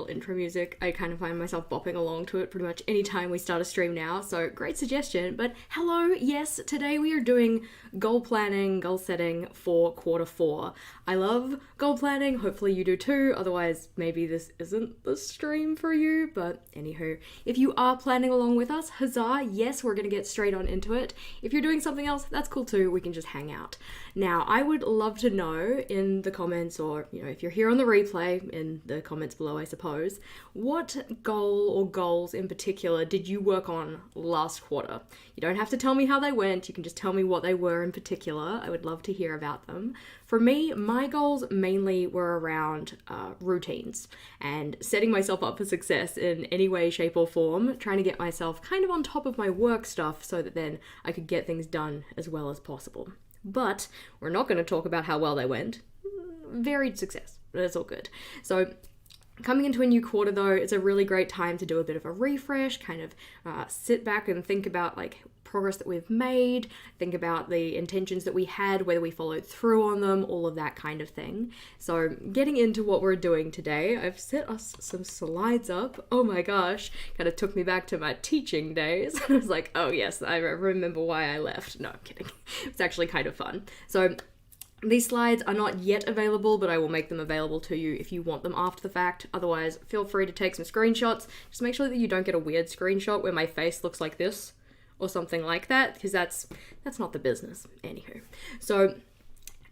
little intro music. I kind of find myself bopping along to it pretty much any time we start a stream now, so great suggestion. But hello, yes, today we are doing goal planning, goal setting for quarter 4. I love goal planning, hopefully you do too, otherwise maybe this isn't the stream for you, but anywho, if you are planning along with us, huzzah, yes, we're going to get straight on into it. If you're doing something else, that's cool too, we can just hang out. Now, I would love to know in the comments, or if you're here on the replay, in the comments below, I suppose, what goal or goals in particular did you work on last quarter? You don't have to tell me how they went, you can just tell me what they were in particular. I would love to hear about them. For me, my goals mainly were around routines and setting myself up for success in any way, shape or form, trying to get myself kind of on top of my work stuff so that then I could get things done as well as possible. But we're not going to talk about how well they went. Varied success, but it's all good. So coming into a new quarter though, it's a really great time to do a bit of a refresh, kind of sit back and think about like progress that we've made, think about the intentions that we had, whether we followed through on them, all of that kind of thing. So getting into what we're doing today, I've set us some slides up. Oh my gosh, kind of took me back to my teaching days. I was like, oh yes, I remember why I left. No, I'm kidding. It's actually kind of fun. So these slides are not yet available, but I will make them available to you if you want them after the fact. Otherwise, feel free to take some screenshots. Just make sure that you don't get a weird screenshot where my face looks like this or something like that, because that's not the business. Anywho, so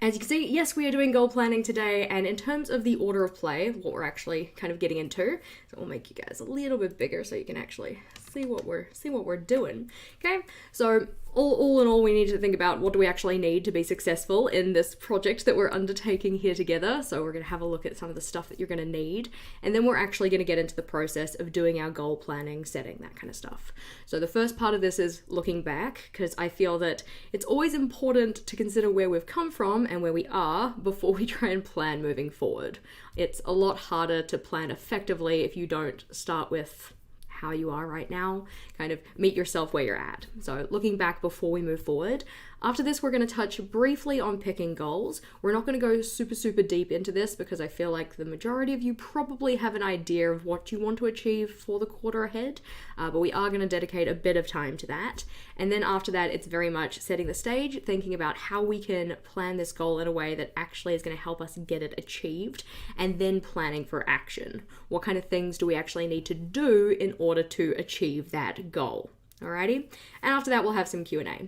as you can see, yes, we are doing goal planning today, and in terms of the order of play, what we're actually kind of getting into, so we'll make you guys a little bit bigger so you can actually see what we're doing. Okay, so all in all, we need to think about what do we actually need to be successful in this project that we're undertaking here together. So we're going to have a look at some of the stuff that you're going to need, and then we're actually going to get into the process of doing our goal planning, setting, that kind of stuff. So the first part of this is looking back, because I feel that it's always important to consider where we've come from and where we are before we try and plan moving forward. It's a lot harder to plan effectively if you don't start with how you are right now, kind of meet yourself where you're at. So looking back before we move forward. After this, we're going to touch briefly on picking goals. We're not going to go super deep into this because I feel like the majority of you probably have an idea of what you want to achieve for the quarter ahead, but we are going to dedicate a bit of time to that. And then after that, it's very much setting the stage, thinking about how we can plan this goal in a way that actually is going to help us get it achieved, and then planning for action. What kind of things do we actually need to do in order to achieve that goal? Alrighty? And after that, we'll have some Q&A.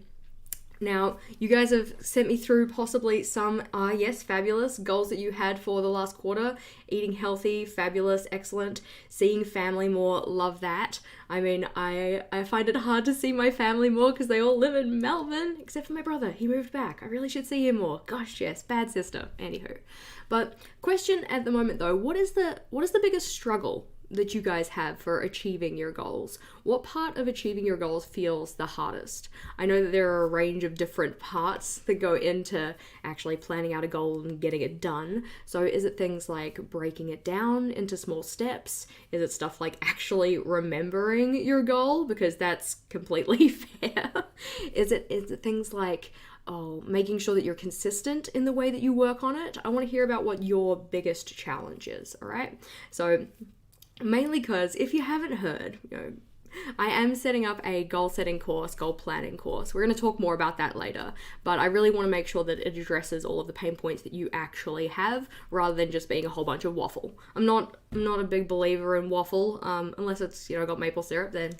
Now, you guys have sent me through possibly some, yes, fabulous goals that you had for the last quarter. Eating healthy, fabulous, excellent. Seeing family more, love that. I mean, I find it hard to see my family more because they all live in Melbourne, except for my brother. He moved back. I really should see him more. Gosh, yes, bad sister. Anywho. But question at the moment though, what is the biggest struggle that you guys have for achieving your goals? What part of achieving your goals feels the hardest? I know that there are a range of different parts that go into actually planning out a goal and getting it done. So is it things like breaking it down into small steps? Is it stuff like actually remembering your goal? Because that's completely fair. Is it things like making sure that you're consistent in the way that you work on it? I want to hear about what your biggest challenge is, all right? So mainly because if you haven't heard, I am setting up a goal setting course, goal planning course. We're going to talk more about that later, but I really want to make sure that it addresses all of the pain points that you actually have, rather than just being a whole bunch of waffle. I'm not a big believer in waffle, unless it's, got maple syrup, then.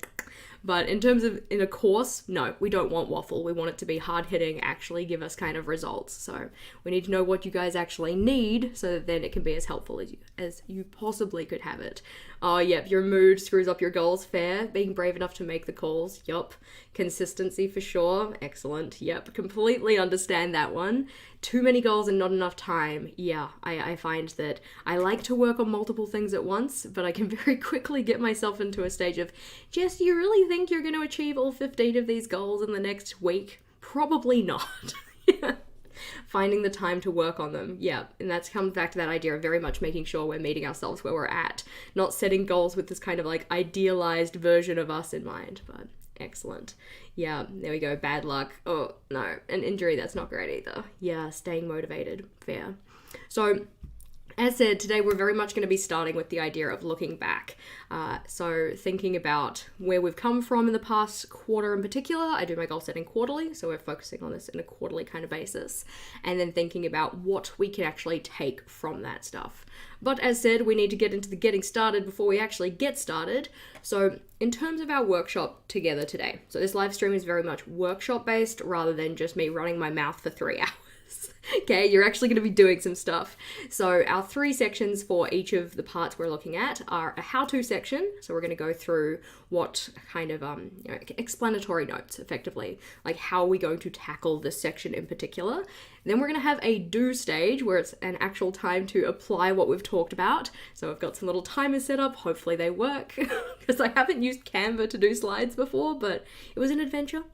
But in terms of in a course, no, we don't want waffle. We want it to be hard hitting, actually give us kind of results. So we need to know what you guys actually need so that then it can be as helpful as you possibly could have it. Oh, yep, your mood screws up your goals, fair. Being brave enough to make the calls, yup. Consistency for sure, excellent, yep. Completely understand that one. Too many goals and not enough time. Yeah, I find that I like to work on multiple things at once, but I can very quickly get myself into a stage of, Jess, do you really think you're going to achieve all 15 of these goals in the next week? Probably not. Finding the time to work on them. Yeah, and that comes back to that idea of very much making sure we're meeting ourselves where we're at, not setting goals with this kind of like idealized version of us in mind, but excellent. Yeah, there we go. Bad luck. Oh, no. An injury, that's not great either. Yeah, staying motivated. Fair. So As said, today we're very much going to be starting with the idea of looking back. So thinking about where we've come from in the past quarter in particular. I do my goal setting quarterly, so we're focusing on this in a quarterly kind of basis. And then thinking about what we can actually take from that stuff. But as said, we need to get into the getting started before we actually get started. So in terms of our workshop together today, so this live stream is very much workshop based rather than just me running my mouth for 3 hours. Okay, you're actually going to be doing some stuff. So our 3 sections for each of the parts we're looking at are a how-to section. So we're going to go through what kind of explanatory notes, effectively, like how are we going to tackle this section in particular. Then we're going to have a do stage where it's an actual time to apply what we've talked about. So I've got some little timers set up. Hopefully they work because I haven't used Canva to do slides before, but it was an adventure.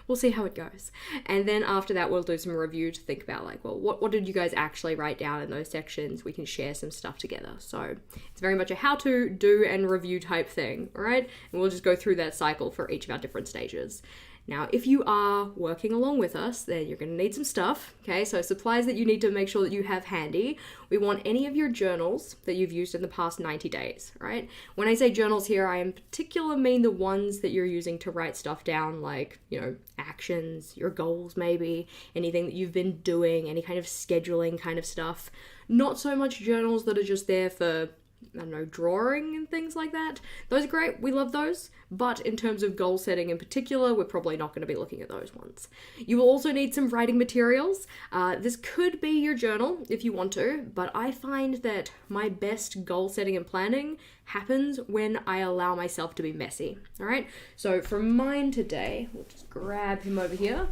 We'll see how it goes. And then after that, we'll do some review to think about like, well, what did you guys actually write down in those sections? We can share some stuff together. So it's very much a how to, do, and review type thing, all right? And we'll just go through that cycle for each of our different stages. Now, if you are working along with us, then you're going to need some stuff, okay? So supplies that you need to make sure that you have handy. We want any of your journals that you've used in the past 90 days, right? When I say journals here, I in particular mean the ones that you're using to write stuff down, like, actions, your goals maybe, anything that you've been doing, any kind of scheduling kind of stuff. Not so much journals that are just there for, drawing and things like that. Those are great. We love those. But in terms of goal setting in particular, we're probably not going to be looking at those ones. You will also need some writing materials. This could be your journal if you want to, but I find that my best goal setting and planning happens when I allow myself to be messy. All right. So for mine today, we'll just grab him over here.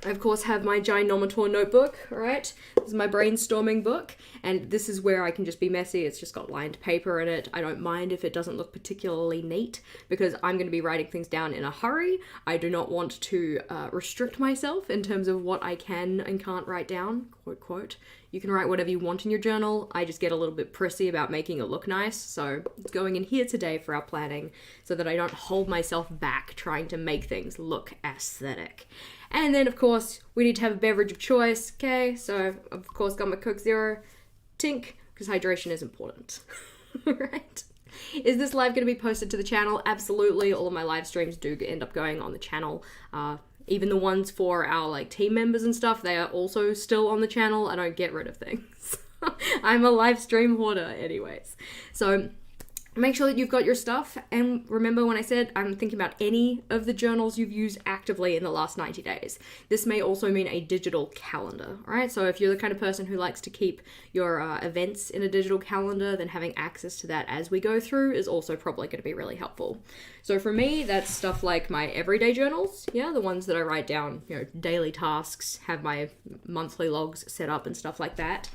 I, of course, have my Ginormator notebook, all right? This is my brainstorming book, and this is where I can just be messy. It's just got lined paper in it. I don't mind if it doesn't look particularly neat, because I'm going to be writing things down in a hurry. I do not want to restrict myself in terms of what I can and can't write down, quote, quote. You can write whatever you want in your journal. I just get a little bit prissy about making it look nice, so it's going in here today for our planning so that I don't hold myself back trying to make things look aesthetic. And then, of course, we need to have a beverage of choice, okay? So, of course, got my Coke Zero, tink, because hydration is important, right? Is this live going to be posted to the channel? Absolutely. All of my live streams do end up going on the channel. Even the ones for our team members and stuff, they are also still on the channel. I don't get rid of things. I'm a live stream hoarder anyways. So make sure that you've got your stuff, and remember when I said I'm thinking about any of the journals you've used actively in the last 90 days. This may also mean a digital calendar, all right? So if you're the kind of person who likes to keep your events in a digital calendar, then having access to that as we go through is also probably going to be really helpful. So for me, that's stuff like my everyday journals, the ones that I write down, daily tasks, have my monthly logs set up and stuff like that.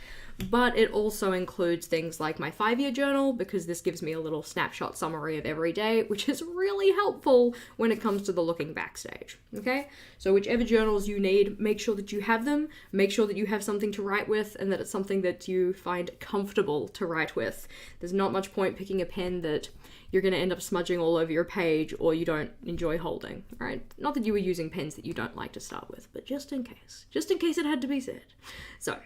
But it also includes things like my 5-year journal, because this gives me a little snapshot summary of every day, which is really helpful when it comes to the looking back stage, okay? So whichever journals you need, make sure that you have them, make sure that you have something to write with, and that it's something that you find comfortable to write with. There's not much point picking a pen that you're going to end up smudging all over your page or you don't enjoy holding, right? Not that you were using pens that you don't like to start with, but just in case it had to be said. So,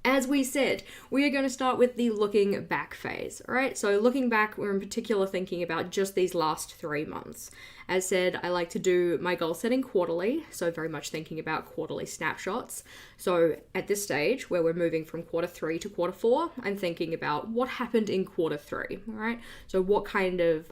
as we said, we are going to start with the looking back phase, all right? So looking back, we're in particular thinking about just these last 3 months. As said, I like to do my goal setting quarterly, so very much thinking about quarterly snapshots. So at this stage, where we're moving from quarter 3 to quarter 4, I'm thinking about what happened in quarter 3, all right? So what kind of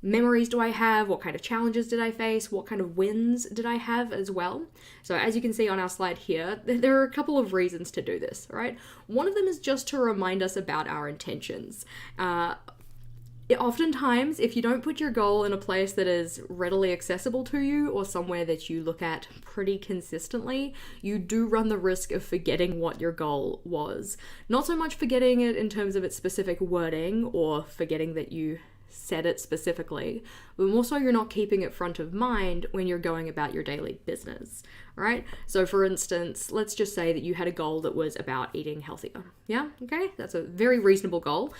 memories do I have? What kind of challenges did I face? What kind of wins did I have as well? So as you can see on our slide here, there are a couple of reasons to do this, right? One of them is just to remind us about our intentions. Oftentimes, if you don't put your goal in a place that is readily accessible to you or somewhere that you look at pretty consistently, you do run the risk of forgetting what your goal was. Not so much forgetting it in terms of its specific wording or forgetting that you said it specifically, but more so you're not keeping it front of mind when you're going about your daily business, right? So for instance, let's just say that you had a goal that was about eating healthier. Yeah, okay, that's a very reasonable goal.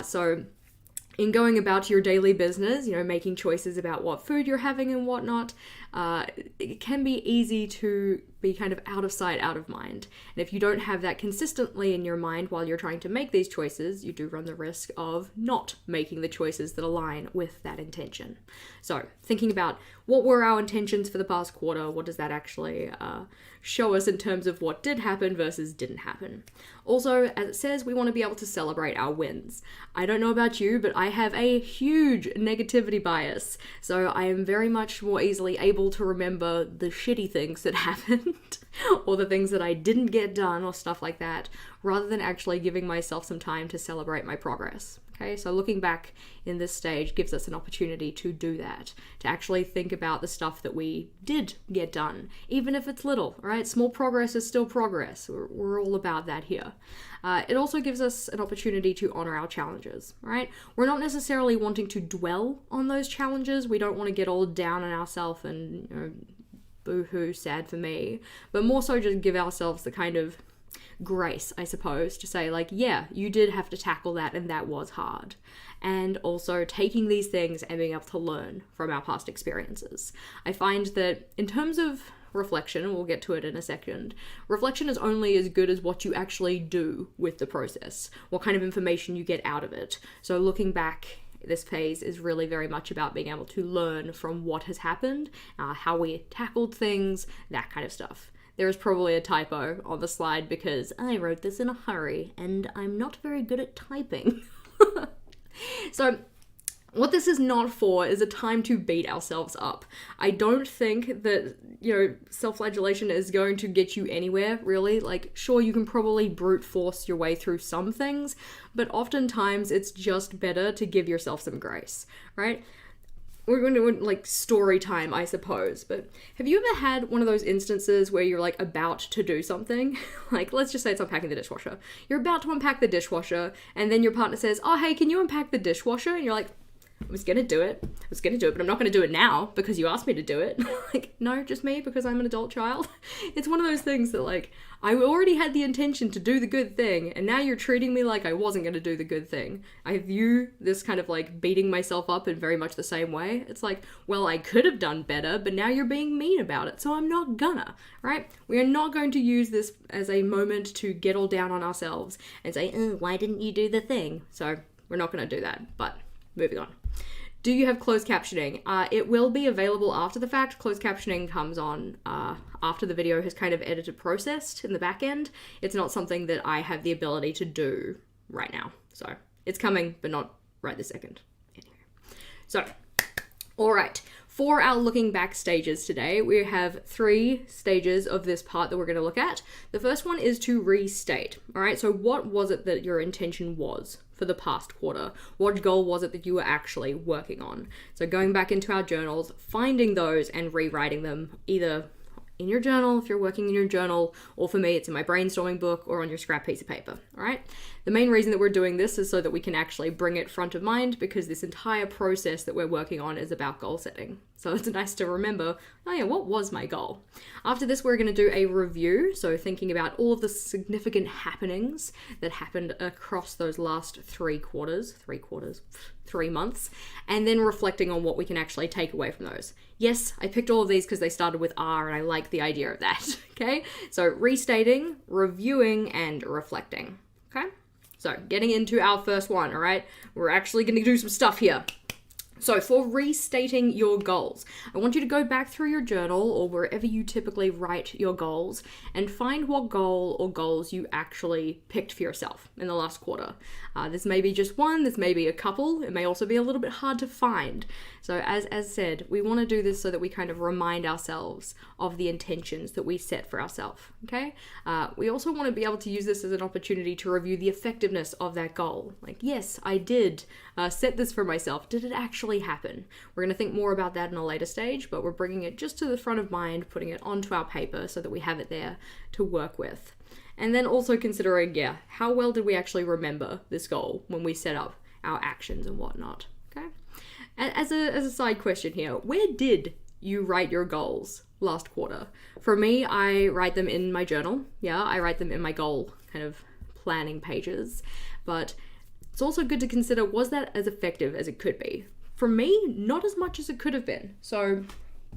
So in going about your daily business, making choices about what food you're having and whatnot, it can be easy to be kind of out of sight, out of mind. And if you don't have that consistently in your mind while you're trying to make these choices, you do run the risk of not making the choices that align with that intention. So thinking about what were our intentions for the past quarter, what does that actually show us in terms of what did happen versus didn't happen. Also, as it says, we want to be able to celebrate our wins. I don't know about you, but I have a huge negativity bias, so I am very much more easily able to remember the shitty things that happened or the things that I didn't get done or stuff like that, rather than actually giving myself some time to celebrate my progress. Okay, so looking back in this stage gives us an opportunity to do that, to actually think about the stuff that we did get done, even if it's little, right? Small progress is still progress. We're all about that here. It also gives us an opportunity to honor our challenges, right? We're not necessarily wanting to dwell on those challenges. We don't want to get all down on ourselves and, boo-hoo, sad for me, but more so just give ourselves the kind of grace, I suppose, to say like, yeah, you did have to tackle that and that was hard. And also taking these things and being able to learn from our past experiences. I find that in terms of reflection, and we'll get to it in a second, reflection is only as good as what you actually do with the process, what kind of information you get out of it. So looking back, this phase is really very much about being able to learn from what has happened, how we tackled things, that kind of stuff. There is probably a typo on the slide because I wrote this in a hurry and I'm not very good at typing. So what this is not for is a time to beat ourselves up. I don't think that, self-flagellation is going to get you anywhere, really. Like, sure, you can probably brute force your way through some things, but oftentimes it's just better to give yourself some grace, right? We're going to like story time, I suppose, but have you ever had one of those instances where you're like about to do something? Like, let's just say it's unpacking the dishwasher. You're about to unpack the dishwasher, and then your partner says, oh, hey, can you unpack the dishwasher? And you're like, I was going to do it, but I'm not going to do it now because you asked me to do it. Like, no, just me because I'm an adult child. It's one of those things that like, I already had the intention to do the good thing, and now you're treating me like I wasn't going to do the good thing. I view this kind of like beating myself up in very much the same way. It's like, well, I could have done better, but now you're being mean about it, so I'm not gonna, right? We are not going to use this as a moment to get all down on ourselves and say, why didn't you do the thing? So we're not going to do that, but moving on. Do you have closed captioning? It will be available after the fact. Closed captioning comes on after the video has kind of edited processed in the back end. It's not something that I have the ability to do right now. So it's coming, but not right this second. Anyway. So, all right. For our looking back stages today, we have 3 stages of this part that we're going to look at. The first one is to restate. All right, so what was it that your intention was for the past quarter? What goal was it that you were actually working on? So going back into our journals, finding those and rewriting them either in your journal, if you're working in your journal, or for me, it's in my brainstorming book or on your scrap piece of paper, all right? The main reason that we're doing this is so that we can actually bring it front of mind, because this entire process that we're working on is about goal setting. So it's nice to remember, oh yeah, what was my goal? After this, we're going to do a review. So thinking about all of the significant happenings that happened across those last 3 months, and then reflecting on what we can actually take away from those. Yes, I picked all of these because they started with R and I like the idea of that, okay? So restating, reviewing, and reflecting, okay? So getting into our first one, all right? We're actually going to do some stuff here. So for restating your goals, I want you to go back through your journal or wherever you typically write your goals and find what goal or goals you actually picked for yourself in the last quarter. This may be just one, this may be a couple, it may also be a little bit hard to find. So as said, we want to do this so that we kind of remind ourselves of the intentions that we set for ourselves, okay? We also want to be able to use this as an opportunity to review the effectiveness of that goal. Like, yes, I did set this for myself. Did it actually happen? We're going to think more about that in a later stage, but we're bringing it just to the front of mind, putting it onto our paper so that we have it there to work with. And then also considering, how well did we actually remember this goal when we set up our actions and whatnot, okay? As a side question here, where did you write your goals last quarter? For me, I write them in my journal. Yeah, I write them in my goal kind of planning pages, but it's also good to consider, was that as effective as it could be? For me, not as much as it could have been. So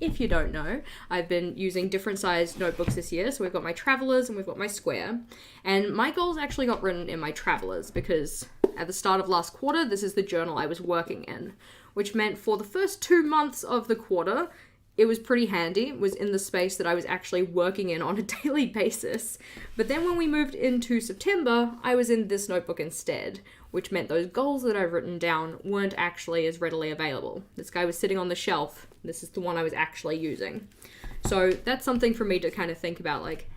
if you don't know, I've been using different sized notebooks this year. So we've got my Travelers and we've got my Square. And my goals actually got written in my Travelers because at the start of last quarter, this is the journal I was working in, which meant for the first 2 months of the quarter, it was pretty handy. It was in the space that I was actually working in on a daily basis. But then when we moved into September, I was in this notebook instead, which meant those goals that I've written down weren't actually as readily available. This guy was sitting on the shelf. This is the one I was actually using. So that's something for me to kind of think about, like,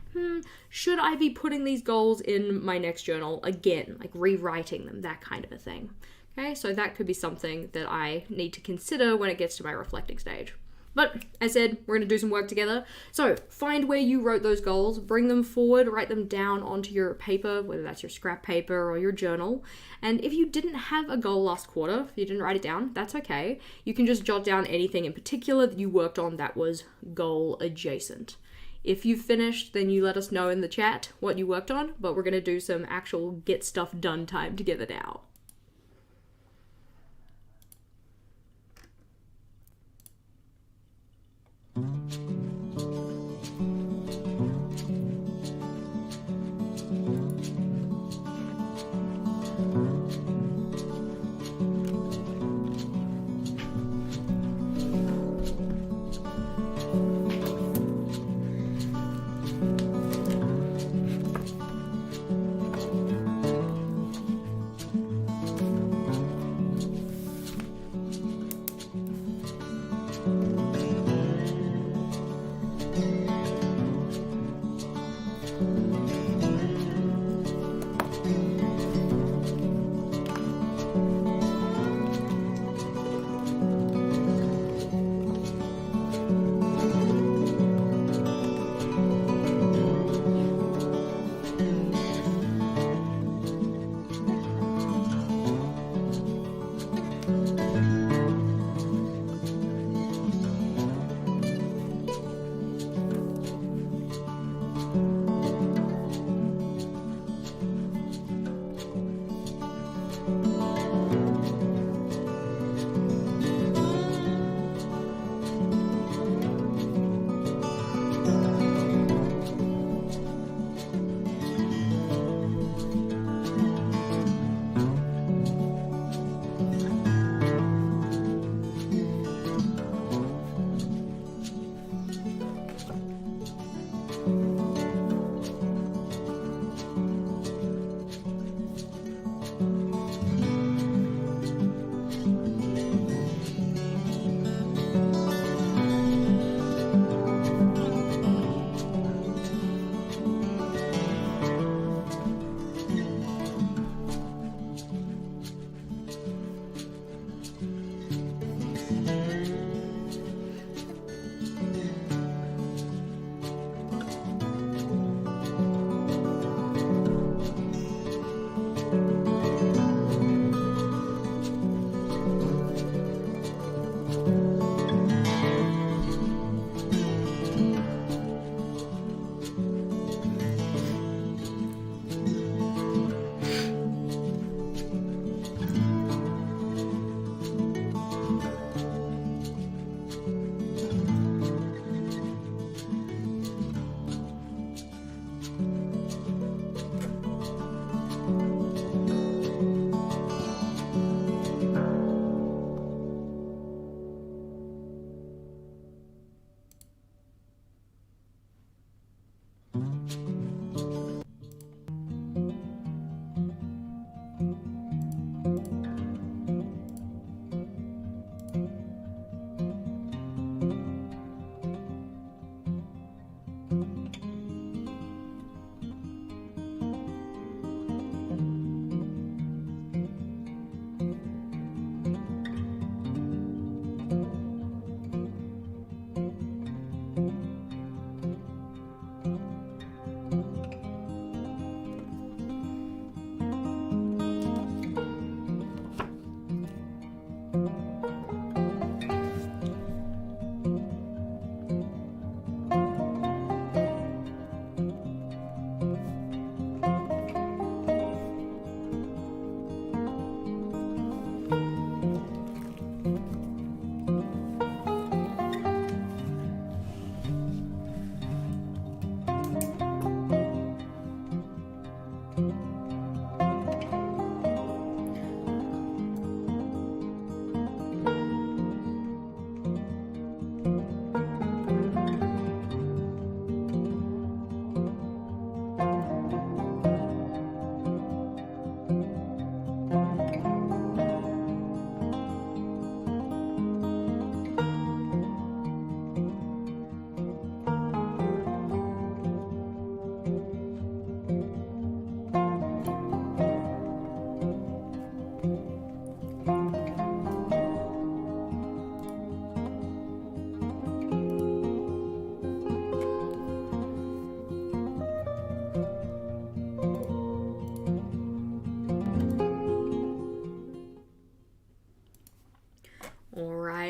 should I be putting these goals in my next journal again, like rewriting them, that kind of a thing. Okay, so that could be something that I need to consider when it gets to my reflecting stage. But as I said, we're going to do some work together. So find where you wrote those goals, bring them forward, write them down onto your paper, whether that's your scrap paper or your journal. And if you didn't have a goal last quarter, if you didn't write it down, that's okay. You can just jot down anything in particular that you worked on that was goal adjacent. If you've finished, then you let us know in the chat what you worked on, but we're going to do some actual get stuff done time together now.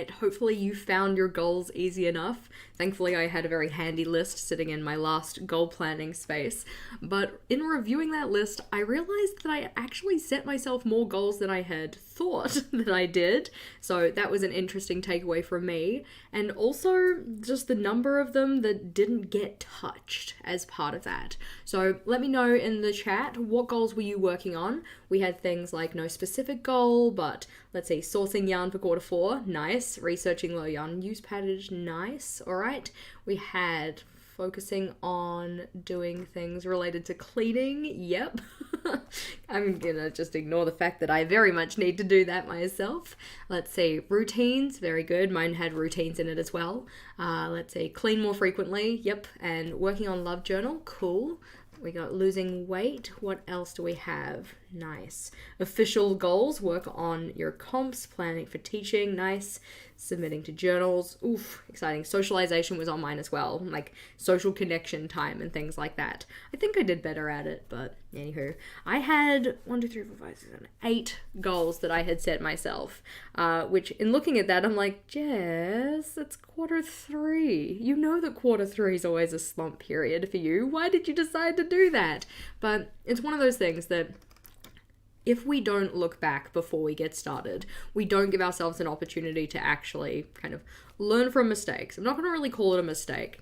right? Hopefully you found your goals easy enough. Thankfully, I had a very handy list sitting in my last goal planning space. But in reviewing that list, I realized that I actually set myself more goals than I had thought that I did. So that was an interesting takeaway from me. And also just the number of them that didn't get touched as part of that. So let me know in the chat, what goals were you working on? We had things like no specific goal, but let's see, sourcing yarn for quarter 4, nice. Researching low yarn use patterns, nice. All right. We had focusing on doing things related to cleaning, yep. I'm gonna just ignore the fact that I very much need to do that myself. Let's see, routines, very good. Mine had routines in it as well. Let's see, clean more frequently, yep. And working on love journal, cool. We got losing weight. What else do we have? Nice. Official goals, work on your comps, planning for teaching, nice. Submitting to journals, oof, exciting. Socialization was on mine as well, like social connection time and things like that. I think I did better at it, but anywho. I had 1, 2, 3, 4, 5, 6, 7, 8 goals that I had set myself, which in looking at that, I'm like, Jess, it's quarter 3. You know that quarter 3 is always a slump period for you. Why did you decide to do that? But it's one of those things that if we don't look back before we get started, we don't give ourselves an opportunity to actually kind of learn from mistakes. I'm not going to really call it a mistake,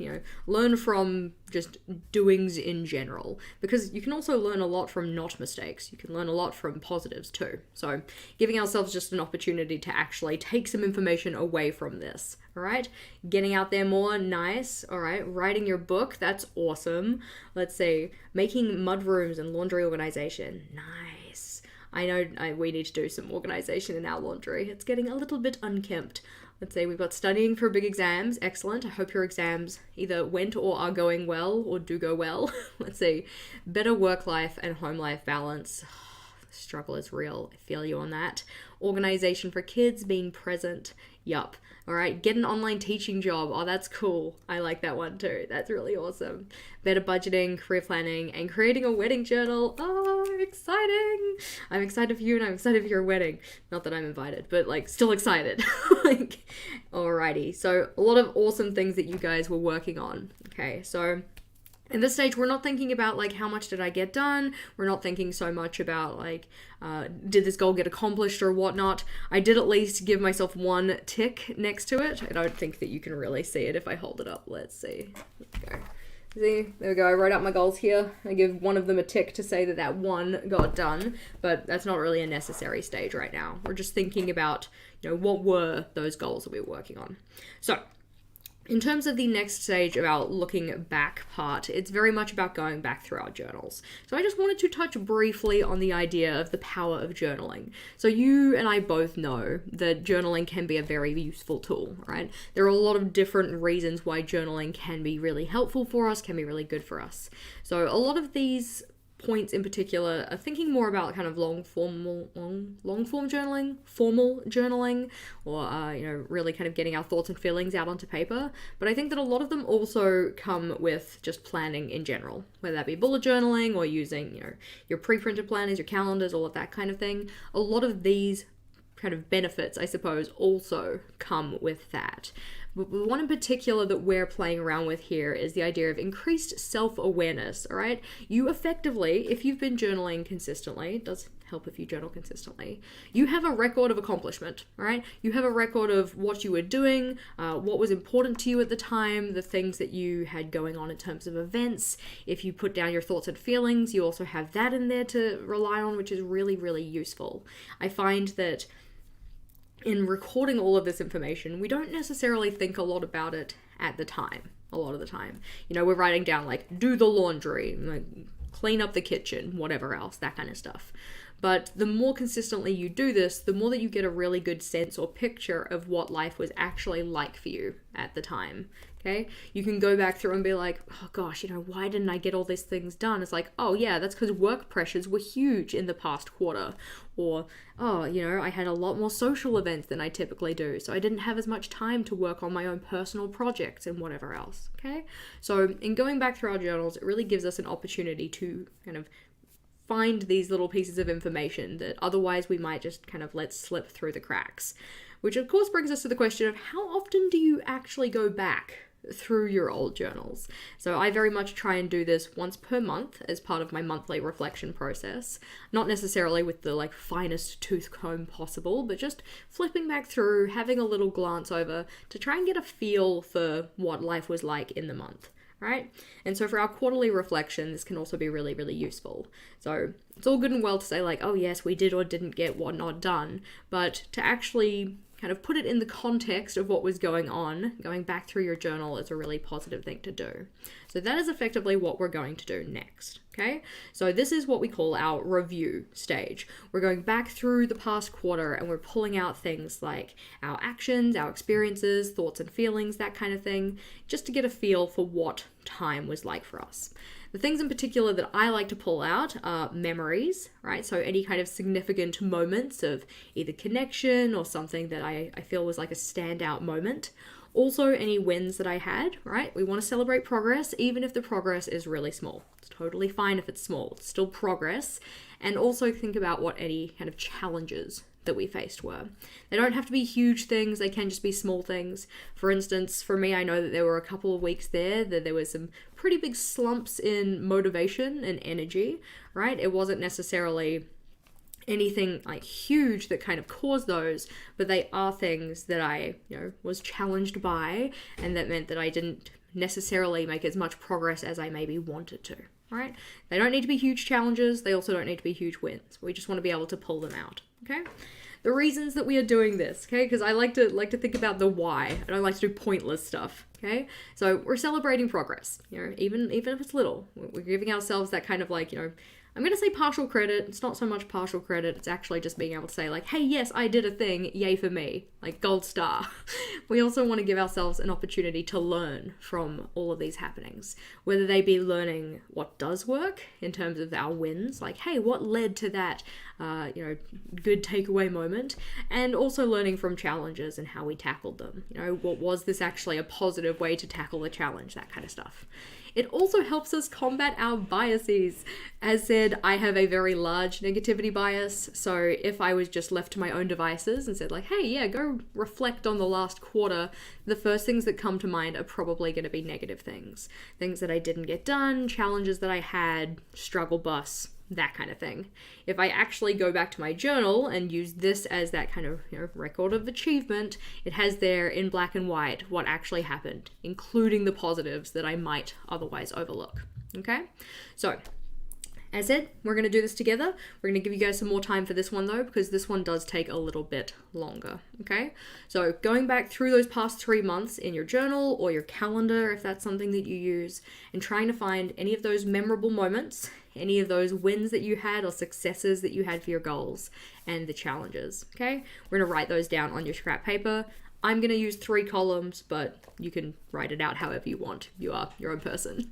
learn from just doings in general, because you can also learn a lot from not mistakes. You can learn a lot from positives too. So giving ourselves just an opportunity to actually take some information away from this. All right, getting out there more, nice. All right, writing your book, that's awesome. Let's see, making mud rooms and laundry organization, nice. I know we need to do some organization in our laundry. It's getting a little bit unkempt. Let's say we've got studying for big exams. Excellent. I hope your exams either went or are going well or do go well. Let's see. Better work-life and home life balance. The struggle is real. I feel you on that. Organization for kids, being present. Yup. All right, get an online teaching job. Oh, that's cool. I like that one too. That's really awesome. Better budgeting, career planning, and creating a wedding journal. Oh, exciting. I'm excited for you and I'm excited for your wedding. Not that I'm invited, but still excited. Alrighty. So a lot of awesome things that you guys were working on. Okay, so in this stage, we're not thinking about how much did I get done. We're not thinking so much about did this goal get accomplished or whatnot. I did at least give myself 1 tick next to it. I don't think that you can really see it if I hold it up. Let's see. Let's go. See, there we go. I wrote out my goals here. I give one of them a tick to say that 1 got done, but that's not really a necessary stage right now. We're just thinking about, what were those goals that we were working on. So, in terms of the next stage of our looking back part, it's very much about going back through our journals. So I just wanted to touch briefly on the idea of the power of journaling. So you and I both know that journaling can be a very useful tool, right? There are a lot of different reasons why journaling can be really helpful for us, can be really good for us. So a lot of these points in particular are thinking more about kind of long form journaling, formal journaling, or really kind of getting our thoughts and feelings out onto paper. But I think that a lot of them also come with just planning in general, whether that be bullet journaling or using your pre-printed planners, your calendars, all of that kind of thing. A lot of these kind of benefits, I suppose, also come with that. But the one in particular that we're playing around with here is the idea of increased self-awareness, all right? You effectively, if you've been journaling consistently, it does help if you journal consistently, you have a record of accomplishment, all right? You have a record of what you were doing, what was important to you at the time, the things that you had going on in terms of events. If you put down your thoughts and feelings, you also have that in there to rely on, which is really, really useful. I find that in recording all of this information, we don't necessarily think a lot about it at the time, a lot of the time. We're writing down do the laundry, clean up the kitchen, whatever else, that kind of stuff. But the more consistently you do this, the more that you get a really good sense or picture of what life was actually like for you at the time. Okay, you can go back through and be like, oh gosh, why didn't I get all these things done? It's like, oh yeah, that's because work pressures were huge in the past quarter. Or, oh, I had a lot more social events than I typically do, so I didn't have as much time to work on my own personal projects and whatever else. Okay, so in going back through our journals, it really gives us an opportunity to kind of find these little pieces of information that otherwise we might just kind of let slip through the cracks. which of course brings us to the question of how often do you actually go back through your old journals? So I very much try and do this once per month as part of my monthly reflection process. Not necessarily with the like finest tooth comb possible, but just flipping back through, having a little glance over to try and get a feel for what life was like in the month, right? And so for our quarterly reflection, this can also be really, really useful. So it's all good and well to say like, oh yes, we did or didn't get what not done, but to actually kind of put it in the context of what was going on, going back through your journal is a really positive thing to do. So that is effectively what we're going to do next, okay? So this is what we call our review stage. We're going back through the past quarter and we're pulling out things like our actions, our experiences, thoughts and feelings, that kind of thing, just to get a feel for what time was like for us. The things in particular that I like to pull out are memories, right? So any kind of significant moments of either connection or something that I feel was like a standout moment. Also any wins that I had, right? We want to celebrate progress, even if the progress is really small. It's totally fine if it's small, it's still progress. And also think about what any kind of challenges that we faced were. They don't have to be huge things, they can just be small things. For instance, for me, I know that there were a couple of weeks there that there was some pretty big slumps in motivation and energy, right? It wasn't necessarily anything like huge that kind of caused those, but they are things that I, was challenged by, and that meant that I didn't necessarily make as much progress as I maybe wanted to, right? They don't need to be huge challenges, they also don't need to be huge wins. We just want to be able to pull them out, okay? The reasons that we are doing this, okay? Because I like to think about the why. I don't like to do pointless stuff, okay? So we're celebrating progress, even if it's little. We're giving ourselves that kind of like, I'm going to say partial credit. It's not so much partial credit. It's actually just being able to say like, hey, yes, I did a thing. Yay for me. Like gold star. We also want to give ourselves an opportunity to learn from all of these happenings, whether they be learning what does work in terms of our wins, like, hey, what led to that, good takeaway moment, and also learning from challenges and how we tackled them. What was this actually a positive way to tackle the challenge, that kind of stuff. It also helps us combat our biases. As said, I have a very large negativity bias, so if I was just left to my own devices and said like, hey, yeah, go reflect on the last quarter, the first things that come to mind are probably going to be negative things. Things that I didn't get done, challenges that I had, struggle bus, that kind of thing. If I actually go back to my journal and use this as that kind of record of achievement, it has there in black and white what actually happened, including the positives that I might otherwise overlook. Okay? So, as said, we're going to do this together. We're going to give you guys some more time for this one though, because this one does take a little bit longer, okay? So going back through those past 3 months in your journal or your calendar, if that's something that you use, and trying to find any of those memorable moments, any of those wins that you had or successes that you had for your goals and the challenges, okay? We're going to write those down on your scrap paper. I'm going to use 3 columns, but you can write it out however you want. You are your own person.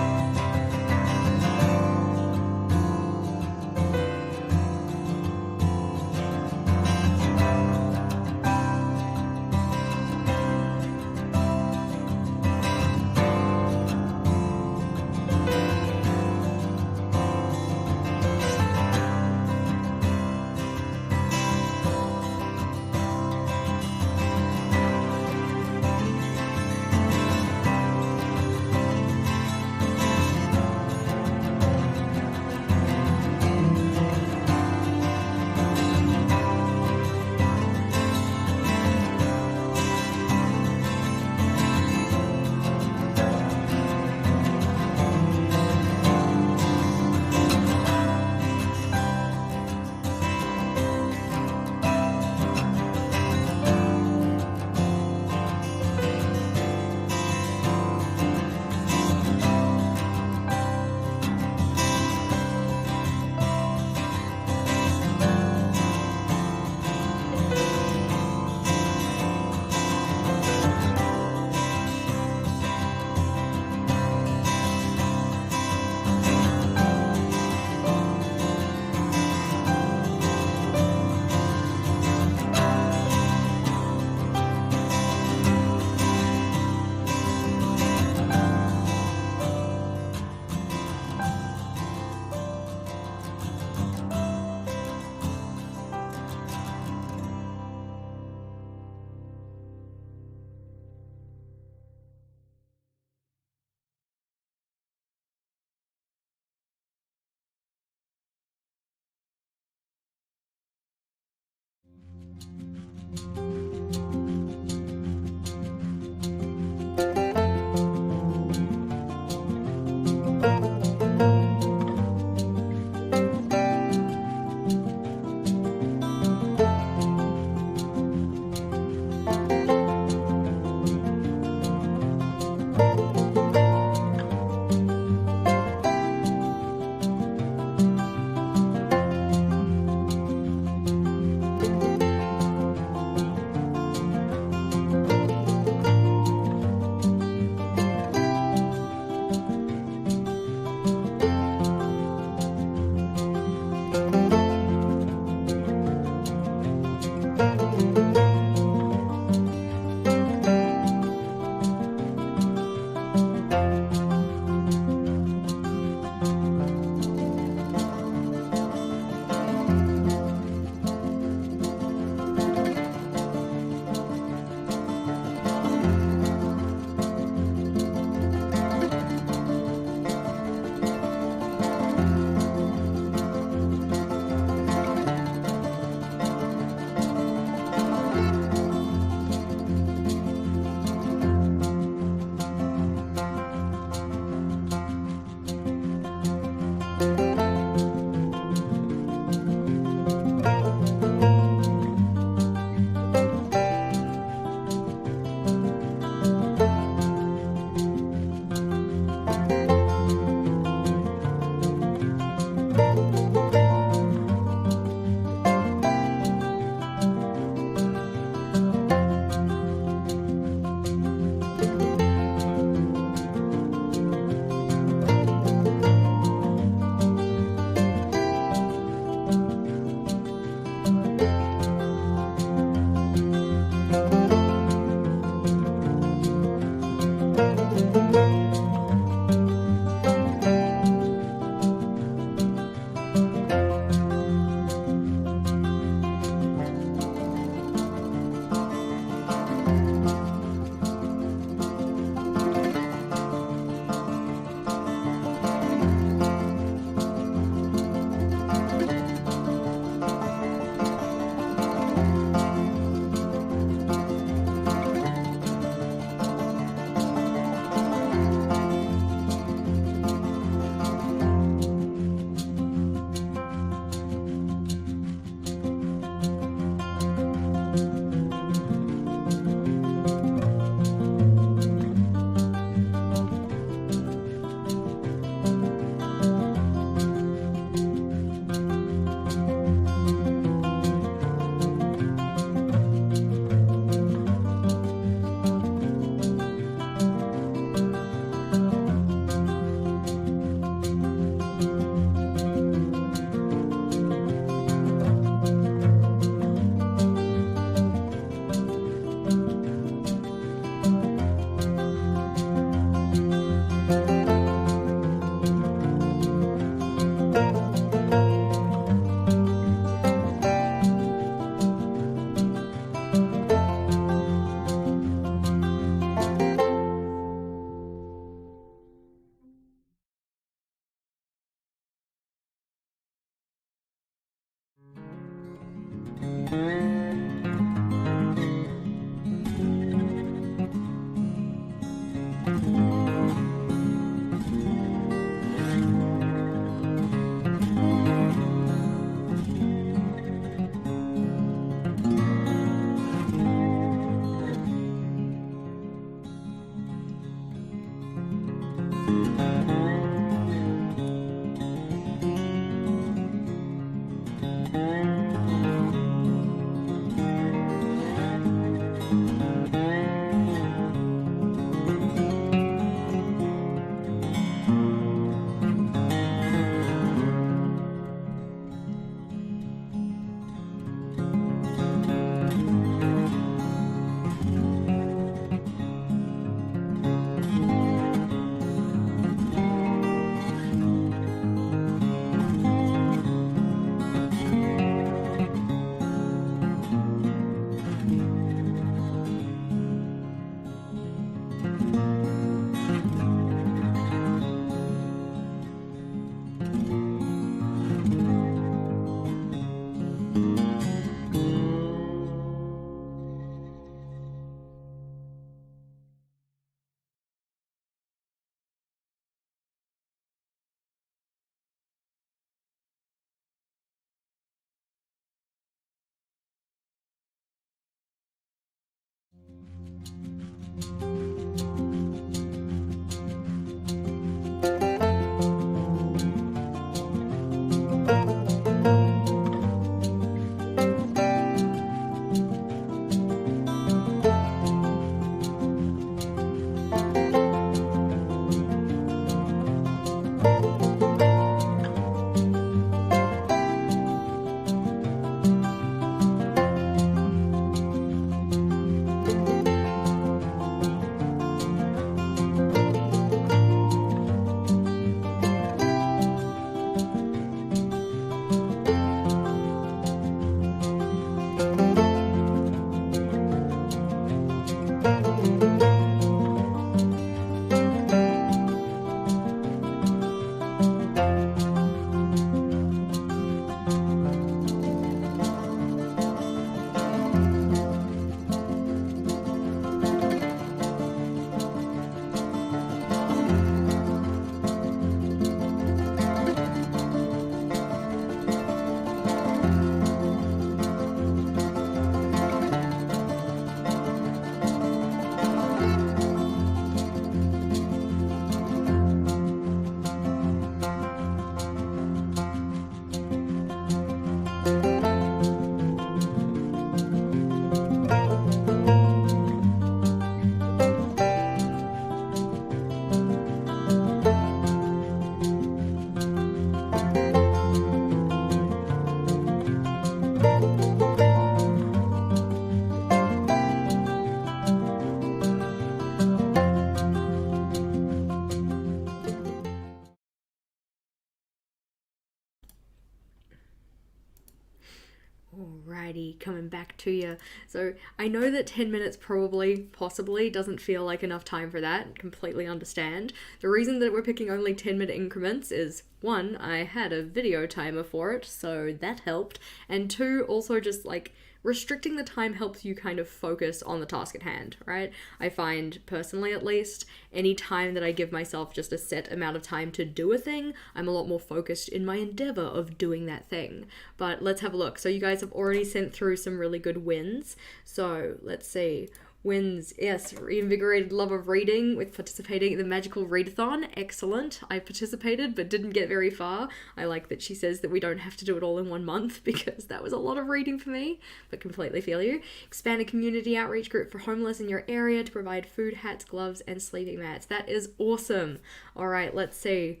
Alrighty, coming back to you. So I know that 10 minutes possibly doesn't feel like enough time for that. Completely understand. The reason that we're picking only 10-minute increments is, one, I had a video timer for it, so that helped. And two, also just like restricting the time helps you kind of focus on the task at hand, right? I find, personally at least, any time that I give myself just a set amount of time to do a thing, I'm a lot more focused in my endeavor of doing that thing. But let's have a look. So you guys have already sent through some really good wins. So let's see. Wins, yes, reinvigorated love of reading with participating in the magical readathon. Excellent. I participated but didn't get very far. I like that she says that we don't have to do it all in 1 month because that was a lot of reading for me, but completely feel you. Expand a community outreach group for homeless in your area to provide food, hats, gloves, and sleeping mats. That is awesome. All right, let's see.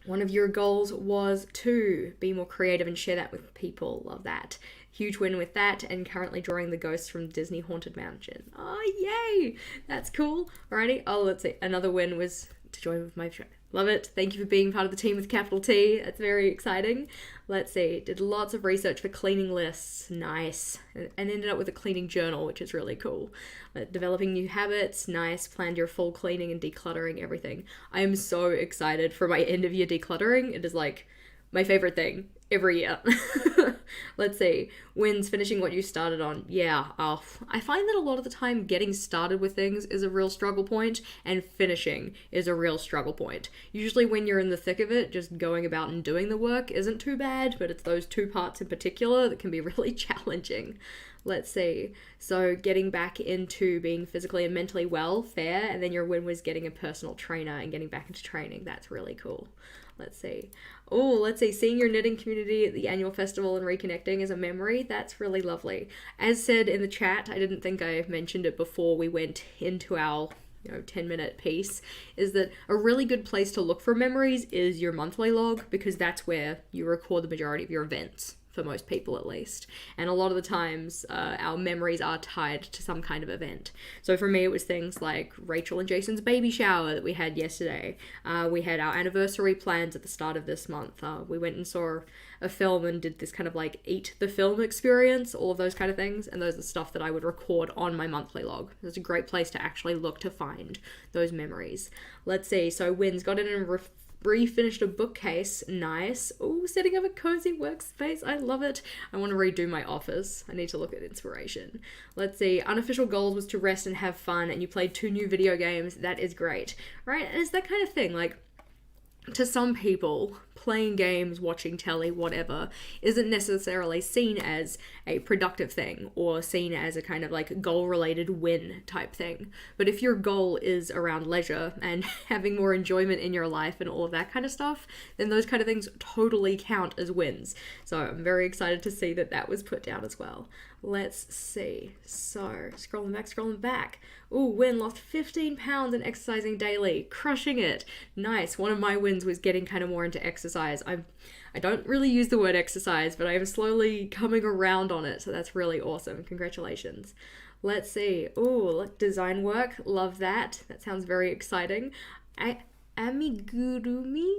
One of your goals was to be more creative and share that with people. Love that. Huge win with that, and currently drawing the ghosts from Disney Haunted Mansion. Oh, yay! That's cool. Alrighty. Oh, let's see. Another win was to join with my show. Love it. Thank you for being part of the team with capital T. That's very exciting. Let's see. Did lots of research for cleaning lists. Nice. And ended up with a cleaning journal, which is really cool. Developing new habits. Nice. Planned your full cleaning and decluttering everything. I am so excited for my end of year decluttering. It is like my favorite thing every year. Let's see. Wins, finishing what you started on. Yeah, I find that a lot of the time getting started with things is a real struggle point, and finishing is a real struggle point. Usually when you're in the thick of it, just going about and doing the work isn't too bad, but it's those two parts in particular that can be really challenging. Let's see. So getting back into being physically and mentally well, fair, and then your win was getting a personal trainer and getting back into training. That's really cool. Let's see. Oh, let's see. Seeing your knitting community at the annual festival and reconnecting is a memory. That's really lovely. As said in the chat, I didn't think I mentioned it before we went into our 10-minute piece, is that a really good place to look for memories is your monthly log, because that's where you record the majority of your events. For most people at least. And a lot of the times our memories are tied to some kind of event. So for me it was things like Rachel and Jason's baby shower that we had yesterday. We had our anniversary plans at the start of this month. We went and saw a film and did this kind of like eat the film experience, all of those kind of things. And those are stuff that I would record on my monthly log. It's a great place to actually look to find those memories. Let's see. So wins, got in and refinished a bookcase. Nice. Oh, setting up a cozy workspace. I love it. I want to redo my office. I need to look at inspiration. Let's see. Unofficial goals was to rest and have fun, and you played 2 new video games. That is great. Right? And it's that kind of thing. Like, to some people, playing games, watching telly, whatever, isn't necessarily seen as a productive thing or seen as a kind of like goal-related win type thing. But if your goal is around leisure and having more enjoyment in your life and all of that kind of stuff, then those kind of things totally count as wins. So I'm very excited to see that that was put down as well. Let's see. So, scrolling back. Ooh, win, lost 15 pounds and exercising daily. Crushing it. Nice. One of my wins was getting kind of more into exercise. I don't really use the word exercise, but I am slowly coming around on it. So that's really awesome. Congratulations. Let's see. Ooh, design work. Love that. That sounds very exciting. Amigurumi?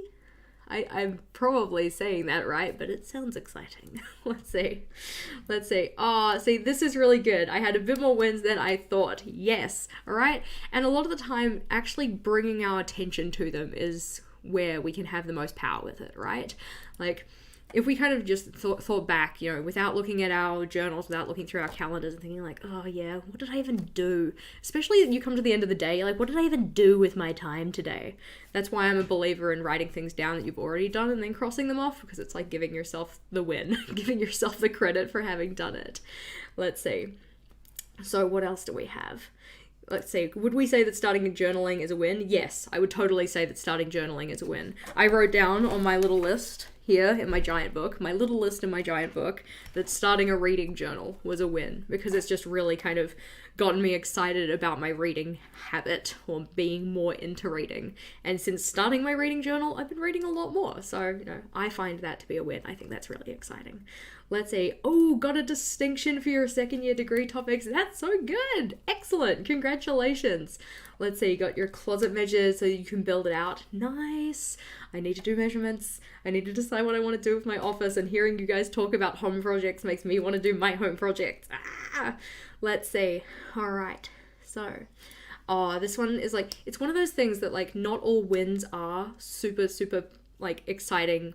I'm probably saying that right, but it sounds exciting. Let's see. Oh, see, this is really good. I had a bit more wins than I thought. Yes. All right. And a lot of the time, actually bringing our attention to them is where we can have the most power with it, right? Like, if we kind of just thought back, without looking at our journals, without looking through our calendars and thinking like, oh yeah, what did I even do? Especially you come to the end of the day, like, what did I even do with my time today? That's why I'm a believer in writing things down that you've already done and then crossing them off, because it's like giving yourself the win, giving yourself the credit for having done it. Let's see. So what else do we have? Let's see, would we say that starting journaling is a win? Yes, I would totally say that starting journaling is a win. I wrote down on my little list here in my giant book, that starting a reading journal was a win, because it's just really kind of gotten me excited about my reading habit or being more into reading. And since starting my reading journal, I've been reading a lot more. So, I find that to be a win. I think that's really exciting. Let's see. Oh, got a distinction for your second year degree topics. That's so good. Excellent. Congratulations. Let's see. You got your closet measures so you can build it out. Nice. I need to do measurements. I need to decide what I want to do with my office, and hearing you guys talk about home projects makes me want to do my home projects. Let's see. All right. So, this one is like, it's one of those things that like not all wins are super, super like exciting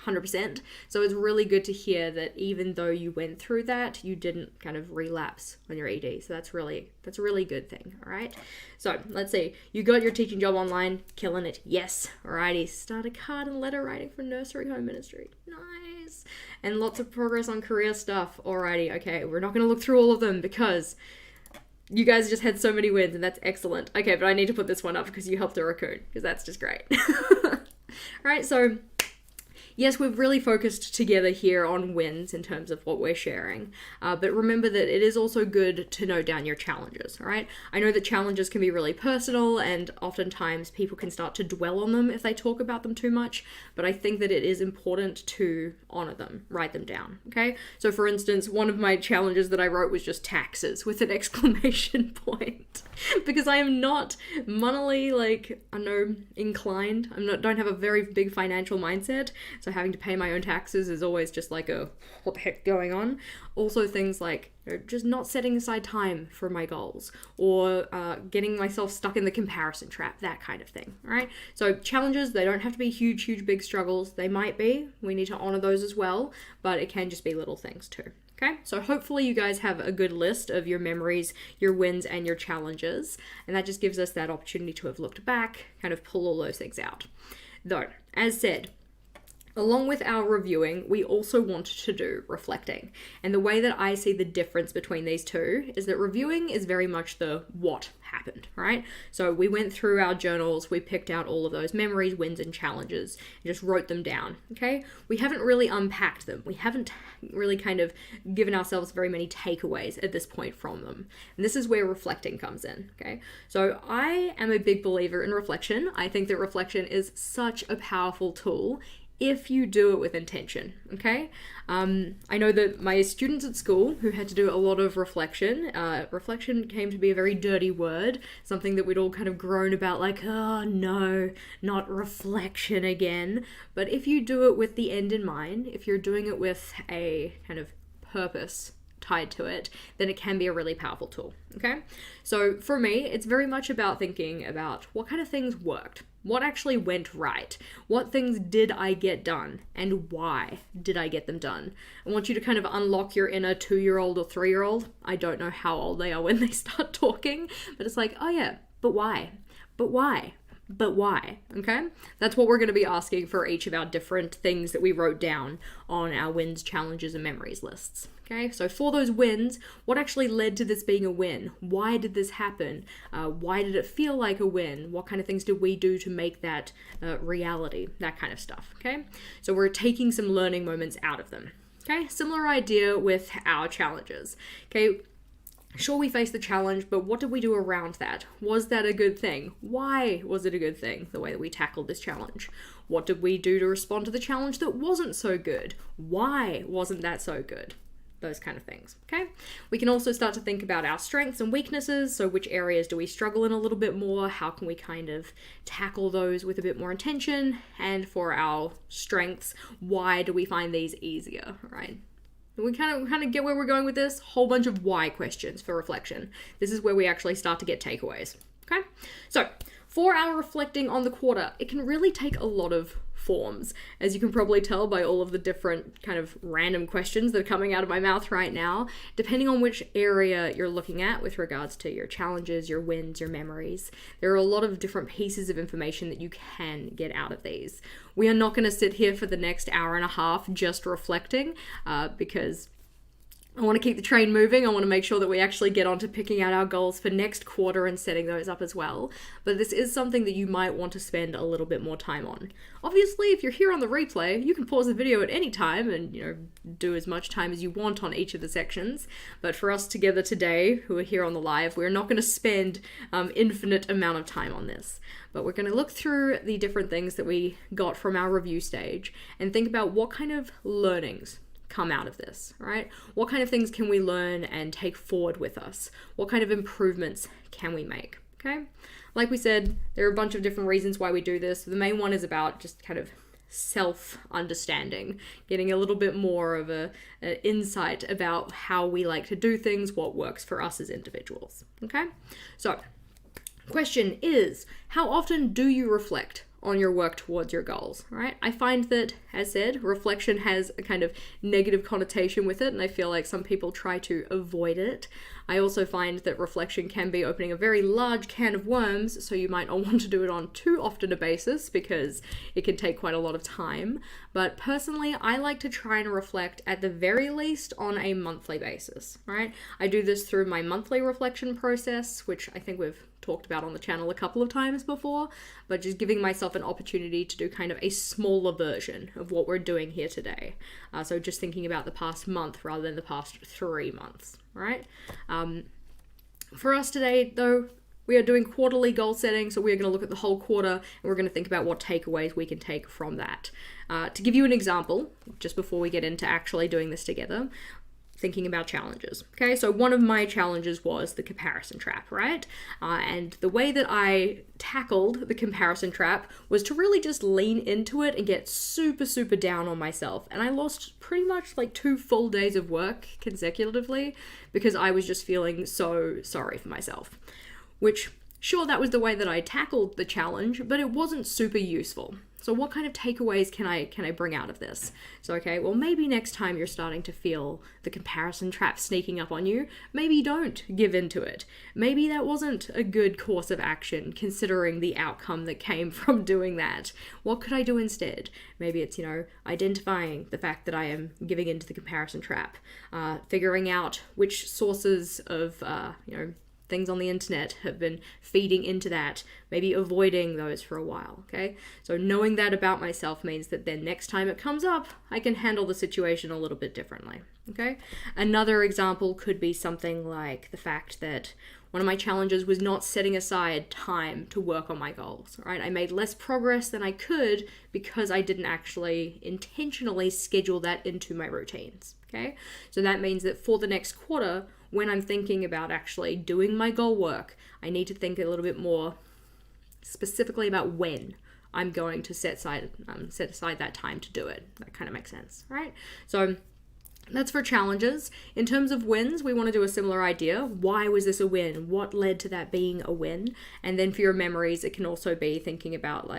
100%. So it's really good to hear that even though you went through that, you didn't kind of relapse on your ED. So that's a really good thing. All right. So let's see. You got your teaching job online, killing it. Yes. Alrighty. Start a card and letter writing for nursery home ministry. Nice. And lots of progress on career stuff. Alrighty. Okay. We're not going to look through all of them because you guys just had so many wins, and that's excellent. Okay. But I need to put this one up because you helped a raccoon, because that's just great. All right. So yes, we've really focused together here on wins in terms of what we're sharing, but remember that it is also good to note down your challenges, all right? I know that challenges can be really personal, and oftentimes people can start to dwell on them if they talk about them too much, but I think that it is important to honor them, write them down, okay? So for instance, one of my challenges that I wrote was just taxes with an exclamation point, because I am not monetally, inclined. Don't have a very big financial mindset. So having to pay my own taxes is always just like what the heck going on? Also things like just not setting aside time for my goals, or getting myself stuck in the comparison trap, that kind of thing, right? So challenges, they don't have to be huge, big struggles. They might be. We need to honor those as well, but it can just be little things too. Okay, so hopefully you guys have a good list of your memories, your wins, and your challenges, and that just gives us that opportunity to have looked back, kind of pull all those things out. Though, as said, along with our reviewing, we also want to do reflecting. And the way that I see the difference between these two is that reviewing is very much the what happened, right? So we went through our journals, we picked out all of those memories, wins, and challenges, and just wrote them down, okay? We haven't really unpacked them. We haven't really kind of given ourselves very many takeaways at this point from them. And this is where reflecting comes in, okay? So I am a big believer in reflection. I think that reflection is such a powerful tool if you do it with intention, okay? I know that my students at school who had to do a lot of reflection came to be a very dirty word, something that we'd all kind of groan about, like, oh no, not reflection again. But if you do it with the end in mind, if you're doing it with a kind of purpose tied to it, then it can be a really powerful tool, okay? So for me, it's very much about thinking about what kind of things worked. What actually went right? What things did I get done? And why did I get them done? I want you to kind of unlock your inner 2-year-old or 3-year-old. I don't know how old they are when they start talking, but it's like, oh yeah, but why? But why? But why? Okay? That's what we're going to be asking for each of our different things that we wrote down on our wins, challenges, and memories lists. Okay? So for those wins, what actually led to this being a win? Why did this happen? Why did it feel like a win? What kind of things did we do to make that reality? That kind of stuff. Okay? So we're taking some learning moments out of them. Okay? Similar idea with our challenges. Okay? Sure, we faced the challenge, but what did we do around that? Was that a good thing? Why was it a good thing, the way that we tackled this challenge? What did we do to respond to the challenge that wasn't so good? Why wasn't that so good? Those kind of things, okay? We can also start to think about our strengths and weaknesses. So which areas do we struggle in a little bit more? How can we kind of tackle those with a bit more intention? And for our strengths, why do we find these easier, right? We kind of get where we're going with this. Whole bunch of why questions for reflection. This is where we actually start to get takeaways. Okay? So, for our reflecting on the quarter, it can really take a lot of forms, as you can probably tell by all of the different kind of random questions that are coming out of my mouth right now, depending on which area you're looking at with regards to your challenges, your wins, your memories. There are a lot of different pieces of information that you can get out of these. We are not going to sit here for the next hour and a half just reflecting, because I want to keep the train moving. I want to make sure that we actually get on to picking out our goals for next quarter and setting those up as well. But this is something that you might want to spend a little bit more time on. Obviously, if you're here on the replay, you can pause the video at any time and, do as much time as you want on each of the sections. But for us together today, who are here on the live, we're not going to spend infinite amount of time on this. But we're going to look through the different things that we got from our review stage and think about what kind of learnings come out of this, right? What kind of things can we learn and take forward with us? What kind of improvements can we make? Okay. Like we said, there are a bunch of different reasons why we do this. The main one is about just kind of self-understanding, getting a little bit more of a insight about how we like to do things, what works for us as individuals. Okay. So, question is, how often do you reflect on your work towards your goals, right? I find that, as said, reflection has a kind of negative connotation with it, and I feel like some people try to avoid it. I also find that reflection can be opening a very large can of worms, so you might not want to do it on too often a basis because it can take quite a lot of time. But personally, I like to try and reflect at the very least on a monthly basis, right? I do this through my monthly reflection process, which I think we've talked about on the channel a couple of times before, but just giving myself an opportunity to do kind of a smaller version of what we're doing here today. So just thinking about the past month rather than the past 3 months, right? For us today, though, we are doing quarterly goal setting, so we're going to look at the whole quarter and we're going to think about what takeaways we can take from that. To give you an example, just before we get into actually doing this together, thinking about challenges. Okay, so one of my challenges was the comparison trap, right? And the way that I tackled the comparison trap was to really just lean into it and get super, super down on myself. And I lost pretty much like 2 full days of work consecutively because I was just feeling so sorry for myself. Which, sure, that was the way that I tackled the challenge, but it wasn't super useful. So what kind of takeaways can I bring out of this? So, okay, well, maybe next time you're starting to feel the comparison trap sneaking up on you, maybe don't give into it. Maybe that wasn't a good course of action considering the outcome that came from doing that. What could I do instead? Maybe it's, identifying the fact that I am giving into the comparison trap, figuring out which sources of, things on the internet have been feeding into that, maybe avoiding those for a while, okay? So knowing that about myself means that then next time it comes up, I can handle the situation a little bit differently, okay? Another example could be something like the fact that one of my challenges was not setting aside time to work on my goals, right? I made less progress than I could because I didn't actually intentionally schedule that into my routines, okay? So that means that for the next quarter, when I'm thinking about actually doing my goal work, I need to think a little bit more specifically about when I'm going to set aside that time to do it. That kind of makes sense, right? So that's for challenges. In terms of wins, we want to do a similar idea. Why was this a win? What led to that being a win? And then for your memories, it can also be thinking about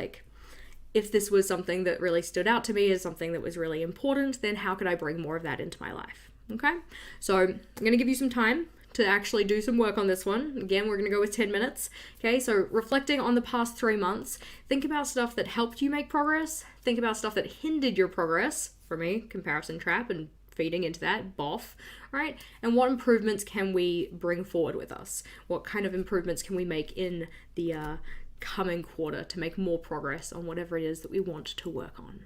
if this was something that really stood out to me as something that was really important, then how could I bring more of that into my life? Okay, so I'm going to give you some time to actually do some work on this one. Again, we're going to go with 10 minutes. Okay, so reflecting on the past 3 months, think about stuff that helped you make progress. Think about stuff that hindered your progress. For me, comparison trap and feeding into that, boff, right? And what improvements can we bring forward with us? What kind of improvements can we make in the coming quarter to make more progress on whatever it is that we want to work on?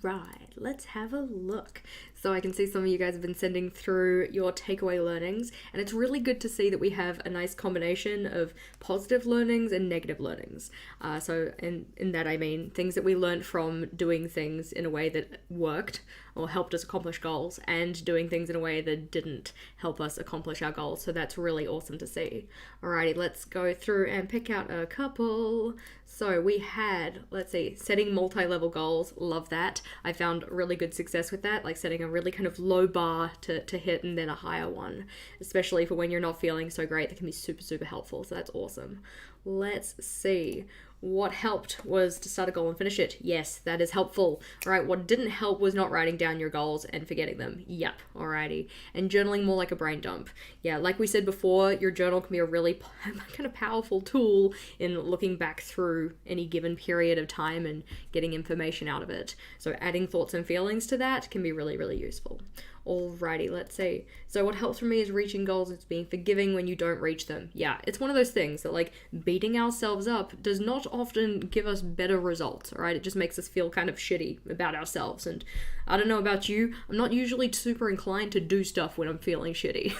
Right, let's have a look. So I can see some of you guys have been sending through your takeaway learnings, and it's really good to see that we have a nice combination of positive learnings and negative learnings. So in that I mean things that we learned from doing things in a way that worked or helped us accomplish goals, and doing things in a way that didn't help us accomplish our goals. So that's really awesome to see. Alrighty, let's go through and pick out a couple. So we had, let's see, setting multi-level goals. Love that. I found really good success with that, like setting a really kind of low bar to hit and then a higher one, especially for when you're not feeling so great. That can be super, super helpful. So that's awesome. Let's see. What helped was to start a goal and finish it. Yes, that is helpful. All right, what didn't help was not writing down your goals and forgetting them. Yep, alrighty. And journaling more like a brain dump. Yeah, like we said before, your journal can be a really kind of powerful tool in looking back through any given period of time and getting information out of it. So adding thoughts and feelings to that can be really, really useful. Alrighty, let's see. So what helps for me is reaching goals. It's being forgiving when you don't reach them. Yeah, it's one of those things that like beating ourselves up does not often give us better results, alright? It just makes us feel kind of shitty about ourselves. And I don't know about you, I'm not usually super inclined to do stuff when I'm feeling shitty.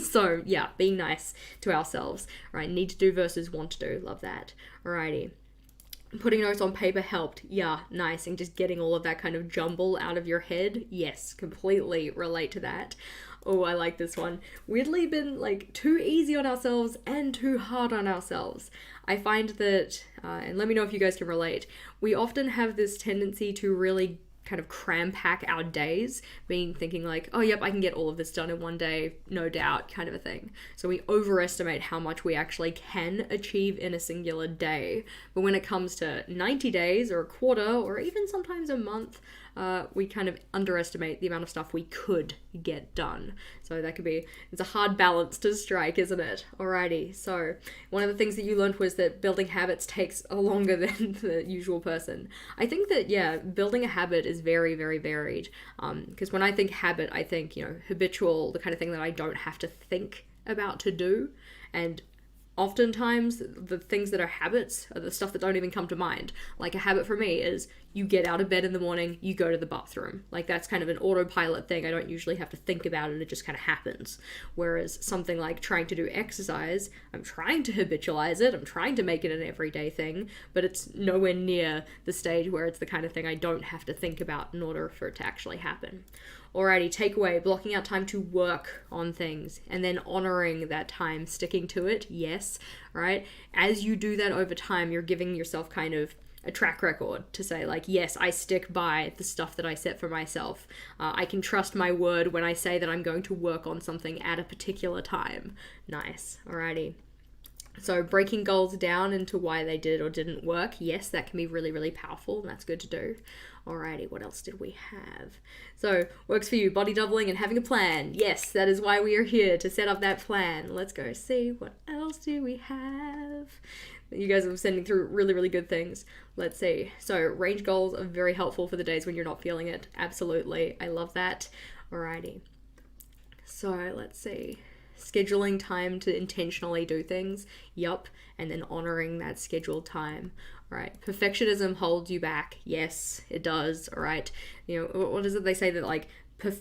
So yeah, being nice to ourselves, right? Need to do versus want to do. Love that. Alrighty. Putting notes on paper helped. Yeah, nice. And just getting all of that kind of jumble out of your head. Yes, completely relate to that. Oh, I like this one. Weirdly been like too easy on ourselves and too hard on ourselves. I find that, and let me know if you guys can relate, we often have this tendency to really kind of cram pack our days, thinking like, oh yep, I can get all of this done in one day, no doubt, kind of a thing. So we overestimate how much we actually can achieve in a singular day. But when it comes to 90 days or a quarter or even sometimes a month, we kind of underestimate the amount of stuff we could get done. So that could be, it's a hard balance to strike, isn't it? Alrighty, so one of the things that you learned was that building habits takes longer than the usual person. I think that, yeah, building a habit is very, very varied. Because when I think habit, I think, habitual, the kind of thing that I don't have to think about to do. And oftentimes, the things that are habits are the stuff that don't even come to mind. Like a habit for me is you get out of bed in the morning, you go to the bathroom. Like that's kind of an autopilot thing. I don't usually have to think about it. It just kind of happens. Whereas something like trying to do exercise, I'm trying to habitualize it. I'm trying to make it an everyday thing, but it's nowhere near the stage where it's the kind of thing I don't have to think about in order for it to actually happen. Alrighty, takeaway, blocking out time to work on things and then honoring that time, sticking to it, yes, right? As you do that over time, you're giving yourself kind of a track record to say like, yes, I stick by the stuff that I set for myself. I can trust my word when I say that I'm going to work on something at a particular time. Nice, alrighty. So breaking goals down into why they did or didn't work, yes, that can be really, really powerful, and that's good to do. Alrighty, what else did we have? So, works for you, body doubling and having a plan. Yes, that is why we are here, to set up that plan. Let's go see, what else do we have? You guys are sending through really, really good things. Let's see. So, range goals are very helpful for the days when you're not feeling it. Absolutely, I love that. Alrighty. So, let's see. Scheduling time to intentionally do things, yup, and then honoring that scheduled time. All right, perfectionism holds you back. Yes, it does. All right, what is it they say that like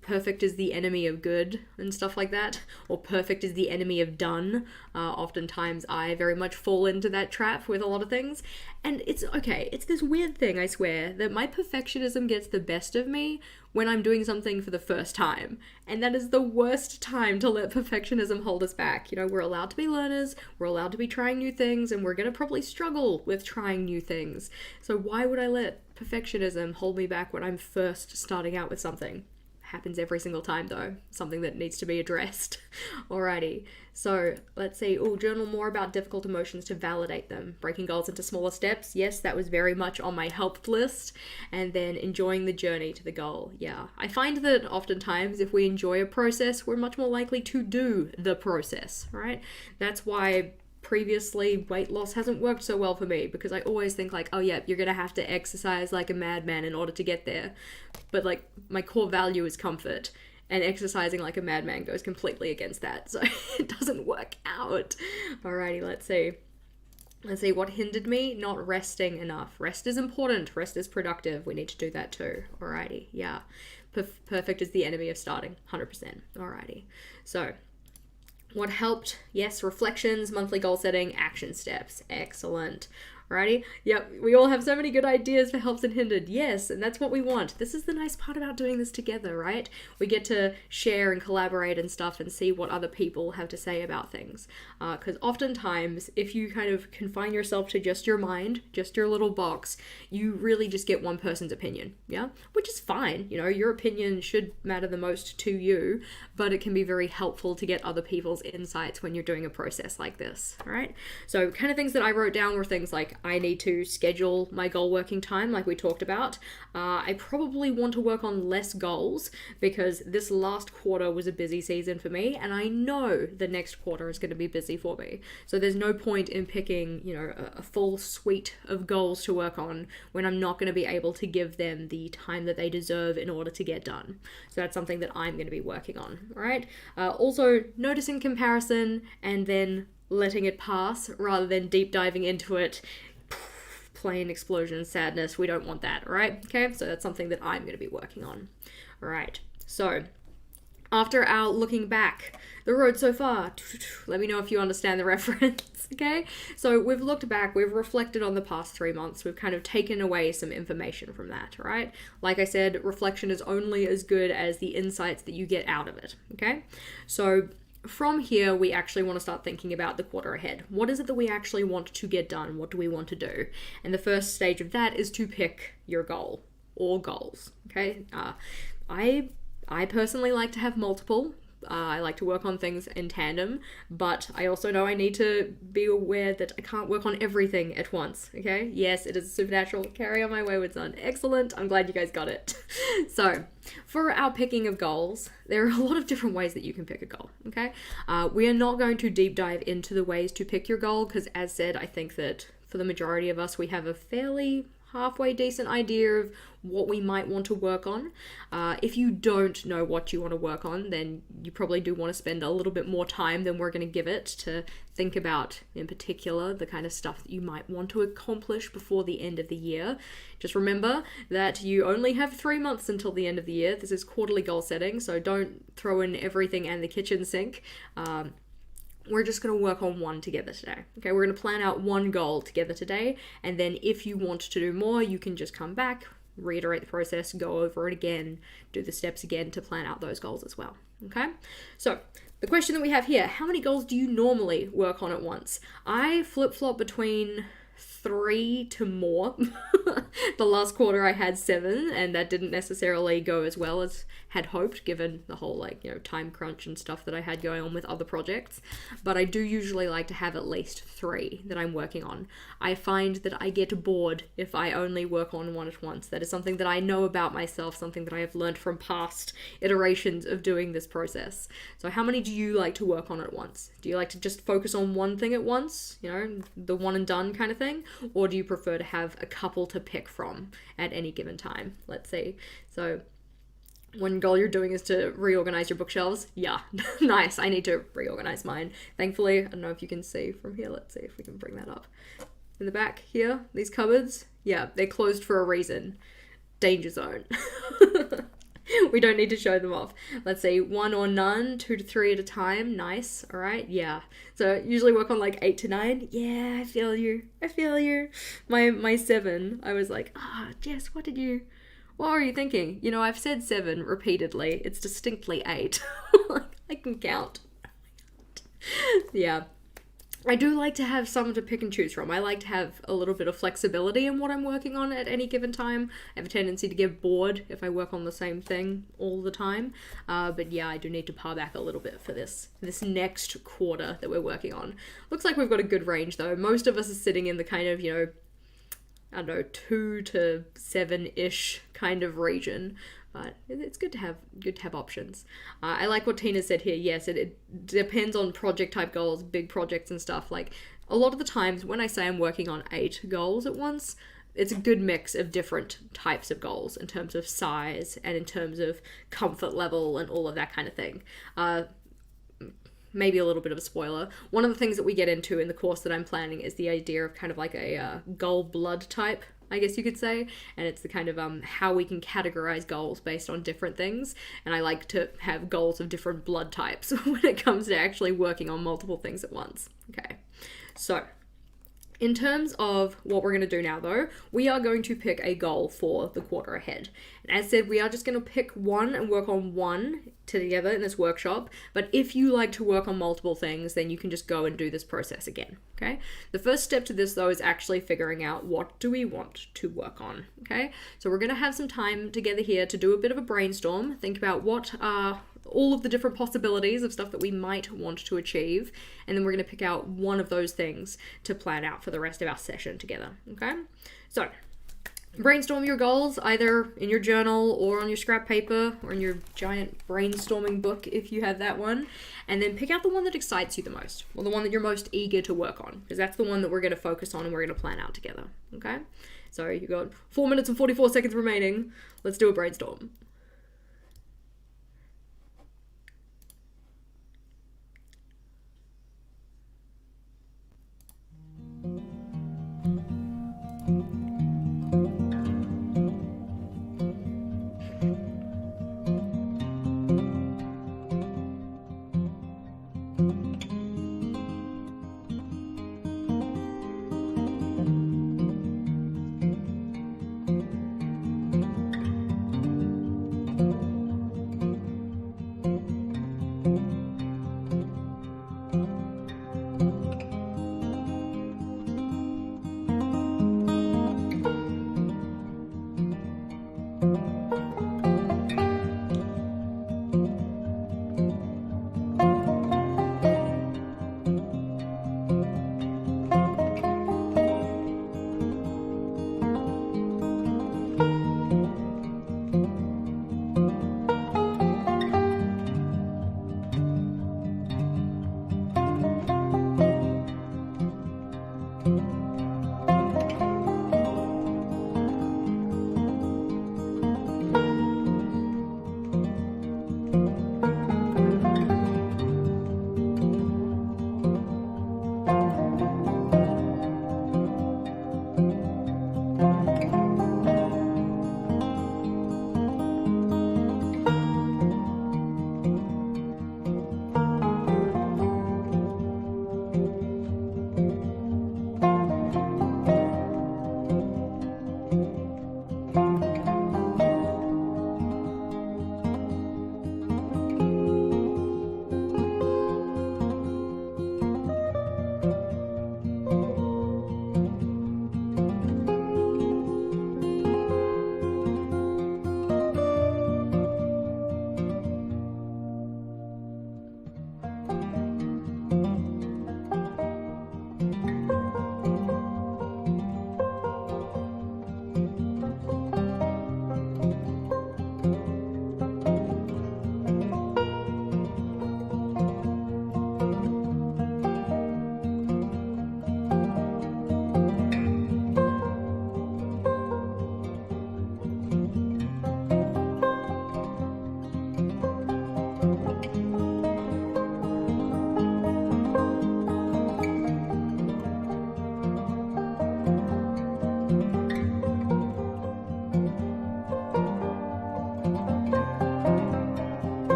perfect is the enemy of good and stuff like that, or perfect is the enemy of done. Oftentimes I very much fall into that trap with a lot of things, and it's okay. It's this weird thing, I swear, that my perfectionism gets the best of me when I'm doing something for the first time, and that is the worst time to let perfectionism hold us back. We're allowed to be learners, we're allowed to be trying new things, and we're gonna probably struggle with trying new things. So why would I let perfectionism hold me back when I'm first starting out with something? Happens every single time though, something that needs to be addressed. Alrighty, so let's see. Journal more about difficult emotions to validate them. Breaking goals into smaller steps. Yes, that was very much on my helped list. And then enjoying the journey to the goal. Yeah, I find that oftentimes if we enjoy a process, we're much more likely to do the process, right? That's why previously weight loss hasn't worked so well for me, because I always think like, oh yeah, you're gonna have to exercise like a madman in order to get there. But like my core value is comfort, and exercising like a madman goes completely against that. So it doesn't work out. Alrighty, let's see what hindered me. Not resting enough. Rest is important. Rest is productive. We need to do that too. Alrighty, yeah. Perfect is the enemy of starting. 100%. Alrighty. So what helped? Yes, reflections, monthly goal setting, action steps. Excellent. Alrighty? Yep, we all have so many good ideas for helps and hindered. Yes, and that's what we want. This is the nice part about doing this together, right? We get to share and collaborate and stuff and see what other people have to say about things. Because oftentimes, if you kind of confine yourself to just your mind, just your little box, you really just get one person's opinion, yeah? Which is fine. Your opinion should matter the most to you, but it can be very helpful to get other people's insights when you're doing a process like this, all right? So kind of things that I wrote down were things like, I need to schedule my goal working time like we talked about. I probably want to work on less goals because this last quarter was a busy season for me, and I know the next quarter is going to be busy for me. So there's no point in picking, a full suite of goals to work on when I'm not going to be able to give them the time that they deserve in order to get done. So that's something that I'm going to be working on, all right? Also, noticing comparison and then letting it pass rather than deep diving into it. Plain explosion, sadness, we don't want that, right? Okay, so that's something that I'm going to be working on. All right, so after our looking back, the road so far, let me know if you understand the reference, okay? So we've looked back, we've reflected on the past 3 months, we've kind of taken away some information from that, right? Like I said, reflection is only as good as the insights that you get out of it, okay? So from here, we actually want to start thinking about the quarter ahead. What is it that we actually want to get done? What do we want to do? And the first stage of that is to pick your goal or goals, okay? I personally like to have multiple. I like to work on things in tandem, but I also know I need to be aware that I can't work on everything at once, okay? Yes, it is supernatural. Carry on my wayward son. Excellent. I'm glad you guys got it. So, for our picking of goals, there are a lot of different ways that you can pick a goal, okay? We are not going to deep dive into the ways to pick your goal because, as said, I think that for the majority of us, we have a fairly halfway decent idea of what we might want to work on. If you don't know what you want to work on, then you probably do want to spend a little bit more time than we're going to give it to think about, in particular, the kind of stuff that you might want to accomplish before the end of the year. Just remember that you only have 3 months until the end of the year. This is quarterly goal setting, so don't throw in everything and the kitchen sink. We're just going to work on one together today. Okay, we're going to plan out one goal together today, and then if you want to do more, you can just come back, reiterate the process, go over it again, do the steps again to plan out those goals as well. Okay, so the question that we have here, how many goals do you normally work on at once? I flip-flop between 3 to more. The last quarter I had 7, and that didn't necessarily go as well as had hoped, given the whole time crunch and stuff that I had going on with other projects. But I do usually like to have at least 3 that I'm working on. I find that I get bored if I only work on one at once. That is something that I know about myself, something that I have learned from past iterations of doing this process. So how many do you like to work on at once? Do you like to just focus on one thing at once, the one and done kind of thing? Or do you prefer to have a couple to pick from at any given time? Let's see. So one goal you're doing is to reorganize your bookshelves. Yeah, nice. I need to reorganize mine. Thankfully, I don't know if you can see from here. Let's see if we can bring that up. In the back here, these cupboards, yeah, they're closed for a reason. Danger zone. We don't need to show them off. Let's see, 1 or none, 2 to 3 at a time. Nice. All right. Yeah. So usually work on like 8 to 9. Yeah, I feel you. I feel you. My 7, I was like, Jess, what were you thinking? You know, I've said 7 repeatedly. It's distinctly 8. I can count. Yeah. I do like to have some to pick and choose from. I like to have a little bit of flexibility in what I'm working on at any given time. I have a tendency to get bored if I work on the same thing all the time. But yeah, I do need to par back a little bit for this next quarter that we're working on. Looks like we've got a good range though. Most of us are sitting in the kind of, you know, I don't know, 2 to 7-ish kind of region. But it's good to have options. I like what Tina said here. Yes, it depends on project type goals, big projects and stuff. Like a lot of the times when I say I'm working on 8 goals at once, it's a good mix of different types of goals in terms of size and in terms of comfort level and all of that kind of thing. Maybe a little bit of a spoiler. One of the things that we get into in the course that I'm planning is the idea of kind of like a goal blood type, I guess you could say, and it's the kind of how we can categorize goals based on different things, and I like to have goals of different blood types when it comes to actually working on multiple things at once. Okay, so in terms of what we're going to do now though, we are going to pick a goal for the quarter ahead. And as said, we are just going to pick one and work on one together in this workshop. But if you like to work on multiple things, then you can just go and do this process again, okay? The first step to this though is actually figuring out what do we want to work on, okay? So we're going to have some time together here to do a bit of a brainstorm, think about what are all of the different possibilities of stuff that we might want to achieve, and then we're going to pick out one of those things to plan out for the rest of our session together, okay? So brainstorm your goals either in your journal or on your scrap paper or in your giant brainstorming book if you have that one, and then pick out the one that excites you the most, or the one that you're most eager to work on, because that's the one that we're going to focus on and we're going to plan out together, okay? So you've got 4 minutes and 44 seconds remaining. Let's do a brainstorm.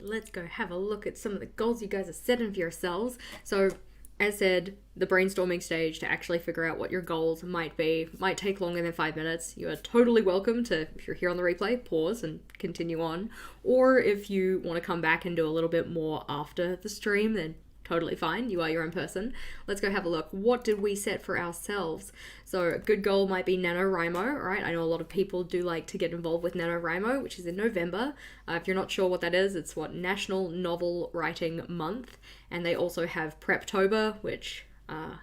let's go have a look at some of the goals you guys are setting for yourselves. So, as said, the brainstorming stage to actually figure out what your goals might be might take longer than 5 minutes. You are totally welcome to, if you're here on the replay, pause and continue on. Or if you want to come back and do a little bit more after the stream, then totally fine. You are your own person. Let's go have a look. What did we set for ourselves? So a good goal might be NaNoWriMo, right? I know a lot of people do like to get involved with NaNoWriMo, which is in November. If you're not sure what that is, it's what National Novel Writing Month. And they also have Preptober, which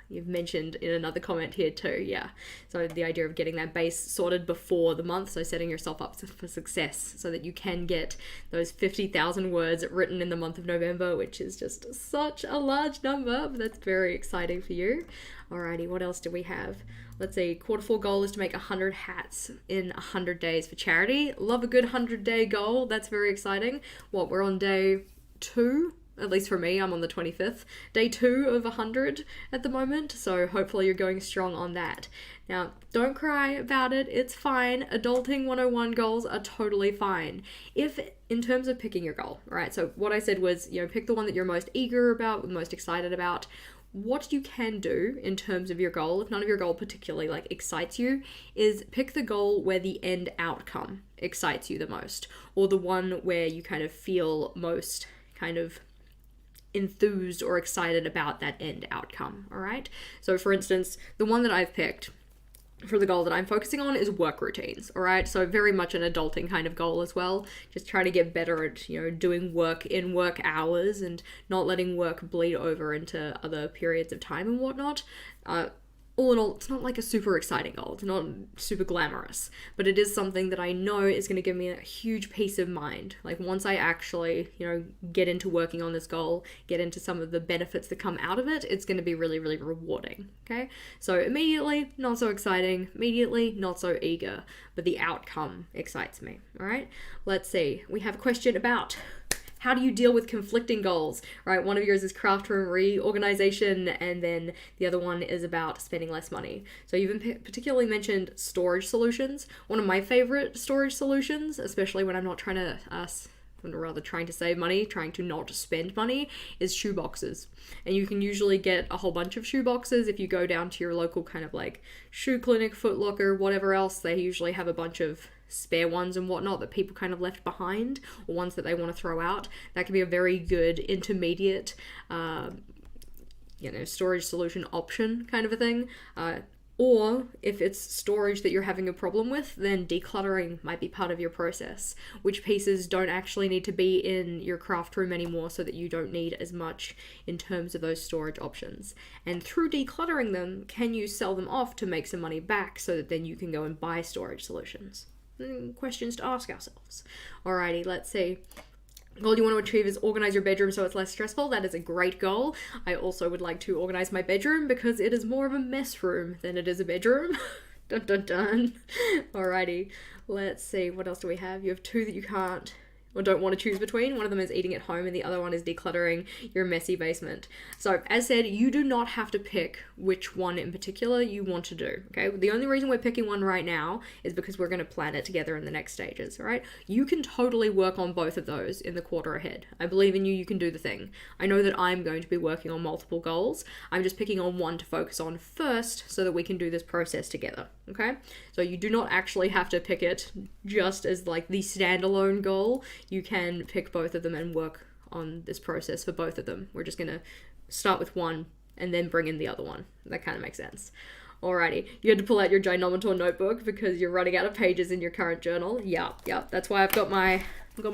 you've mentioned in another comment here too, yeah. So the idea of getting that base sorted before the month, so setting yourself up for success so that you can get those 50,000 words written in the month of November, which is just such a large number, but that's very exciting for you. Alrighty, what else do we have? Let's see, Q4 goal is to make 100 hats in 100 days for charity. Love a good 100-day goal, that's very exciting. We're on day 2? At least for me, I'm on the 25th. Day 2 of 100 at the moment, so hopefully you're going strong on that. Now, don't cry about it, it's fine. Adulting 101 goals are totally fine. If, in terms of picking your goal, right? So what I said was, pick the one that you're most eager about, most excited about. What you can do in terms of your goal, if none of your goal particularly excites you, is pick the goal where the end outcome excites you the most, or the one where you kind of feel most kind of enthused or excited about that end outcome, all right? So for instance, the one that I've picked for the goal that I'm focusing on is work routines, all right? So very much an adulting kind of goal as well, just trying to get better at, doing work in work hours and not letting work bleed over into other periods of time and whatnot. All in all, it's not like a super exciting goal. It's not super glamorous, but it is something that I know is going to give me a huge peace of mind. Like once I actually, get into working on this goal, get into some of the benefits that come out of it, it's going to be really, really rewarding. Okay. So immediately, not so exciting. Immediately, not so eager, but the outcome excites me. All right. Let's see. We have a question about how do you deal with conflicting goals, right? One of yours is craft room reorganization, and then the other one is about spending less money. So you've particularly mentioned storage solutions. One of my favorite storage solutions, especially when I'm not trying to save money, trying to not spend money, is shoe boxes. And you can usually get a whole bunch of shoe boxes if you go down to your local kind of shoe clinic, Foot Locker, whatever else. They usually have a bunch of spare ones and whatnot that people kind of left behind, or ones that they want to throw out. That can be a very good intermediate storage solution option kind of a thing. Or if it's storage that you're having a problem with, then decluttering might be part of your process. Which pieces don't actually need to be in your craft room anymore so that you don't need as much in terms of those storage options. And through decluttering them, can you sell them off to make some money back so that then you can go and buy storage solutions? Questions to ask ourselves. Alrighty, let's see. Goal you want to achieve is organize your bedroom so it's less stressful. That is a great goal. I also would like to organize my bedroom because it is more of a mess room than it is a bedroom. Dun dun dun. Alrighty, let's see. What else do we have? You have 2 that you can't or don't want to choose between. One of them is eating at home and the other one is decluttering your messy basement. So as said, you do not have to pick which one in particular you want to do, okay? The only reason we're picking one right now is because we're going to plan it together in the next stages, all right? You can totally work on both of those in the quarter ahead. I believe in you, you can do the thing. I know that I'm going to be working on multiple goals. I'm just picking on one to focus on first so that we can do this process together, okay? So you do not actually have to pick it just as the standalone goal. You can pick both of them and work on this process for both of them. We're just going to start with one and then bring in the other one. That kind of makes sense. Alrighty, you had to pull out your Ginormator notebook because you're running out of pages in your current journal. Yeah, that's why I've got my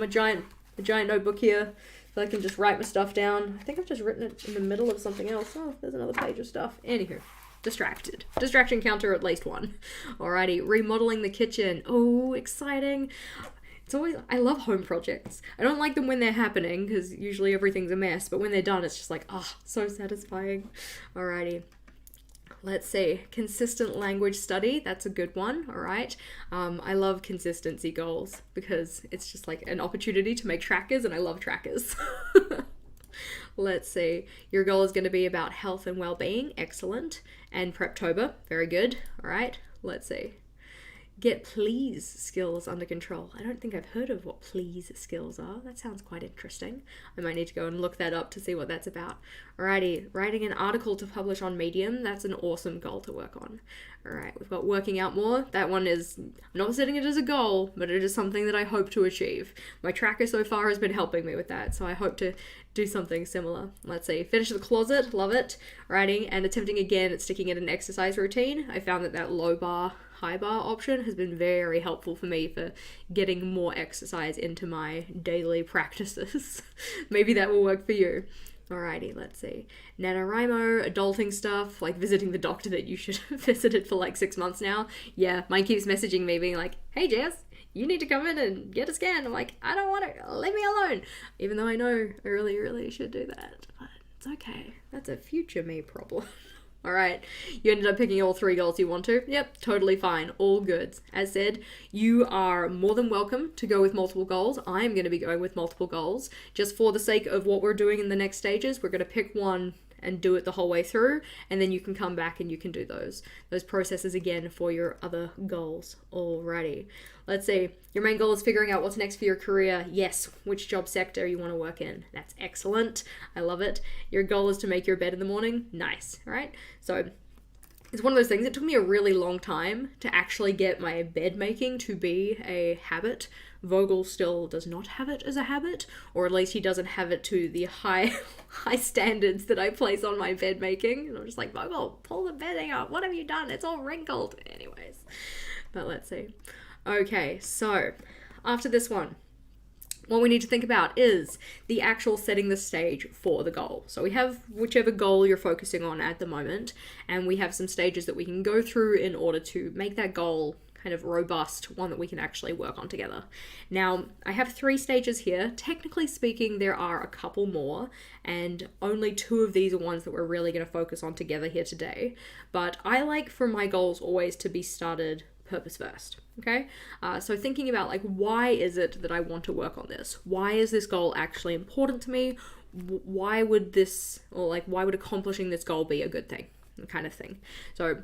giant notebook here so I can just write my stuff down. I think I've just written it in the middle of something else. Oh, there's another page of stuff. Anywho. Distraction counter at least 1. Alrighty, remodeling the kitchen. Oh, exciting. I love home projects. I don't like them when they're happening because usually everything's a mess, but when they're done, it's just so satisfying. Alrighty. Let's see. Consistent language study. That's a good one. All right. I love consistency goals because it's just an opportunity to make trackers, and I love trackers. Let's see. Your goal is going to be about health and well-being. Excellent. And Preptober. Very good. All right. Let's see. Get please skills under control. I don't think I've heard of what please skills are. That sounds quite interesting. I might need to go and look that up to see what that's about. Alrighty, writing an article to publish on Medium. That's an awesome goal to work on. Alright, we've got working out more. That one is, I'm not setting it as a goal, but it is something that I hope to achieve. My tracker so far has been helping me with that, so I hope to do something similar. Let's see, finish the closet, love it. Writing and attempting again at sticking in an exercise routine. I found that low bar, high bar option has been very helpful for me for getting more exercise into my daily practices. Maybe that will work for you. Alrighty, let's see. NaNoWriMo, adulting stuff, like visiting the doctor that you should have visited for like 6 months now. Yeah, mine keeps messaging me being like, hey Jess, you need to come in and get a scan. I'm like, I don't want to, leave me alone. Even though I know I really should do that. But it's okay. That's a future me problem. Alright, you ended up picking all 3 goals you want to. Yep, totally fine. All good. As said, you are more than welcome to go with multiple goals. I'm going to be going with multiple goals. Just for the sake of what we're doing in the next stages, we're going to pick one and do it the whole way through, and then you can come back and you can do those processes again for your other goals. Alrighty. Let's see. Your main goal is figuring out what's next for your career. Yes. Which job sector you want to work in. That's excellent. I love it. Your goal is to make your bed in the morning. Nice. All right. So it's one of those things. It took me a really long time to actually get my bed making to be a habit. Vogel still does not have it as a habit, or at least he doesn't have it to the high standards that I place on my bed making. And I'm just like, Vogel, pull the bedding up. What have you done? It's all wrinkled. Anyways, but let's see. Okay, so after this one, what we need to think about is the actual setting the stage for the goal. So we have whichever goal you're focusing on at the moment, and we have some stages that we can go through in order to make that goal kind of robust, one that we can actually work on together. Now, I have 3 stages here. Technically speaking, there are a couple more, and only 2 of these are ones that we're really going to focus on together here today. But I like for my goals always to be started purpose first. Okay, so thinking about like, why is it that I want to work on this? Why is this goal actually important to me? Why would this, or like, why would accomplishing this goal be a good thing? Kind of thing. So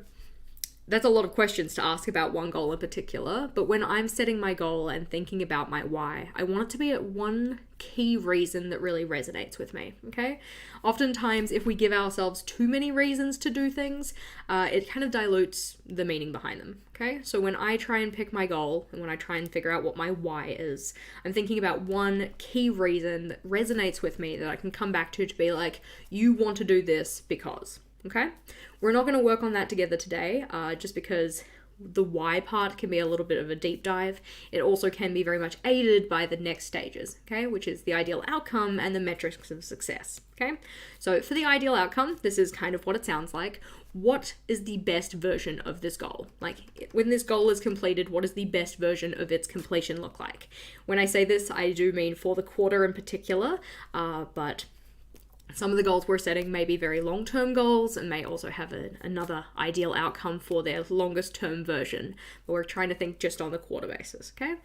that's a lot of questions to ask about one goal in particular, but when I'm setting my goal and thinking about my why, I want it to be at one key reason that really resonates with me, okay? Oftentimes, if we give ourselves too many reasons to do things, it kind of dilutes the meaning behind them, okay? So when I try and pick my goal, and when I try and figure out what my why is, I'm thinking about one key reason that resonates with me that I can come back to be like, you want to do this because, okay? We're not going to work on that together today, just because the why part can be a little bit of a deep dive. It also can be very much aided by the next stages, okay, which is the ideal outcome and the metrics of success, okay? So for the ideal outcome, this is kind of what it sounds like. What is the best version of this goal? Like, when this goal is completed, what does the best version of its completion look like? When I say this, I do mean for the quarter in particular, but some of the goals we're setting may be very long-term goals and may also have another ideal outcome for their longest-term version. But we're trying to think just on the quarter basis, okay?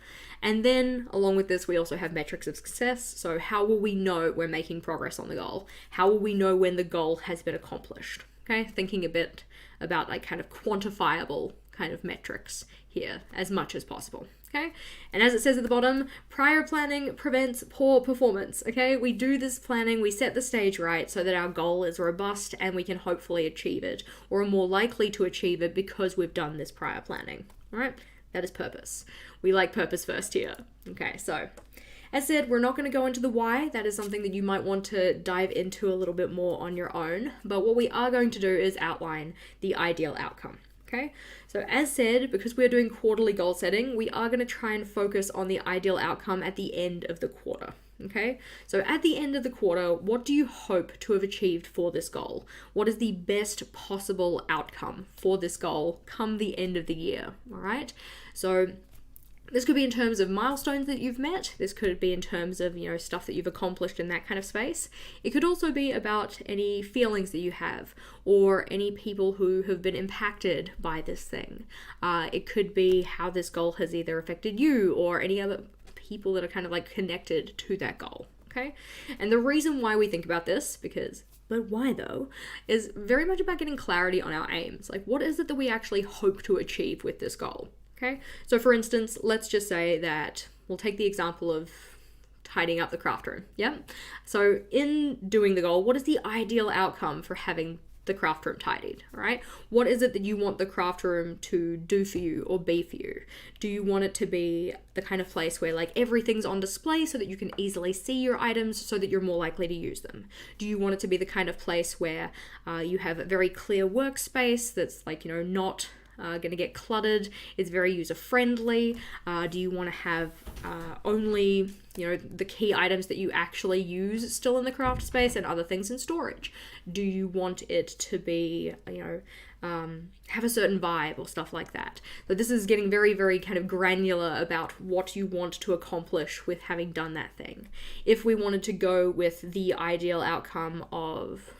And then, along with this, we also have metrics of success. So how will we know we're making progress on the goal? How will we know when the goal has been accomplished? Okay, thinking a bit about like kind of quantifiable kind of metrics here as much as possible. Okay, and as it says at the bottom, prior planning prevents poor performance. Okay, we do this planning, we set the stage right so that our goal is robust and we can hopefully achieve it, or are more likely to achieve it because we've done this prior planning. All right, that is purpose. We like purpose first here. Okay, so as said, we're not going to go into the why. That is something that you might want to dive into a little bit more on your own. But what we are going to do is outline the ideal outcome. Okay, so as said, because we're doing quarterly goal setting, we are going to try and focus on the ideal outcome at the end of the quarter. Okay, so at the end of the quarter, what do you hope to have achieved for this goal? What is the best possible outcome for this goal come the end of the year? All right, so this could be in terms of milestones that you've met. This could be in terms of, stuff that you've accomplished in that kind of space. It could also be about any feelings that you have or any people who have been impacted by this thing. It could be how this goal has either affected you or any other people that are kind of like connected to that goal, okay? And the reason why we think about this, but why though, is very much about getting clarity on our aims. Like, what is it that we actually hope to achieve with this goal? Okay, so for instance, let's just say that we'll take the example of tidying up the craft room. Yeah. So in doing the goal, what is the ideal outcome for having the craft room tidied? All right. What is it that you want the craft room to do for you or be for you? Do you want it to be the kind of place where like everything's on display so that you can easily see your items so that you're more likely to use them? Do you want it to be the kind of place where you have a very clear workspace that's like, not going to get cluttered, it's very user friendly? Do you want to have only the key items that you actually use still in the craft space and other things in storage? Do you want it to be have a certain vibe or stuff like that? So this is getting very, very kind of granular about what you want to accomplish with having done that thing. If we wanted to go with the ideal outcome of,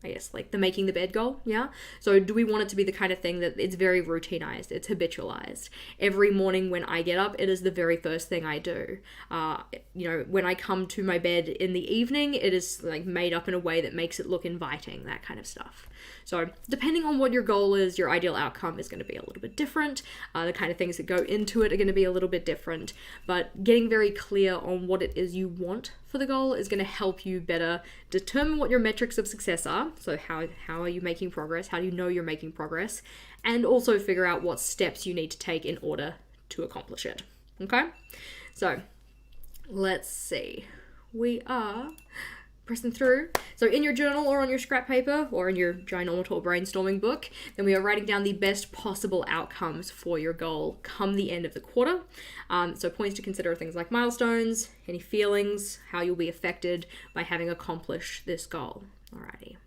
I guess, like the making the bed goal, yeah? So do we want it to be the kind of thing that it's very routinized, it's habitualized? Every morning when I get up, it is the very first thing I do. When I come to my bed in the evening, it is like made up in a way that makes it look inviting, that kind of stuff. So depending on what your goal is, your ideal outcome is going to be a little bit different. The kind of things that go into it are going to be a little bit different, but getting very clear on what it is you want for the goal is going to help you better determine what your metrics of success are. So how are you making progress? How do you know you're making progress? And also figure out what steps you need to take in order to accomplish it. Okay? So let's see. We are pressing through. So in your journal or on your scrap paper or in your ginormous brainstorming book, then we are writing down the best possible outcomes for your goal come the end of the quarter. So points to consider are things like milestones, any feelings, how you'll be affected by having accomplished this goal. Alrighty.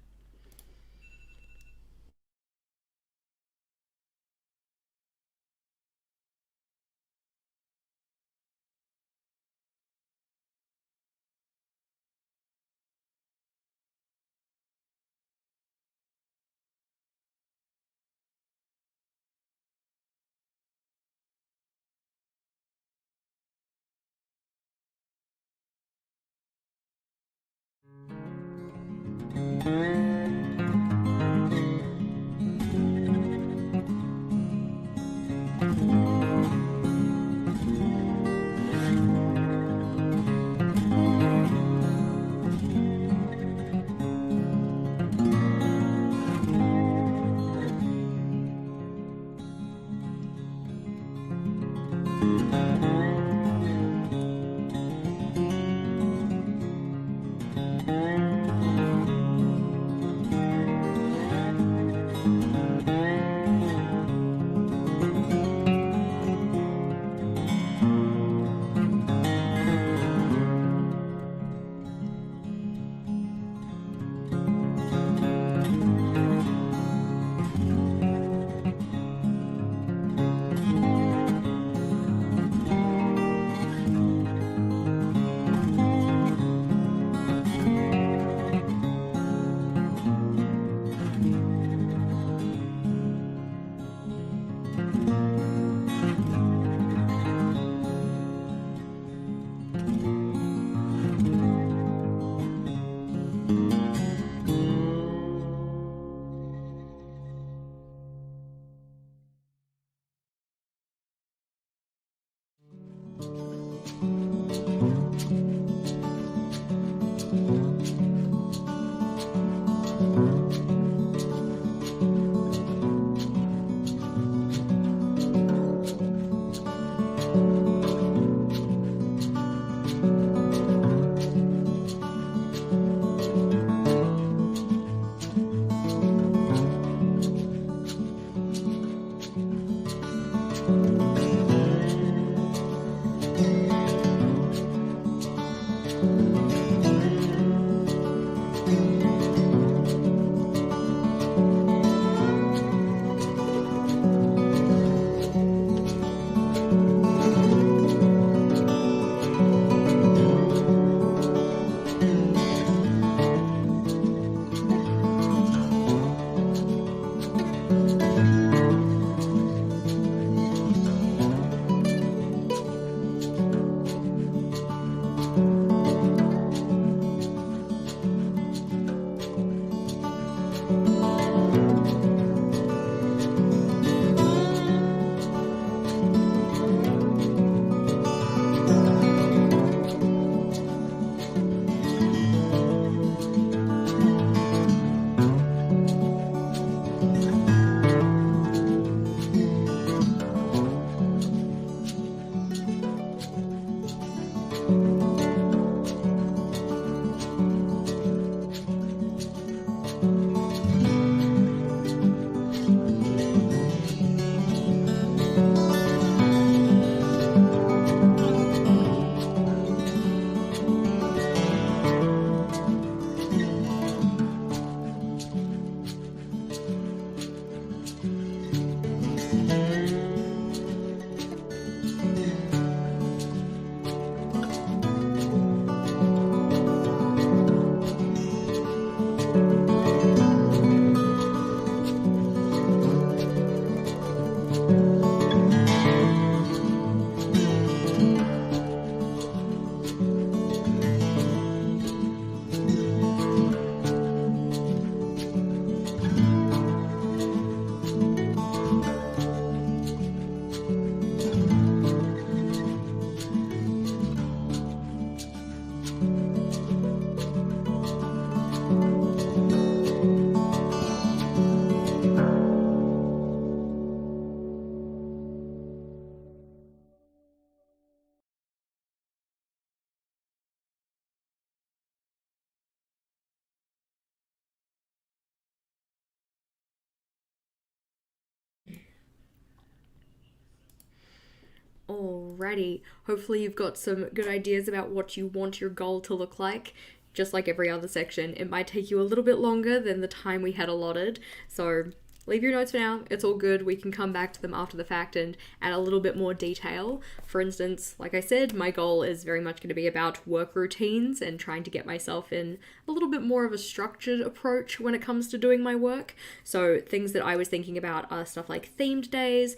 Alrighty, hopefully you've got some good ideas about what you want your goal to look like. Just like every other section, it might take you a little bit longer than the time we had allotted, so leave your notes for now, it's all good. We can come back to them after the fact and add a little bit more detail. For instance, like I said, my goal is very much going to be about work routines and trying to get myself in a little bit more of a structured approach when it comes to doing my work. So things that I was thinking about are stuff like themed days,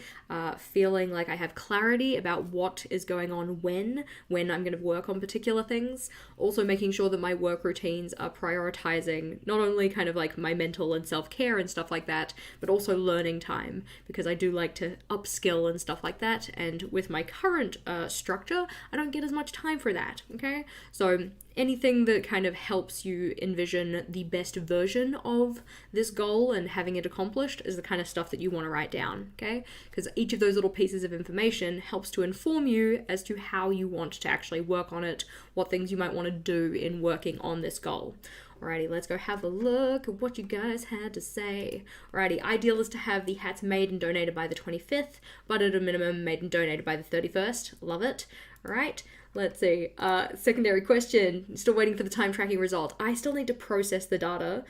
feeling like I have clarity about what is going on when I'm going to work on particular things. Also making sure that my work routines are prioritizing not only kind of like my mental and self-care and stuff like that, but also learning time, because I do like to upskill and stuff like that, and with my current structure, I don't get as much time for that, okay? So anything that kind of helps you envision the best version of this goal and having it accomplished is the kind of stuff that you want to write down, okay? Because each of those little pieces of information helps to inform you as to how you want to actually work on it, what things you might want to do in working on this goal. Alrighty, let's go have a look at what you guys had to say. Alrighty, ideal is to have the hats made and donated by the 25th, but at a minimum made and donated by the 31st. Love it. Alright, let's see. Secondary question, still waiting for the time tracking result. I still need to process the data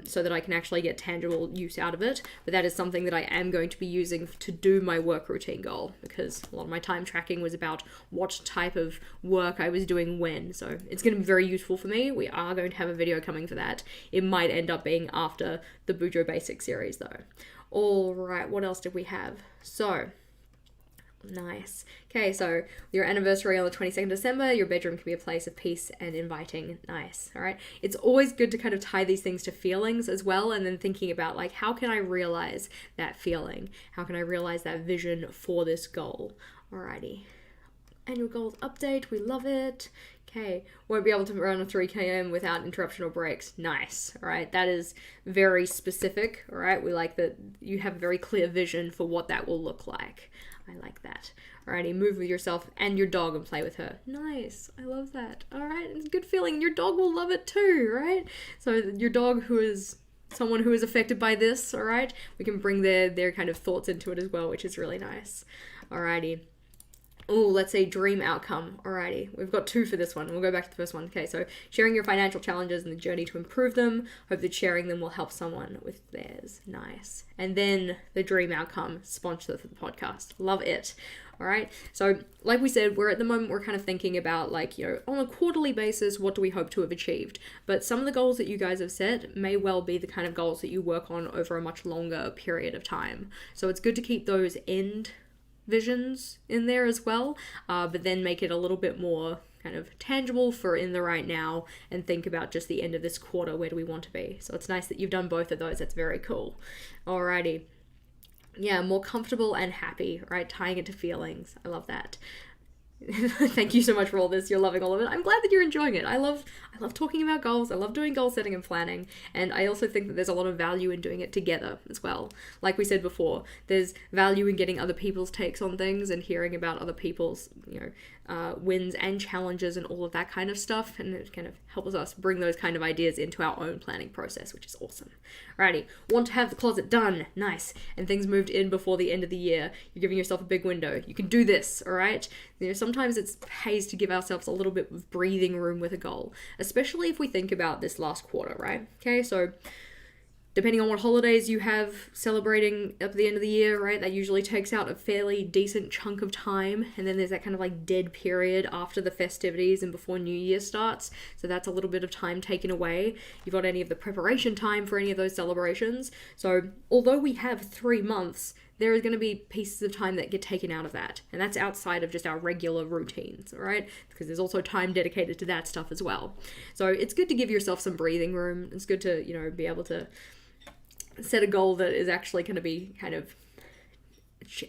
so that I can actually get tangible use out of it, but that is something that I am going to be using to do my work routine goal, because a lot of my time tracking was about what type of work I was doing when, so it's going to be very useful for me. We are going to have a video coming for that. It might end up being after the Bujo Basics series though. Alright, what else did we have? So, nice. Okay, so your anniversary on the 22nd of December, your bedroom can be a place of peace and inviting. Nice. All right. It's always good to kind of tie these things to feelings as well, and then thinking about like, how can I realize that feeling? How can I realize that vision for this goal? Alrighty. Annual goals update. We love it. Okay, won't be able to run a 3 km without interruption or breaks. Nice. All right, that is very specific. All right, we like that you have a very clear vision for what that will look like. I like that. Alrighty, move with yourself and your dog and play with her. Nice. I love that. Alright, it's a good feeling. Your dog will love it too, right? So your dog who is someone who is affected by this, alright, we can bring their kind of thoughts into it as well, which is really nice. Alrighty. Oh, let's say dream outcome. Alrighty, we've got 2 for this one. We'll go back to the first one. Okay, so sharing your financial challenges and the journey to improve them. Hope that sharing them will help someone with theirs. Nice. And then the dream outcome, sponsor for the podcast. Love it. Alright, so like we said, we're at the moment, we're kind of thinking about like, you know, on a quarterly basis, what do we hope to have achieved? But some of the goals that you guys have set may well be the kind of goals that you work on over a much longer period of time. So it's good to keep those end visions in there as well, but then make it a little bit more kind of tangible for in the right now, and think about just the end of this quarter, where do we want to be? So it's nice that you've done both of those. That's very cool. Alrighty. Yeah, more comfortable and happy, right? Tying it to feelings. I love that. Thank you so much for all this. You're loving all of it. I'm glad that you're enjoying it. I love talking about goals. I love doing goal setting and planning. And I also think that there's a lot of value in doing it together as well. Like we said before, there's value in getting other people's takes on things and hearing about other people's, you know, wins and challenges and all of that kind of stuff, and it kind of helps us bring those kind of ideas into our own planning process, which is awesome. Alrighty, want to have the closet done, nice, and things moved in before the end of the year. You're giving yourself a big window. You can do this, alright? Sometimes it pays to give ourselves a little bit of breathing room with a goal, especially if we think about this last quarter, right? Okay, so depending on what holidays you have celebrating at the end of the year, right, that usually takes out a fairly decent chunk of time. And then there's that kind of like dead period after the festivities and before New Year starts. So that's a little bit of time taken away. You've got any of the preparation time for any of those celebrations. So although we have 3 months, there is going to be pieces of time that get taken out of that. And that's outside of just our regular routines, all right? Because there's also time dedicated to that stuff as well. So it's good to give yourself some breathing room. It's good to, be able to set a goal that is actually going to be kind of,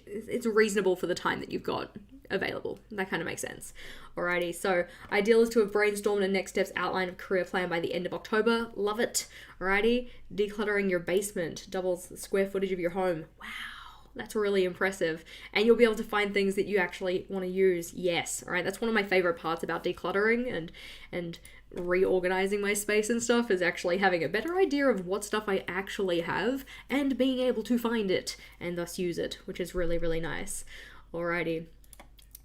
it's reasonable for the time that you've got available. That kind of makes sense. Alrighty, so ideal is to have brainstormed a next steps outline of career plan by the end of October. Love it. Alrighty, decluttering your basement doubles the square footage of your home. Wow. That's really impressive. And you'll be able to find things that you actually want to use. Yes. All right. That's one of my favorite parts about decluttering and reorganizing my space and stuff, is actually having a better idea of what stuff I actually have and being able to find it and thus use it, which is really, really nice. Alrighty.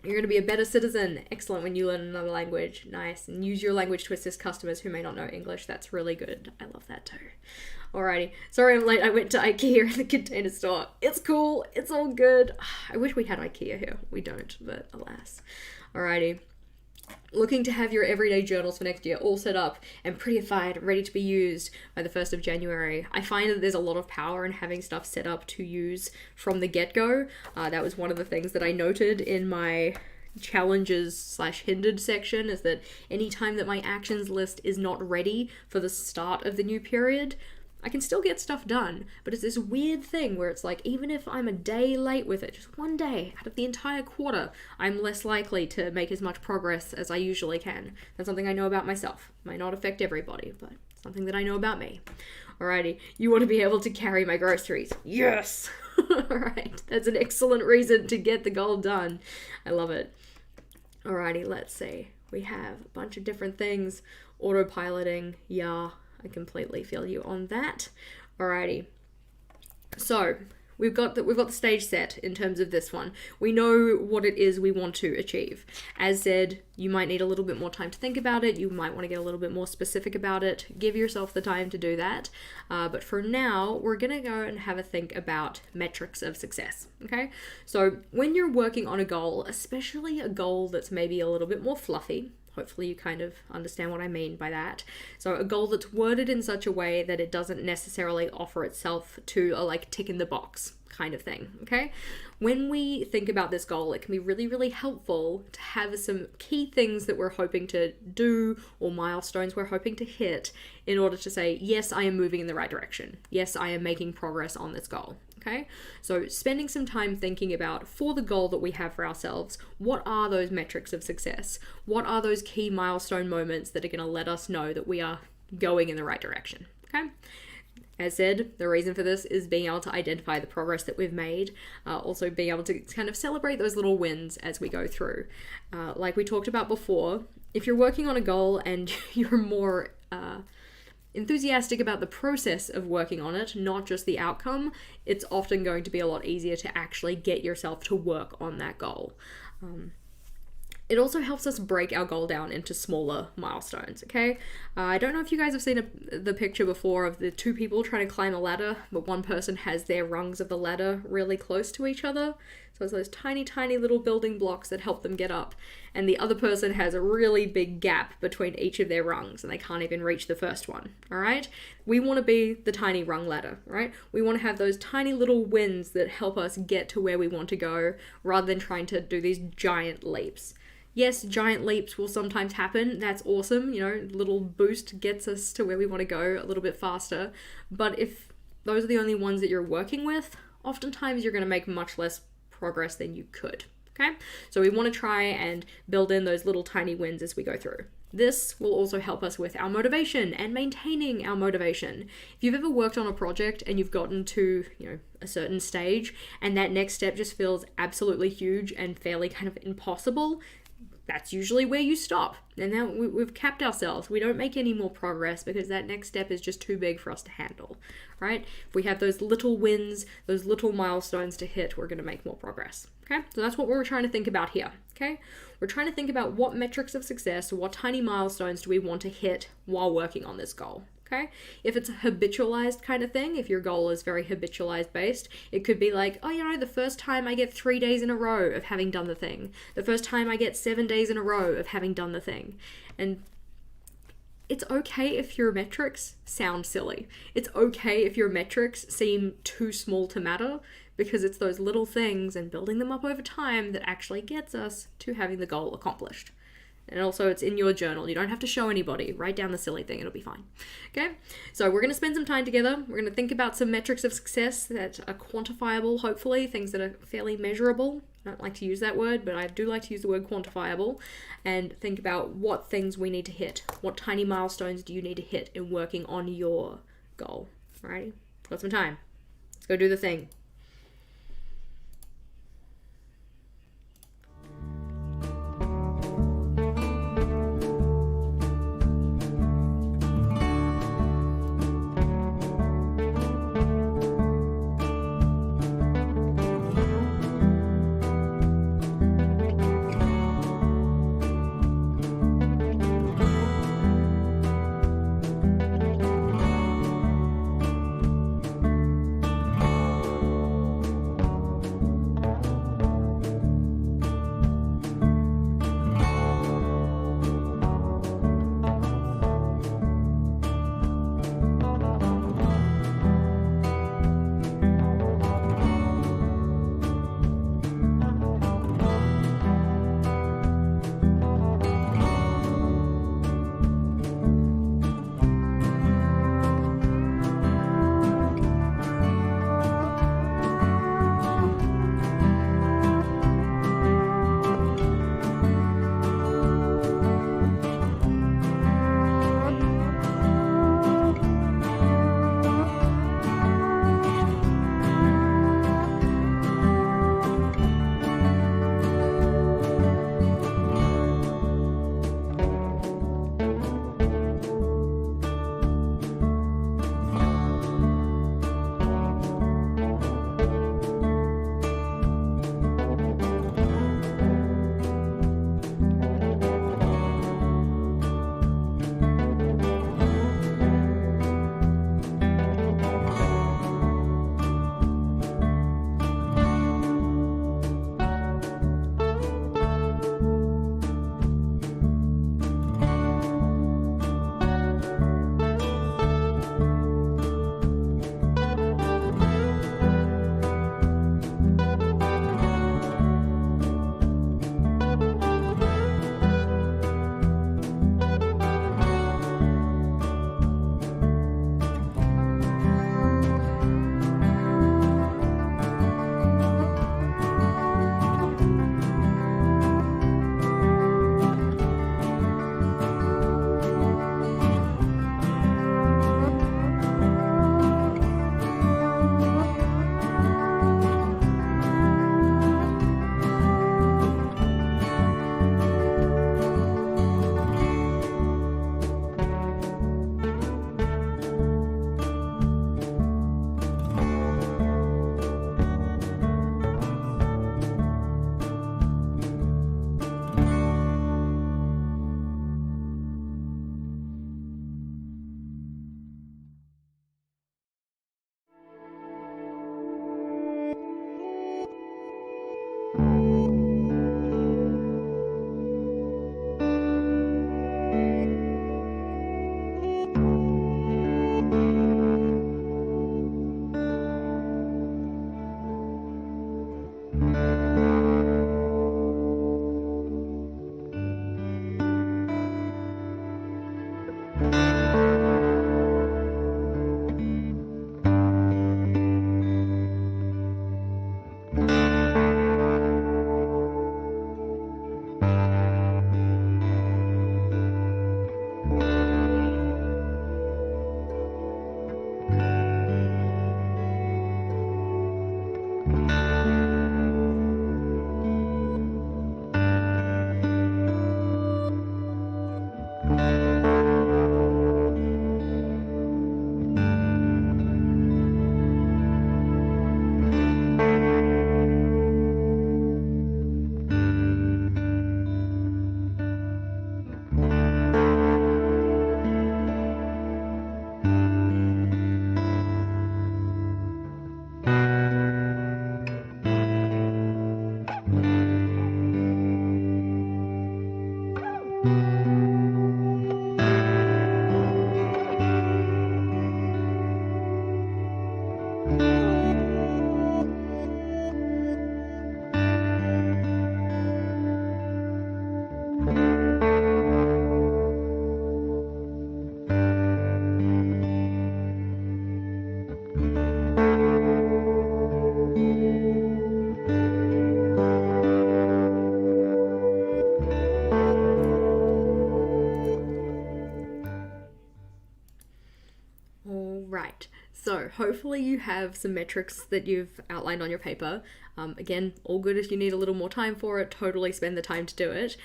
You're going to be a better citizen. Excellent when you learn another language. Nice. And use your language to assist customers who may not know English. That's really good. I love that too. Alrighty. Sorry I'm late. I went to IKEA in the Container Store. It's cool. It's all good. I wish we had IKEA here. We don't, but alas. Alrighty. Looking to have your everyday journals for next year all set up and prettified, ready to be used by the 1st of January. I find that there's a lot of power in having stuff set up to use from the get-go. That was one of the things that I noted in my challenges/hindered section, is that anytime that my actions list is not ready for the start of the new period, I can still get stuff done, but it's this weird thing where it's like, even if I'm a day late with it, just one day out of the entire quarter, I'm less likely to make as much progress as I usually can. That's something I know about myself. Might not affect everybody, but something that I know about me. Alrighty, you want to be able to carry my groceries. Yes! Alright, that's an excellent reason to get the goal done. I love it. Alrighty, let's see. We have a bunch of different things. Autopiloting, yeah. I completely feel you on that. Alrighty. So we've got the stage set in terms of this one. We know what it is we want to achieve. As said, you might need a little bit more time to think about it. You might want to get a little bit more specific about it. Give yourself the time to do that. But for now, we're going to go and have a think about metrics of success. Okay? So when you're working on a goal, especially a goal that's maybe a little bit more fluffy, hopefully you kind of understand what I mean by that. So a goal that's worded in such a way that it doesn't necessarily offer itself to a like tick in the box kind of thing, okay? When we think about this goal, it can be really, really helpful to have some key things that we're hoping to do or milestones we're hoping to hit in order to say, yes, I am moving in the right direction. Yes, I am making progress on this goal. Okay, so spending some time thinking about, for the goal that we have for ourselves, what are those metrics of success? What are those key milestone moments that are going to let us know that we are going in the right direction? Okay, as said, the reason for this is being able to identify the progress that we've made, also being able to kind of celebrate those little wins as we go through. Like we talked about before, if you're working on a goal and you're more enthusiastic about the process of working on it, not just the outcome, it's often going to be a lot easier to actually get yourself to work on that goal. It also helps us break our goal down into smaller milestones, okay? I don't know if you guys have seen the picture before of the two people trying to climb a ladder, but one person has their rungs of the ladder really close to each other. So it's those tiny, tiny little building blocks that help them get up. And the other person has a really big gap between each of their rungs and they can't even reach the first one, all right? We want to be the tiny rung ladder, right? We want to have those tiny little wins that help us get to where we want to go rather than trying to do these giant leaps. Yes, giant leaps will sometimes happen. That's awesome. Little boost gets us to where we want to go a little bit faster. But if those are the only ones that you're working with, oftentimes you're going to make much less progress than you could. Okay? So we want to try and build in those little tiny wins as we go through. This will also help us with our motivation and maintaining our motivation. If you've ever worked on a project and you've gotten to, a certain stage and that next step just feels absolutely huge and fairly kind of impossible, that's usually where you stop. And now we've capped ourselves. We don't make any more progress because that next step is just too big for us to handle, right? If we have those little wins, those little milestones to hit, we're going to make more progress. Okay, so that's what we're trying to think about here. Okay, we're trying to think about what metrics of success, what tiny milestones do we want to hit while working on this goal. Okay, if it's a habitualized kind of thing, if your goal is very habitualized based, it could be like, oh, you know, the first time I get 3 days in a row of having done the thing, the first time I get 7 days in a row of having done the thing. And it's okay if your metrics sound silly. It's okay if your metrics seem too small to matter, because it's those little things and building them up over time that actually gets us to having the goal accomplished. And also it's in your journal. You don't have to show anybody. Write down the silly thing. It'll be fine. Okay? So we're going to spend some time together. We're going to think about some metrics of success that are quantifiable, hopefully, things that are fairly measurable. I don't like to use that word, but I do like to use the word quantifiable. And think about what things we need to hit. What tiny milestones do you need to hit in working on your goal? Alrighty? Got some time. Let's go do the thing. So hopefully you have some metrics that you've outlined on your paper. Again, all good if you need a little more time for it, totally spend the time to do it.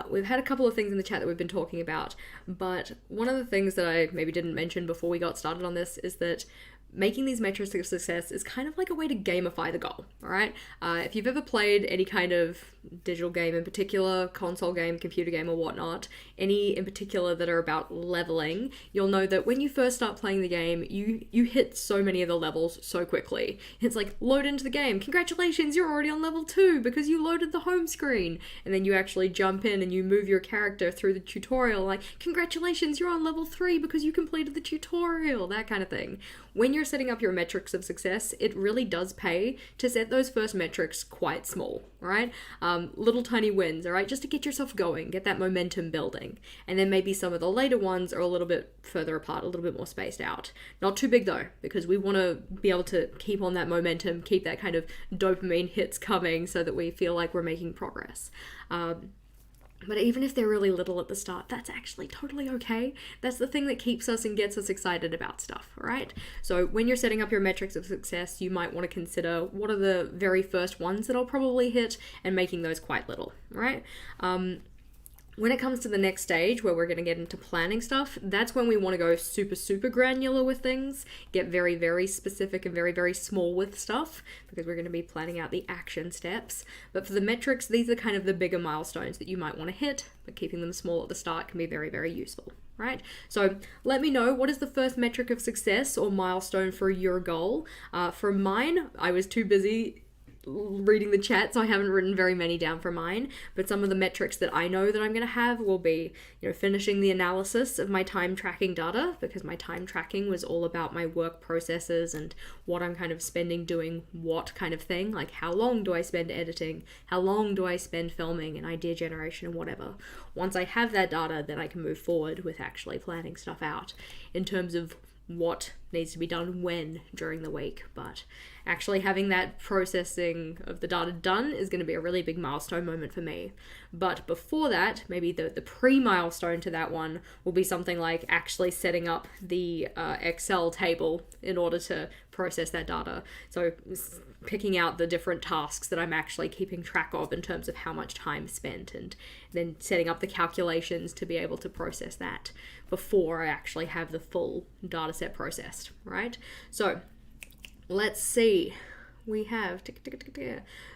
We've had a couple of things in the chat that we've been talking about, but one of the things that I maybe didn't mention before we got started on this is that making these metrics of success is kind of like a way to gamify the goal, all right? If you've ever played any kind of digital game in particular, console game, computer game or whatnot, any in particular that are about leveling, you'll know that when you first start playing the game, you hit so many of the levels so quickly. It's like, load into the game, congratulations, you're already on level 2 because you loaded the home screen. And then you actually jump in and you move your character through the tutorial, like, congratulations, you're on level 3 because you completed the tutorial, that kind of thing. When you're setting up your metrics of success, it really does pay to set those first metrics quite small, right? Little tiny wins, all right? Just to get yourself going, get that momentum building. And then maybe some of the later ones are a little bit further apart, a little bit more spaced out. Not too big though, because we want to be able to keep on that momentum, keep that kind of dopamine hits coming so that we feel like we're making progress. But even if they're really little at the start, that's actually totally okay. That's the thing that keeps us and gets us excited about stuff, right? So when you're setting up your metrics of success, you might want to consider what are the very first ones that I'll probably hit and making those quite little, right? When it comes to the next stage where we're going to get into planning stuff, that's when we want to go super, super granular with things, get very, very specific and very, very small with stuff because we're going to be planning out the action steps. But for the metrics, these are kind of the bigger milestones that you might want to hit, but keeping them small at the start can be very, very useful, right? So let me know, what is the first metric of success or milestone for your goal? For mine, I was too busy reading the chat, so I haven't written very many down for mine, but some of the metrics that I know that I'm going to have will be, finishing the analysis of my time tracking data, because my time tracking was all about my work processes and what I'm kind of spending doing what kind of thing, like how long do I spend editing, how long do I spend filming and idea generation and whatever. Once I have that data, then I can move forward with actually planning stuff out in terms of what needs to be done when during the week. But actually having that processing of the data done is going to be a really big milestone moment for me. But before that, maybe the pre-milestone to that one will be something like actually setting up the Excel table in order to process that data. So picking out the different tasks that I'm actually keeping track of in terms of how much time spent, and then setting up the calculations to be able to process that before I actually have the full data set processed, right? So let's see. We have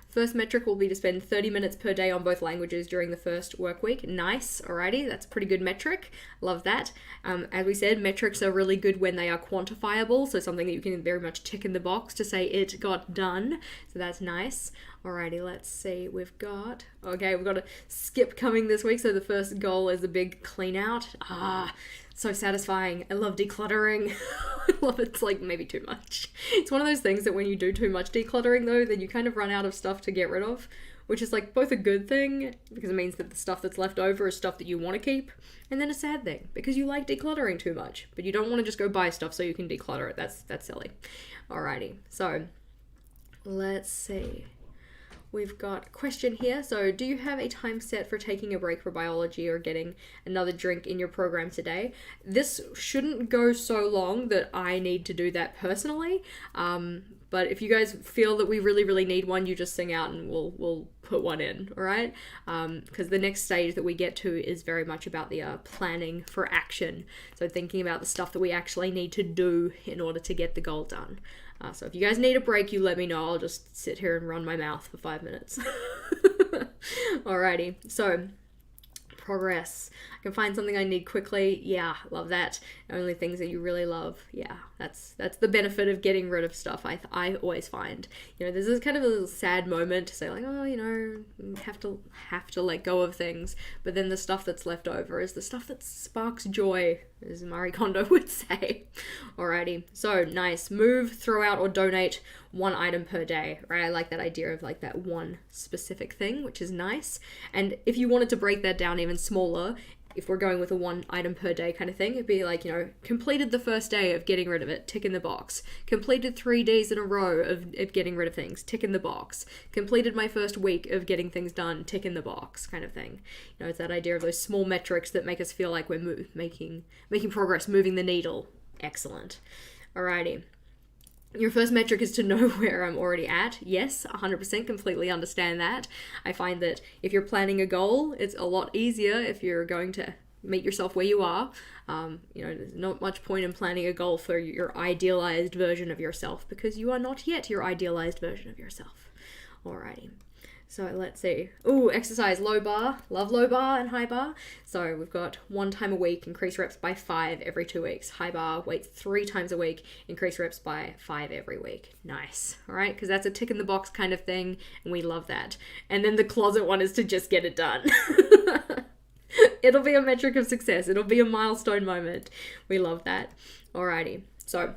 first metric will be to spend 30 minutes per day on both languages during the first work week. Nice, alrighty, that's a pretty good metric. Love that. As we said, metrics are really good when they are quantifiable, so something that you can very much tick in the box to say it got done. So that's nice. Alrighty, let's see. We've got a skip coming this week. So the first goal is a big clean out. So satisfying. I love decluttering. I love it. It's like maybe too much. It's one of those things that when you do too much decluttering though, then you kind of run out of stuff to get rid of, which is like both a good thing because it means that the stuff that's left over is stuff that you want to keep, and then a sad thing because you like decluttering too much, but you don't want to just go buy stuff so you can declutter it. That's silly. Alrighty. So let's see. We've got a question here. So, do you have a time set for taking a break for biology or getting another drink in your program today? This shouldn't go so long that I need to do that personally. But if you guys feel that we really, really need one, you just sing out and we'll put one in, all right? Because the next stage that we get to is very much about the planning for action. So thinking about the stuff that we actually need to do in order to get the goal done. So if you guys need a break, you let me know. I'll just sit here and run my mouth for 5 minutes. Alrighty, so progress. I can find something I need quickly. Yeah, love that. Only things that you really love. Yeah, that's the benefit of getting rid of stuff. I always find, there's this kind of a little sad moment to say like, have to let go of things, but then the stuff that's left over is the stuff that sparks joy, as Marie Kondo would say. Alrighty, so nice. Move, throw out, or donate one item per day, right? I like that idea of like that one specific thing, which is nice. And if you wanted to break that down even smaller, if we're going with a one item per day kind of thing, it'd be like, completed the first day of getting rid of it, tick in the box. Completed 3 days in a row of getting rid of things, tick in the box. Completed my first week of getting things done, tick in the box kind of thing. It's that idea of those small metrics that make us feel like we're making progress, moving the needle. Excellent. Alrighty. Your first metric is to know where I'm already at. Yes, 100% completely understand that. I find that if you're planning a goal, it's a lot easier if you're going to meet yourself where you are. There's not much point in planning a goal for your idealized version of yourself because you are not yet your idealized version of yourself. Alrighty. So let's see. Ooh, exercise, low bar. Love low bar and high bar. So we've got 1 time a week, increase reps by 5 every 2 weeks. High bar, weights 3 times a week, increase reps by 5 every week. Nice. All right, because that's a tick in the box kind of thing, and we love that. And then the closet one is to just get it done. It'll be a metric of success. It'll be a milestone moment. We love that. Alrighty. So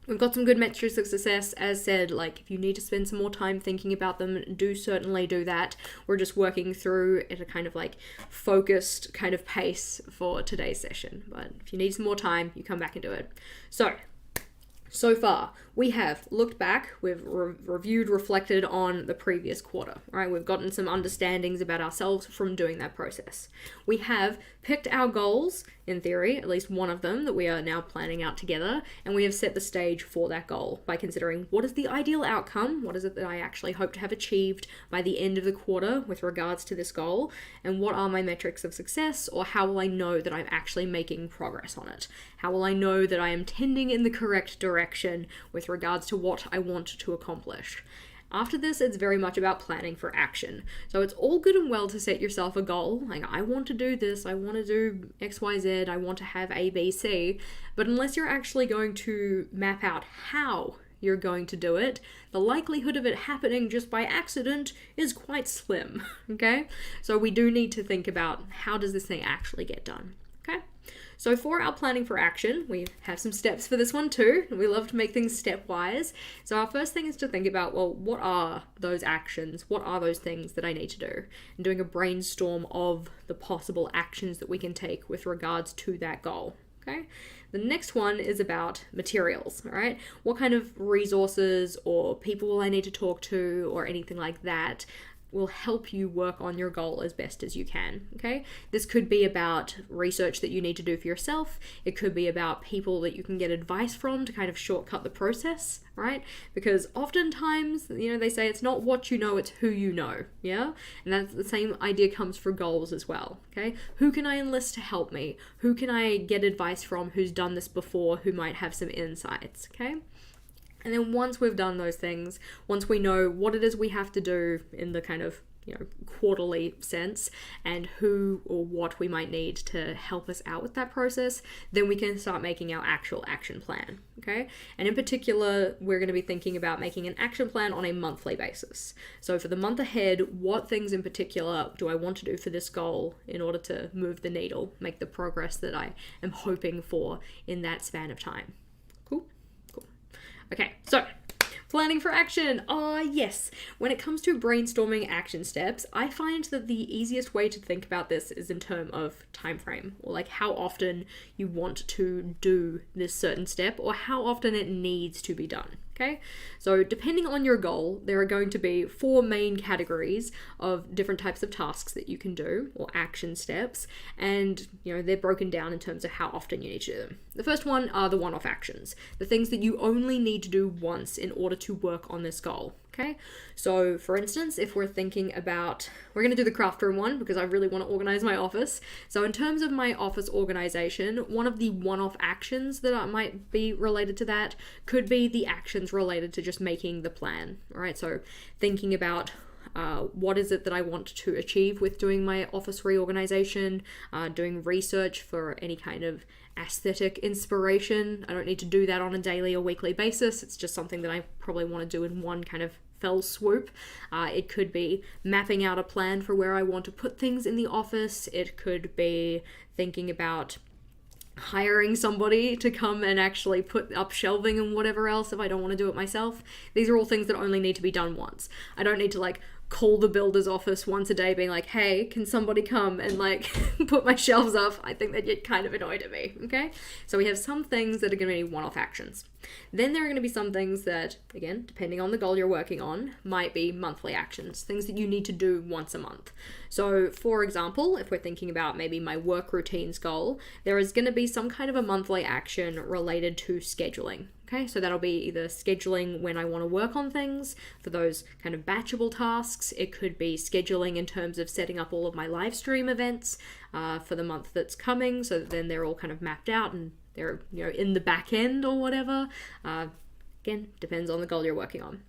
we've got some good metrics of success. As said, like if you need to spend some more time thinking about them, do certainly do that. We're just working through at a kind of like focused kind of pace for today's session. But if you need some more time, you come back and do it. So far, we have looked back, we've reviewed, reflected on the previous quarter, right? We've gotten some understandings about ourselves from doing that process. We have picked our goals, in theory, at least one of them that we are now planning out together, and we have set the stage for that goal by considering what is the ideal outcome, what is it that I actually hope to have achieved by the end of the quarter with regards to this goal, and what are my metrics of success, or how will I know that I'm actually making progress on it? How will I know that I am tending in the correct direction with regards to what I want to accomplish? After this, it's very much about planning for action. So it's all good and well to set yourself a goal, like I want to do this, I want to do X, Y, Z, I want to have A, B, C, but unless you're actually going to map out how you're going to do it, the likelihood of it happening just by accident is quite slim, okay? So we do need to think about how does this thing actually get done, okay? So for our planning for action, we have some steps for this one too. We love to make things stepwise. So our first thing is to think about, well, what are those actions? What are those things that I need to do? And doing a brainstorm of the possible actions that we can take with regards to that goal. Okay. The next one is about materials, all right? What kind of resources or people will I need to talk to or anything like that will help you work on your goal as best as you can, okay? This could be about research that you need to do for yourself. It could be about people that you can get advice from to kind of shortcut the process, right? Because oftentimes, they say it's not what you know, it's who you know, yeah? And that's the same idea comes for goals as well, okay? Who can I enlist to help me? Who can I get advice from who's done this before, who might have some insights, okay? And then once we've done those things, once we know what it is we have to do in the kind of, quarterly sense and who or what we might need to help us out with that process, then we can start making our actual action plan, okay? And in particular, we're going to be thinking about making an action plan on a monthly basis. So for the month ahead, what things in particular do I want to do for this goal in order to move the needle, make the progress that I am hoping for in that span of time? Cool? Okay, so planning for action. Yes. When it comes to brainstorming action steps, I find that the easiest way to think about this is in terms of time frame, or like how often you want to do this certain step or how often it needs to be done. Okay, so depending on your goal, there are going to be 4 main categories of different types of tasks that you can do, or action steps, and they're broken down in terms of how often you need to do them. The first one are the one-off actions, the things that you only need to do once in order to work on this goal. Okay, so for instance, if we're thinking about, we're going to do the craft room one because I really want to organize my office. So in terms of my office organization, one of the one-off actions that might be related to that could be the actions related to just making the plan. All right, so thinking about what is it that I want to achieve with doing my office reorganization, doing research for any kind of aesthetic inspiration. I don't need to do that on a daily or weekly basis. It's just something that I probably want to do in one kind of fell swoop. It could be mapping out a plan for where I want to put things in the office. It could be thinking about hiring somebody to come and actually put up shelving and whatever else if I don't want to do it myself. These are all things that only need to be done once. I don't need to call the builder's office once a day being like, hey, can somebody come and put my shelves up? I think that you're kind of annoyed at me, okay? So we have some things that are going to be one-off actions. Then there are going to be some things that, again, depending on the goal you're working on, might be monthly actions, things that you need to do once a month. So for example, if we're thinking about maybe my work routines goal, there is going to be some kind of a monthly action related to scheduling. Okay, so that'll be either scheduling when I want to work on things for those kind of batchable tasks. It could be scheduling in terms of setting up all of my live stream events for the month that's coming, so that then they're all kind of mapped out and they're, in the back end or whatever. Again, depends on the goal you're working on.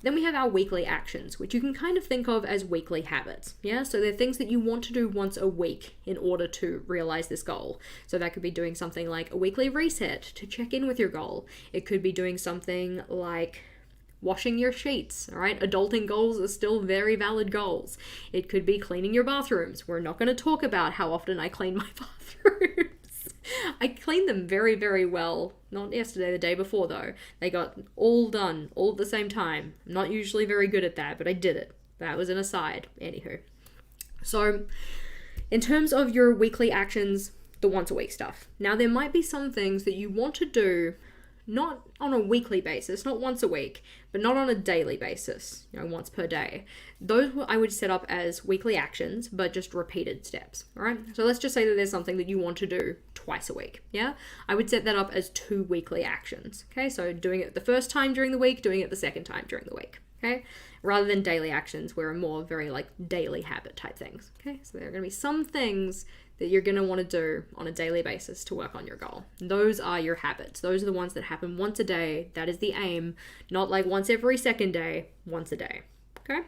Then we have our weekly actions, which you can kind of think of as weekly habits. Yeah, so they're things that you want to do once a week in order to realize this goal. So that could be doing something like a weekly reset to check in with your goal. It could be doing something like washing your sheets, all right? Adulting goals are still very valid goals. It could be cleaning your bathrooms. We're not going to talk about how often I clean my bathrooms. I cleaned them very, very well. Not yesterday, the day before though. They got all done, all at the same time. I'm not usually very good at that, but I did it. That was an aside. Anywho. So, in terms of your weekly actions, the once a week stuff. Now, there might be some things that you want to do not on a weekly basis, not once a week, but not on a daily basis, once per day. Those I would set up as weekly actions, but just repeated steps, all right? So let's just say that there's something that you want to do twice a week, yeah? I would set that up as 2 weekly actions, okay? So doing it the first time during the week, doing it the second time during the week, okay? Rather than daily actions, where are more very like daily habit type things, okay? So there are going to be some things that you're going to want to do on a daily basis to work on your goal. Those are your habits. Those are the ones that happen once a day. That is the aim, not like once every second day, once a day. Okay?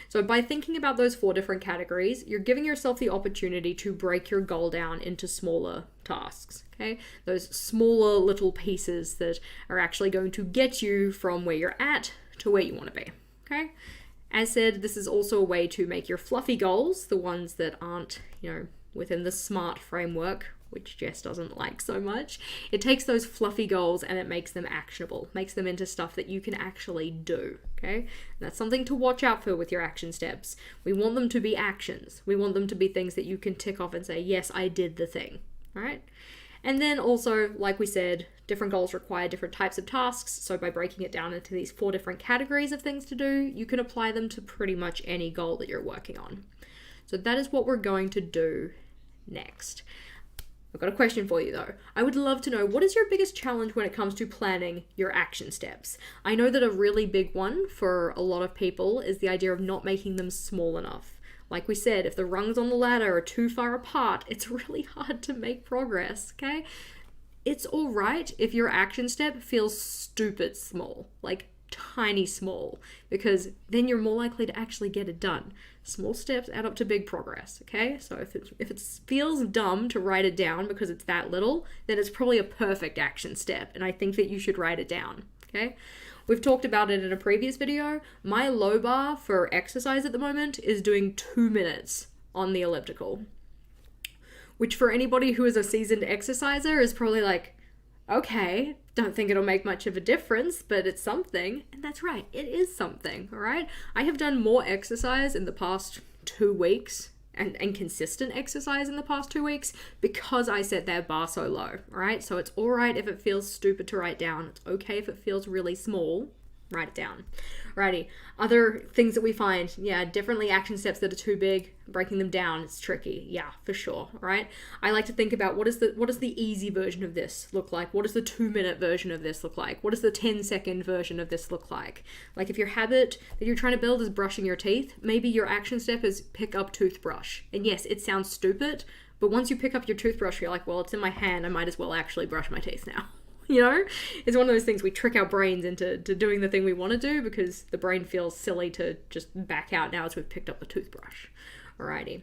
So by thinking about those 4 different categories, you're giving yourself the opportunity to break your goal down into smaller tasks. Okay? Those smaller little pieces that are actually going to get you from where you're at to where you want to be. Okay? As said, this is also a way to make your fluffy goals, the ones that aren't, within the SMART framework, which Jess doesn't like so much. It takes those fluffy goals and it makes them actionable, makes them into stuff that you can actually do, okay? And that's something to watch out for with your action steps. We want them to be actions. We want them to be things that you can tick off and say, yes, I did the thing, all right? And then also, like we said, different goals require different types of tasks. So by breaking it down into these 4 different categories of things to do, you can apply them to pretty much any goal that you're working on. So that is what we're going to do next. I've got a question for you though. I would love to know, what is your biggest challenge when it comes to planning your action steps? I know that a really big one for a lot of people is the idea of not making them small enough. Like we said, if the rungs on the ladder are too far apart, it's really hard to make progress, okay? It's all right if your action step feels stupid small, like tiny small, because then you're more likely to actually get it done. Small steps add up to big progress, okay? So if it feels dumb to write it down because it's that little, then it's probably a perfect action step, and I think that you should write it down, okay? We've talked about it in a previous video. My low bar for exercise at the moment is doing 2 minutes on the elliptical, which for anybody who is a seasoned exerciser is probably like, okay, don't think it'll make much of a difference, but it's something. And that's right, it is something, all right? I have done more exercise in the past 2 weeks and consistent exercise in the past 2 weeks because I set that bar so low, all right? So it's all right if it feels stupid to write down. It's okay if it feels really small. Write it down. Alrighty, other things that we find, differently action steps that are too big, breaking them down, it's tricky, for sure, right? I like to think about what does the easy version of this look like? What does the 2-minute version of this look like? What does the 10-second version of this look like? Like if your habit that you're trying to build is brushing your teeth, maybe your action step is pick up toothbrush. And yes, it sounds stupid, but once you pick up your toothbrush, you're like, well, it's in my hand, I might as well actually brush my teeth now. It's one of those things we trick our brains into doing the thing we want to do because the brain feels silly to just back out now as we've picked up the toothbrush. Alrighty.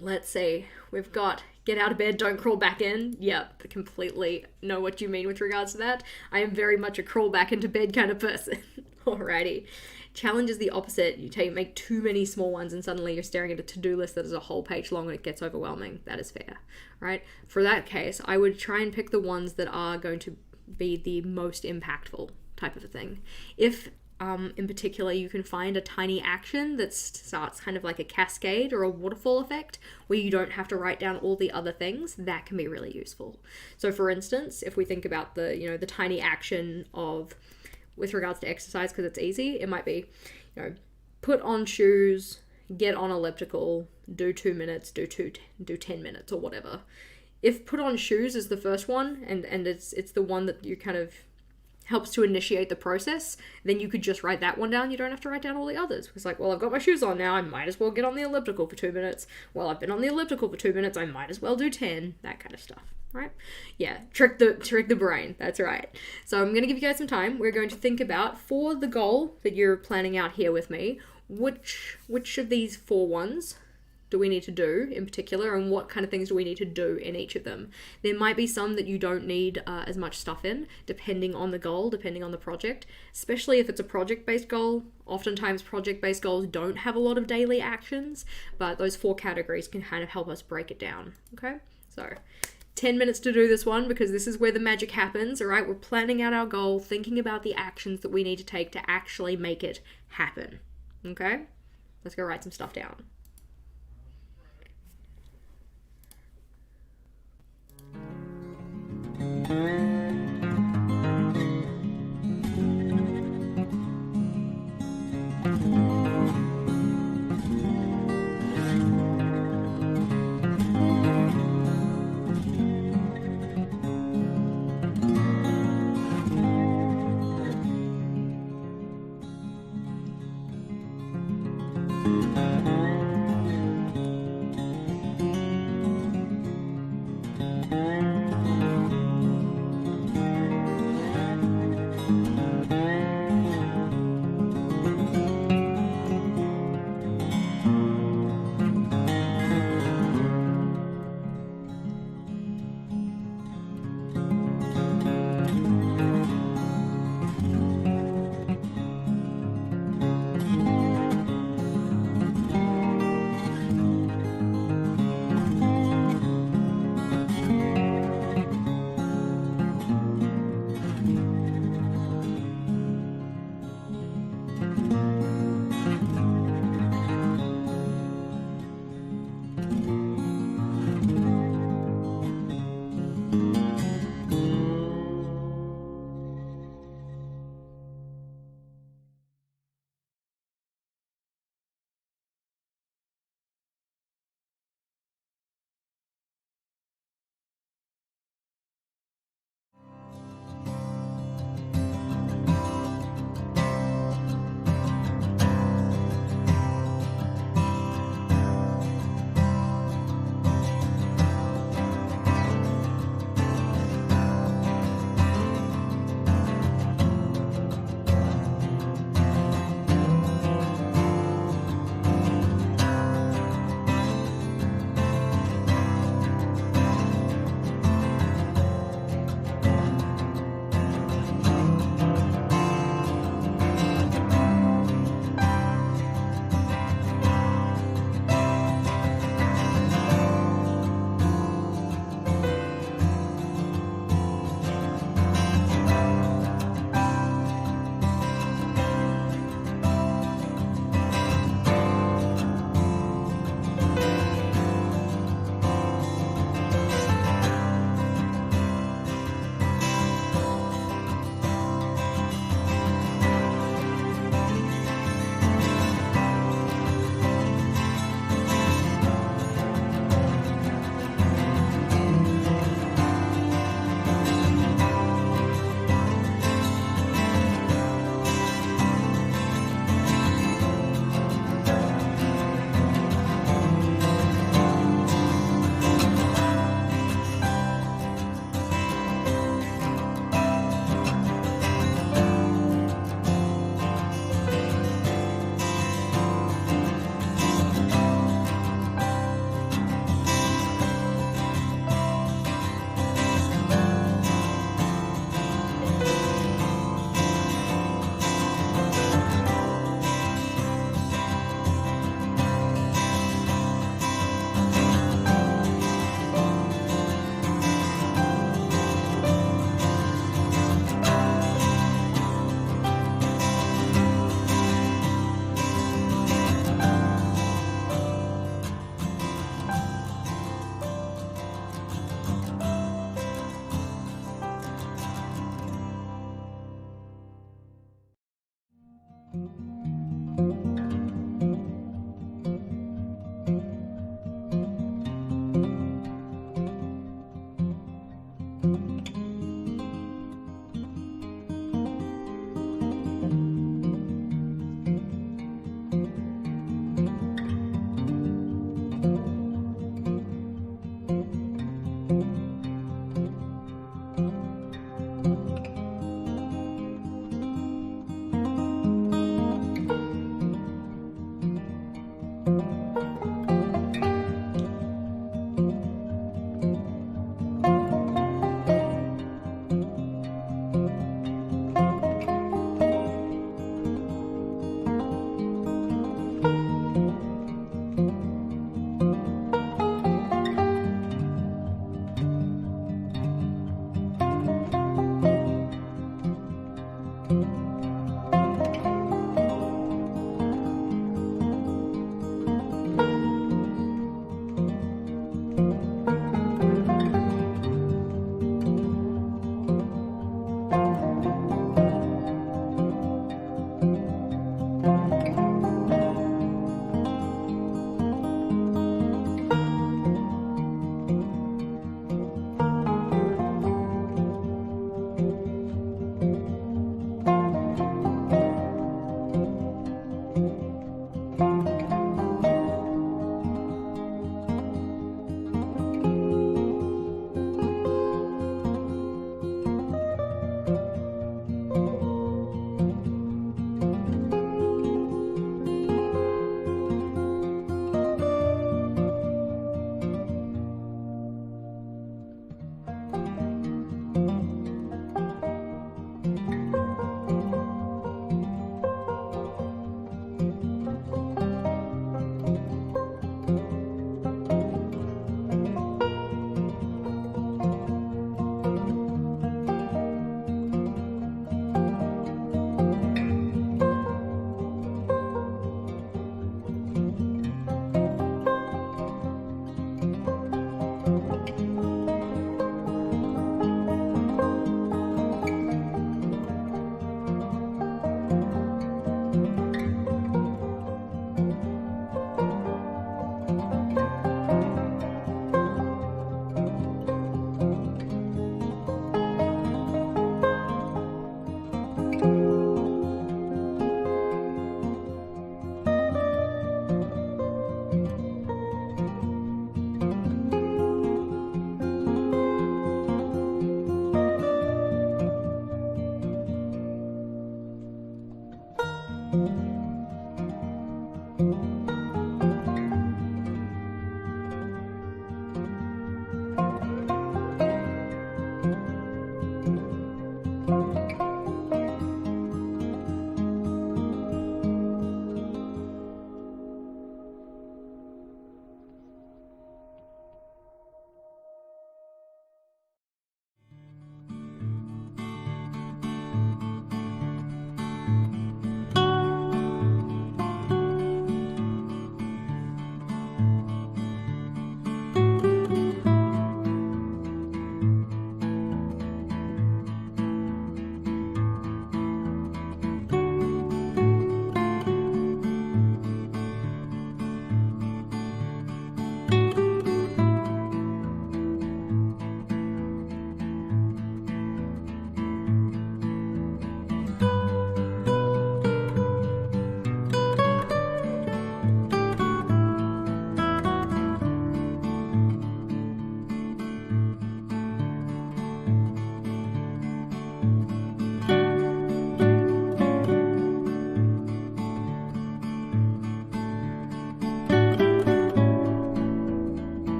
Let's see. We've got get out of bed, don't crawl back in. Yep, completely know what you mean with regards to that. I am very much a crawl back into bed kind of person. Alrighty. Challenge is the opposite. You make too many small ones and suddenly you're staring at a to-do list that is a whole page long and it gets overwhelming. That is fair, right? For that case, I would try and pick the ones that are going to be the most impactful type of a thing. If in particular you can find a tiny action that starts kind of like a cascade or a waterfall effect where you don't have to write down all the other things, that can be really useful. So for instance, if we think about the tiny action of with regards to exercise, because it's easy, it might be, put on shoes, get on elliptical, do 2 minutes, do 10 minutes or whatever. If put on shoes is the first one and it's the one that you kind of helps to initiate the process, then you could just write that one down. You don't have to write down all the others. It's like, well, I've got my shoes on now, I might as well get on the elliptical for 2 minutes. Well, I've been on the elliptical for 2 minutes, I might as well do 10. That kind of stuff, right? Yeah, trick the brain, that's right. So I'm going to give you guys some time. We're going to think about, for the goal that you're planning out here with me, which of these 4 ones do we need to do in particular, and what kind of things do we need to do in each of them. There might be some that you don't need as much stuff in, depending on the goal, depending on the project, especially if it's a project-based goal. Oftentimes project-based goals don't have a lot of daily actions, but those 4 categories can kind of help us break it down, okay? So 10 minutes to do this one, because this is where the magic happens, all right? We're planning out our goal, thinking about the actions that we need to take to actually make it happen, okay? Let's go write some stuff down.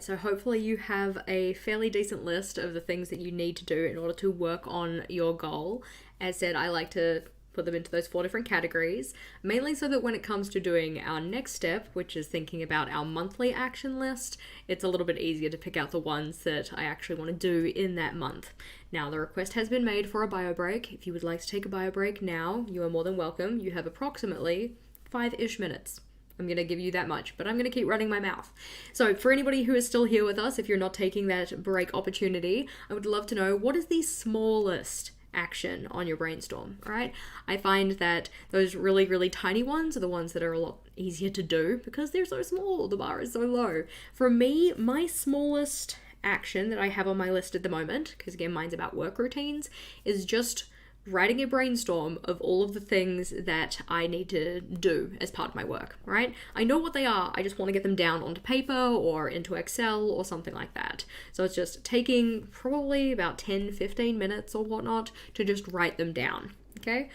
so hopefully you have a fairly decent list of the things that you need to do in order to work on your goal. As said, I like to put them into those 4 different categories, mainly so that when it comes to doing our next step, which is thinking about our monthly action list, it's a little bit easier to pick out the ones that I actually want to do in that month. Now, the request has been made for a bio break. If you would like to take a bio break now, you are more than welcome. You have approximately 5-ish minutes. I'm going to give you that much, but I'm going to keep running my mouth. So for anybody who is still here with us, if you're not taking that break opportunity, I would love to know, what is the smallest action on your brainstorm, right? I find that those really, really tiny ones are the ones that are a lot easier to do because they're so small, the bar is so low. For me, my smallest action that I have on my list at the moment, because again, mine's about work routines, is just writing a brainstorm of all of the things that I need to do as part of my work, right? I know what they are, I just want to get them down onto paper or into Excel or something like that. So it's just taking probably about 10-15 minutes or whatnot to just write them down. Okay,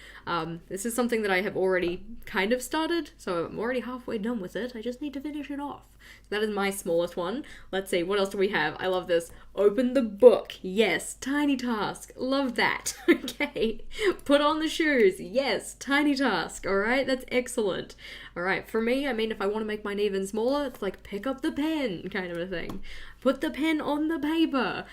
this is something that I have already kind of started, so I'm already halfway done with it. I just need to finish it off. So that is my smallest one. Let's see, what else do we have? I love this. Open the book. Yes, tiny task. Love that. Okay. Put on the shoes. Yes, tiny task. All right, that's excellent. All right, for me, I mean, if I want to make mine even smaller, it's like pick up the pen kind of a thing. Put the pen on the paper.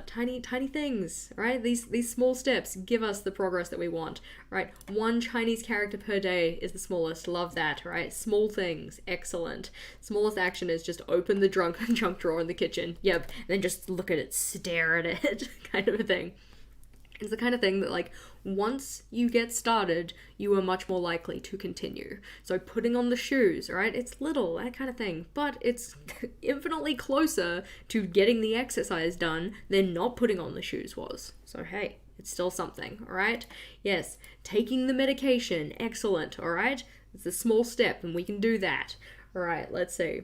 Tiny things, right? These small steps give us the progress that we want, right? 1 Chinese character per day is the smallest. Love that, right? Small things, excellent. Smallest action is just open the junk drawer in the kitchen. Yep, and then just look at it, stare at it, kind of a thing. It's the kind of thing that, like, once you get started, you are much more likely to continue. So putting on the shoes, right? It's little, that kind of thing, but it's infinitely closer to getting the exercise done than not putting on the shoes was. So hey, it's still something, all right? Yes, taking the medication, excellent, all right? It's a small step and we can do that. All right, let's see.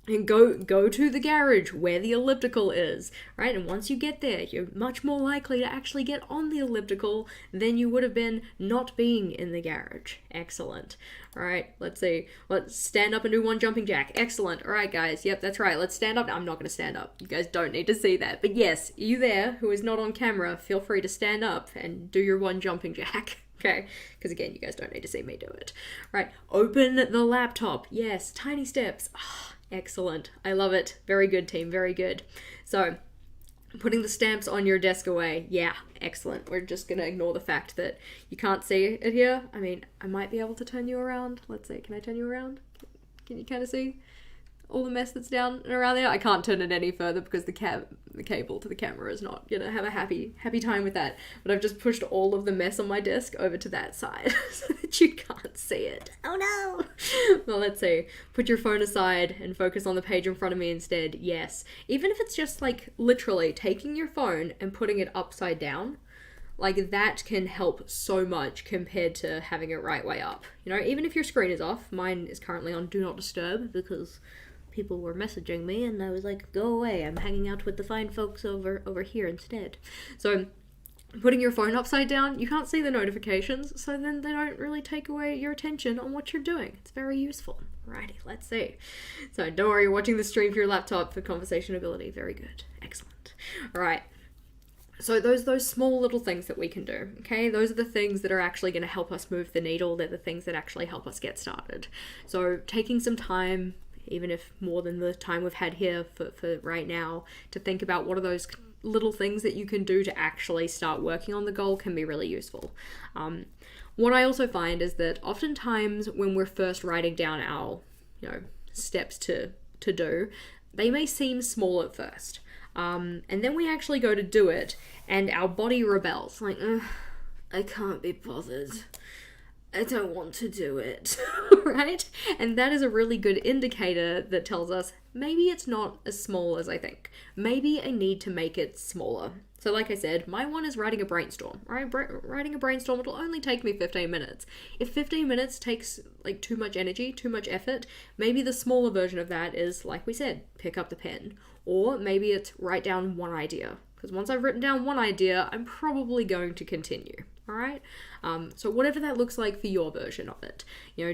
And go to the garage where the elliptical is, right? And once you get there, you're much more likely to actually get on the elliptical than you would have been not being in the garage. Excellent. All right, let's see. Let's stand up and do 1 jumping jack. Excellent. All right, guys. Yep, that's right. Let's stand up. I'm not going to stand up. You guys don't need to see that. But yes, you there who is not on camera, feel free to stand up and do your 1 jumping jack. Okay, because again, you guys don't need to see me do it. Right, open the laptop. Yes, tiny steps. Oh, excellent. I love it. Very good, team. Very good. So, putting the stamps on your desk away. Yeah, excellent. We're just going to ignore the fact that you can't see it here. I mean, I might be able to turn you around. Let's see. Can I turn you around? Can you kind of see all the mess that's down and around there? I can't turn it any further because the cable to the camera is not gonna have a happy time with that. But I've just pushed all of the mess on my desk over to that side so that you can't see it. Oh no! Well, let's see. Put your phone aside and focus on the page in front of me instead. Yes. Even if it's just like literally taking your phone and putting it upside down, like that can help so much compared to having it right way up. You know, even if your screen is off, mine is currently on Do Not Disturb because people were messaging me and I was like, go away, I'm hanging out with the fine folks over here instead. So putting your phone upside down, you can't see the notifications, so then they don't really take away your attention on what you're doing. It's very useful. Alrighty, let's see. So don't worry, you're watching the stream for your laptop for conversation ability. Very good. Excellent. Alright. So those small little things that we can do, okay? Those are the things that are actually going to help us move the needle. They're the things that actually help us get started. So taking some time, even if more than the time we've had here for right now, to think about what are those little things that you can do to actually start working on the goal can be really useful. What I also find is that oftentimes when we're first writing down our, steps to do, they may seem small at first. And then we actually go to do it and our body rebels, like, I can't be bothered. I don't want to do it, right? And that is a really good indicator that tells us maybe it's not as small as I think. Maybe I need to make it smaller. So like I said, my one is writing a brainstorm, right? Writing a brainstorm, it'll only take me 15 minutes. If 15 minutes takes like too much energy, too much effort, maybe the smaller version of that is, like we said, pick up the pen. Or maybe it's write down 1 idea. Because once I've written down 1 idea, I'm probably going to continue. All right. So whatever that looks like for your version of it,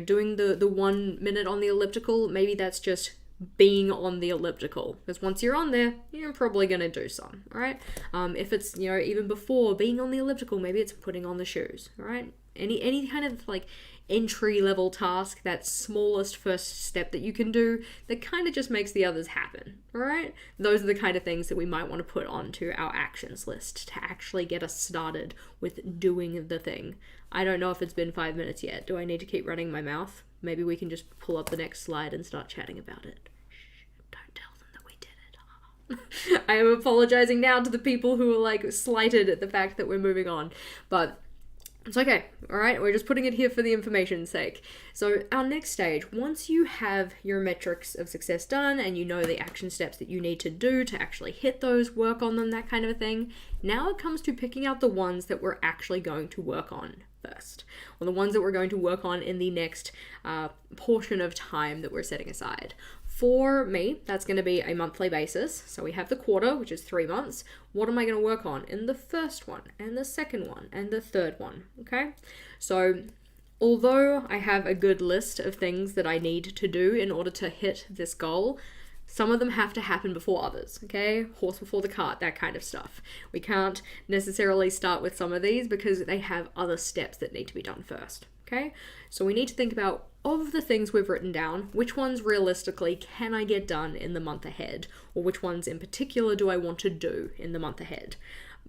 doing the 1 minute on the elliptical, maybe that's just being on the elliptical, because once you're on there, you're probably going to do some, all right? If it's, you know, even before being on the elliptical, maybe it's putting on the shoes, all right? Any kind of like entry level task, that smallest first step that you can do that kind of just makes the others happen, all right? Those are the kind of things that we might want to put onto our actions list to actually get us started with doing the thing. I don't know if it's been 5 minutes yet. Do I need to keep running my mouth? Maybe we can just pull up the next slide and start chatting about it. Shh, don't tell them that we did it. I am apologizing now to the people who are like slighted at the fact that we're moving on, but it's okay, all right? We're just putting it here for the information's sake. So our next stage, once you have your metrics of success done and you know the action steps that you need to do to actually hit those, work on them, that kind of a thing, now it comes to picking out the ones that we're actually going to work on first, or the ones that we're going to work on in the next portion of time that we're setting aside. For me, that's going to be a monthly basis. So we have the quarter, which is 3 months. What am I going to work on in the first one, and the second one, and the third one, okay? So although I have a good list of things that I need to do in order to hit this goal, some of them have to happen before others, okay? Horse before the cart, that kind of stuff. We can't necessarily start with some of these because they have other steps that need to be done first, okay? So we need to think about, of the things we've written down, which ones realistically can I get done in the month ahead? Or which ones in particular do I want to do in the month ahead?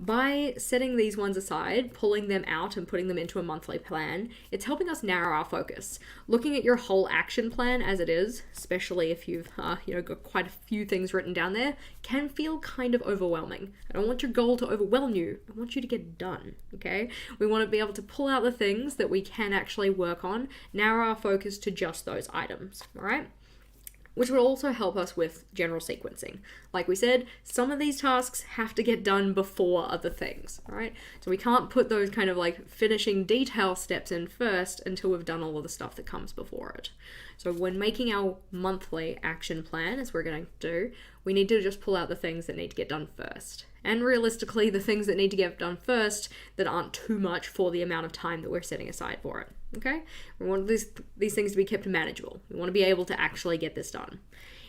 By setting these ones aside, pulling them out and putting them into a monthly plan, it's helping us narrow our focus. Looking at your whole action plan as it is, especially if you've got quite a few things written down there, can feel kind of overwhelming. I don't want your goal to overwhelm you. I want you to get done, okay? We want to be able to pull out the things that we can actually work on, narrow our focus to just those items, all right? Which will also help us with general sequencing. Like we said, some of these tasks have to get done before other things, right? So we can't put those kind of like finishing detail steps in first until we've done all of the stuff that comes before it. So when making our monthly action plan, as we're going to do, we need to just pull out the things that need to get done first. And realistically, the things that need to get done first that aren't too much for the amount of time that we're setting aside for it. Okay? We want these things to be kept manageable. We want to be able to actually get this done.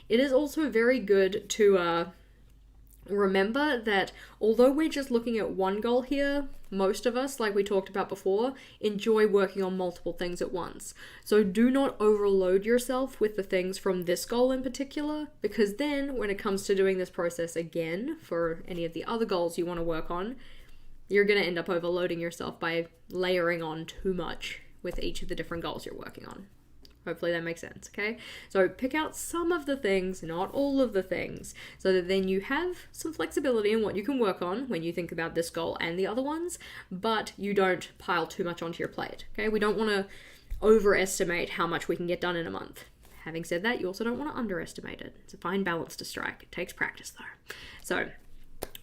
It is also very good to remember that although we're just looking at one goal here, most of us, like we talked about before, enjoy working on multiple things at once. So do not overload yourself with the things from this goal in particular, because then when it comes to doing this process again for any of the other goals you want to work on, you're going to end up overloading yourself by layering on too much with each of the different goals you're working on. Hopefully that makes sense, okay? So pick out some of the things, not all of the things, so that then you have some flexibility in what you can work on when you think about this goal and the other ones, but you don't pile too much onto your plate, okay? We don't want to overestimate how much we can get done in a month. Having said that, you also don't want to underestimate it. It's a fine balance to strike. It takes practice though. So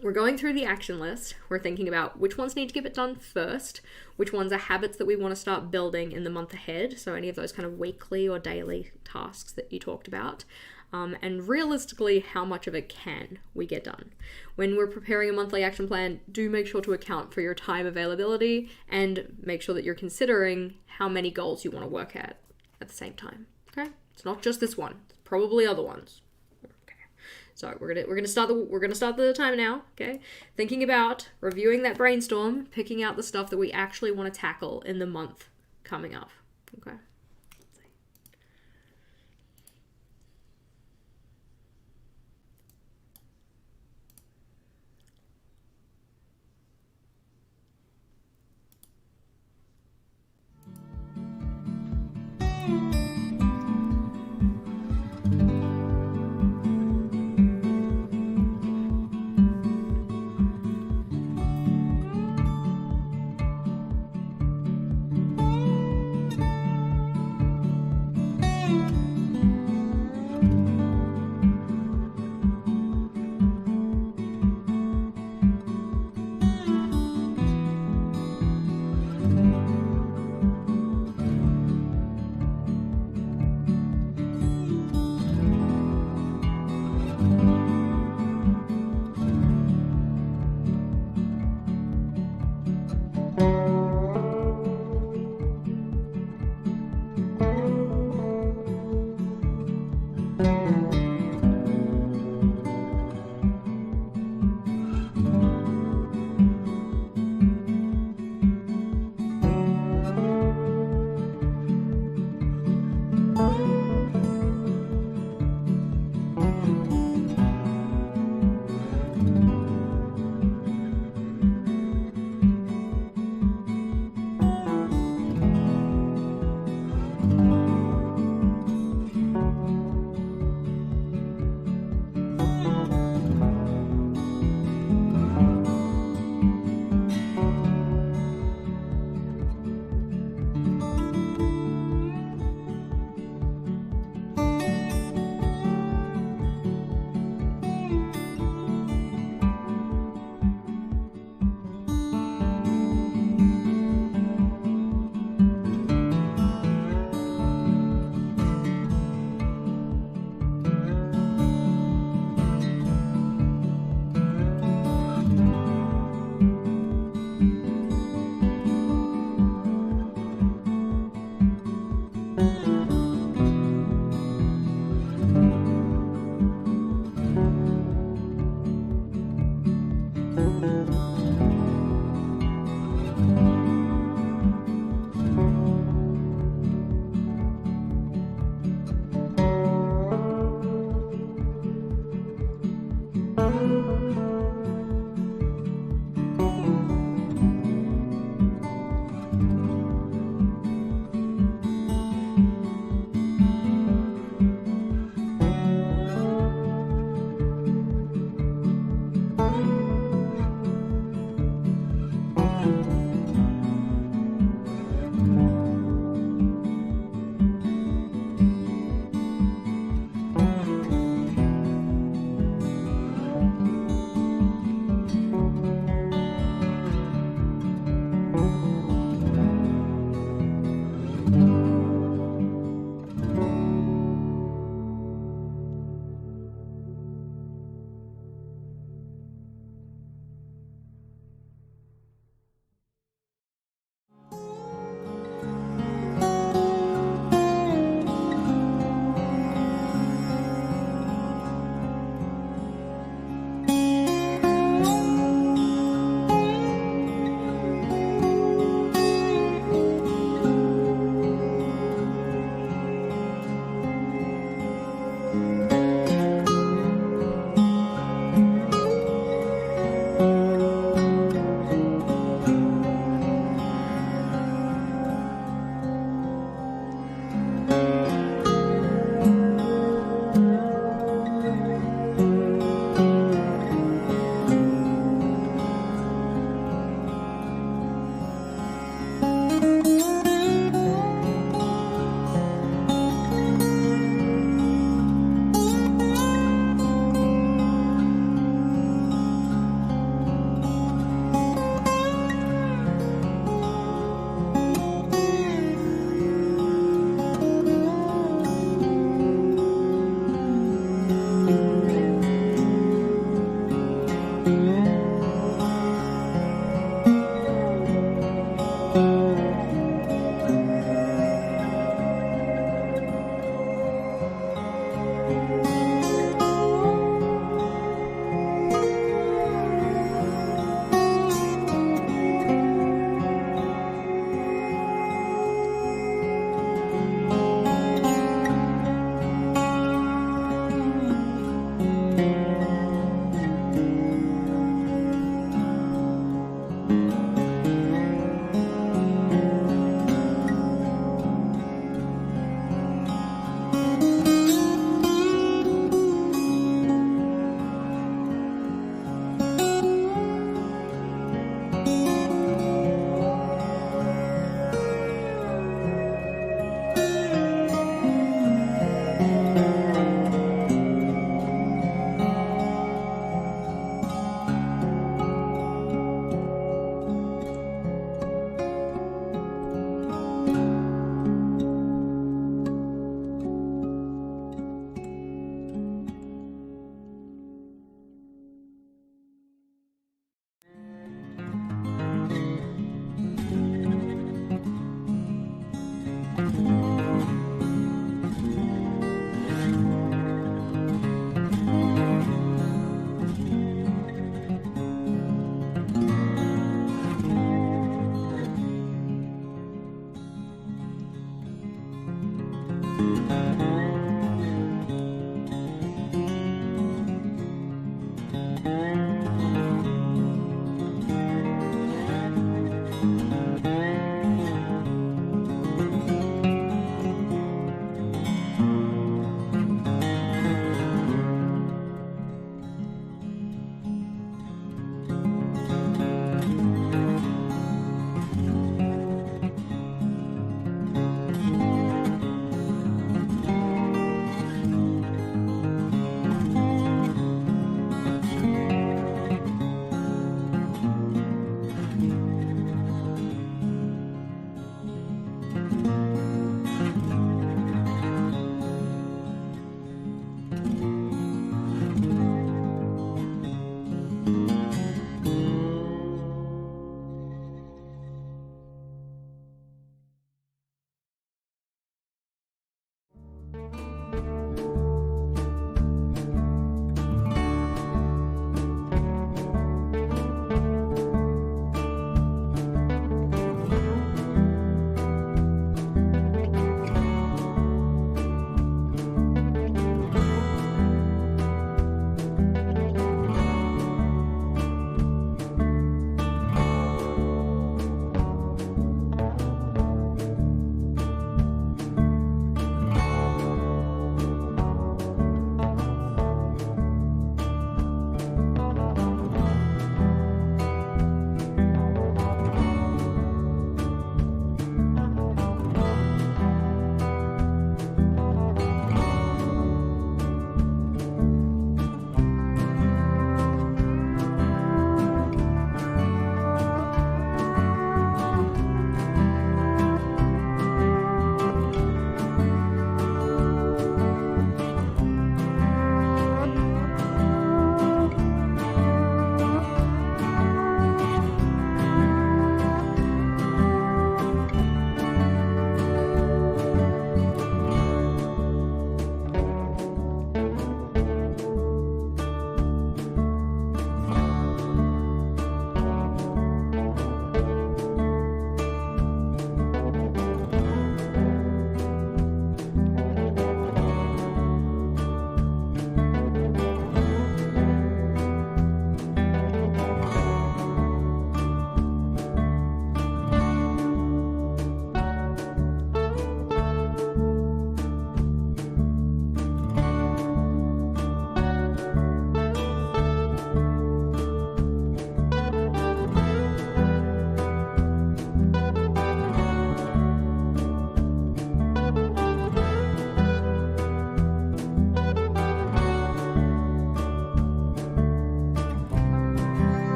we're going through the action list. We're thinking about which ones need to get done first, which ones are habits that we want to start building in the month ahead, so any of those kind of weekly or daily tasks that you talked about, and realistically, how much of it can we get done. When we're preparing a monthly action plan, do make sure to account for your time availability and make sure that you're considering how many goals you want to work at the same time, okay? It's not just this one, it's probably other ones. So we're gonna start the timer now, okay? Thinking about reviewing that brainstorm, picking out the stuff that we actually want to tackle in the month coming up, okay?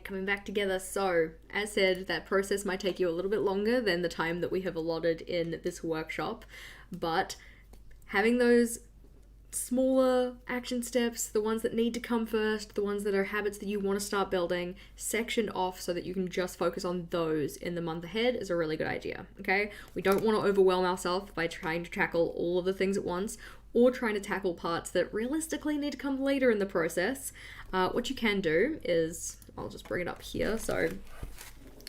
Coming back together. So, as said, that process might take you a little bit longer than the time that we have allotted in this workshop, but having those smaller action steps, the ones that need to come first, the ones that are habits that you want to start building, sectioned off so that you can just focus on those in the month ahead is a really good idea, okay? We don't want to overwhelm ourselves by trying to tackle all of the things at once or trying to tackle parts that realistically need to come later in the process. What you can do is, I'll just bring it up here. So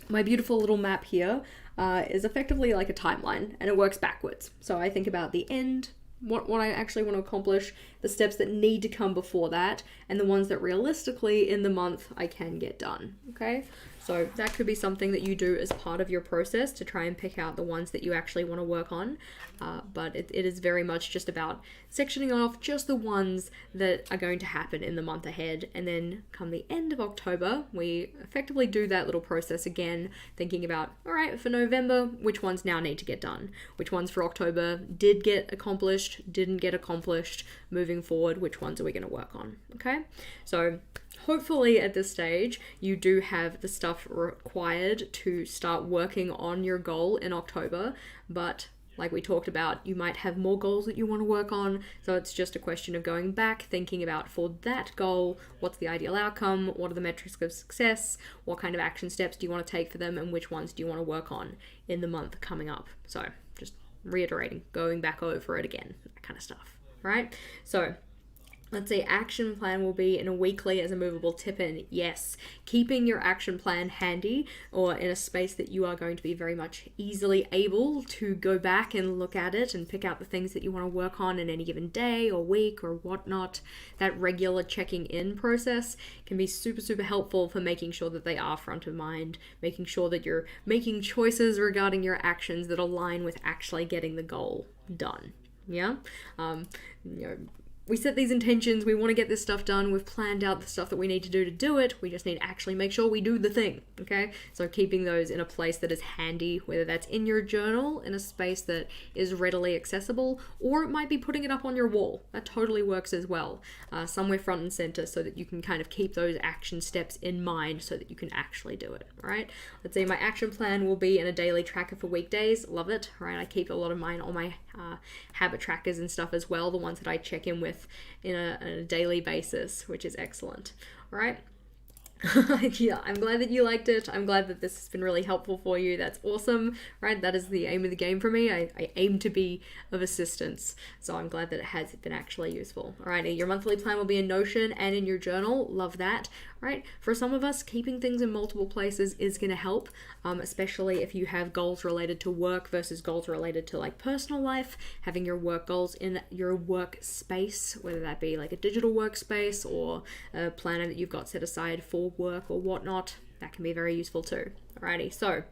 my beautiful little map here is effectively like a timeline, and it works backwards. So I think about the end, what I actually want to accomplish, the steps that need to come before that, and the ones that realistically in the month I can get done, okay? So that could be something that you do as part of your process to try and pick out the ones that you actually want to work on. But it is very much just about sectioning off just the ones that are going to happen in the month ahead. And then come the end of October, we effectively do that little process again, thinking about, all right, for November, which ones now need to get done? Which ones for October did get accomplished, didn't get accomplished? Moving forward, which ones are we going to work on? Okay, so hopefully at this stage you do have the stuff required to start working on your goal in October, but like we talked about, you might have more goals that you want to work on, so it's just a question of going back, thinking about for that goal, what's the ideal outcome, what are the metrics of success, what kind of action steps do you want to take for them, and which ones do you want to work on in the month coming up. So just reiterating, going back over it again, that kind of stuff, right? So let's say action plan will be in a weekly as a movable tip-in. Yes, keeping your action plan handy or in a space that you are going to be very much easily able to go back and look at it and pick out the things that you want to work on in any given day or week or whatnot. That regular checking in process can be super, super helpful for making sure that they are front of mind, making sure that you're making choices regarding your actions that align with actually getting the goal done. Yeah? We set these intentions, we want to get this stuff done, we've planned out the stuff that we need to do it, we just need to actually make sure we do the thing, okay? So keeping those in a place that is handy, whether that's in your journal, in a space that is readily accessible, or it might be putting it up on your wall. That totally works as well. Somewhere front and center so that you can kind of keep those action steps in mind so that you can actually do it, right? Let's say my action plan will be in a daily tracker for weekdays. Love it, right? I keep a lot of mine on my habit trackers and stuff as well, the ones that I check in with in a daily basis, which is excellent. All right. Yeah, I'm glad that you liked it. I'm glad that this has been really helpful for you. That's awesome, right? That is the aim of the game for me. I aim to be of assistance, so I'm glad that it has been actually useful. All right, your monthly plan will be in Notion and in your journal. Love that, right? For some of us, keeping things in multiple places is going to help, especially if you have goals related to work versus goals related to like personal life. Having your work goals in your work space, whether that be like a digital workspace or a planner that you've got set aside for work or whatnot, that can be very useful too. Alrighty, so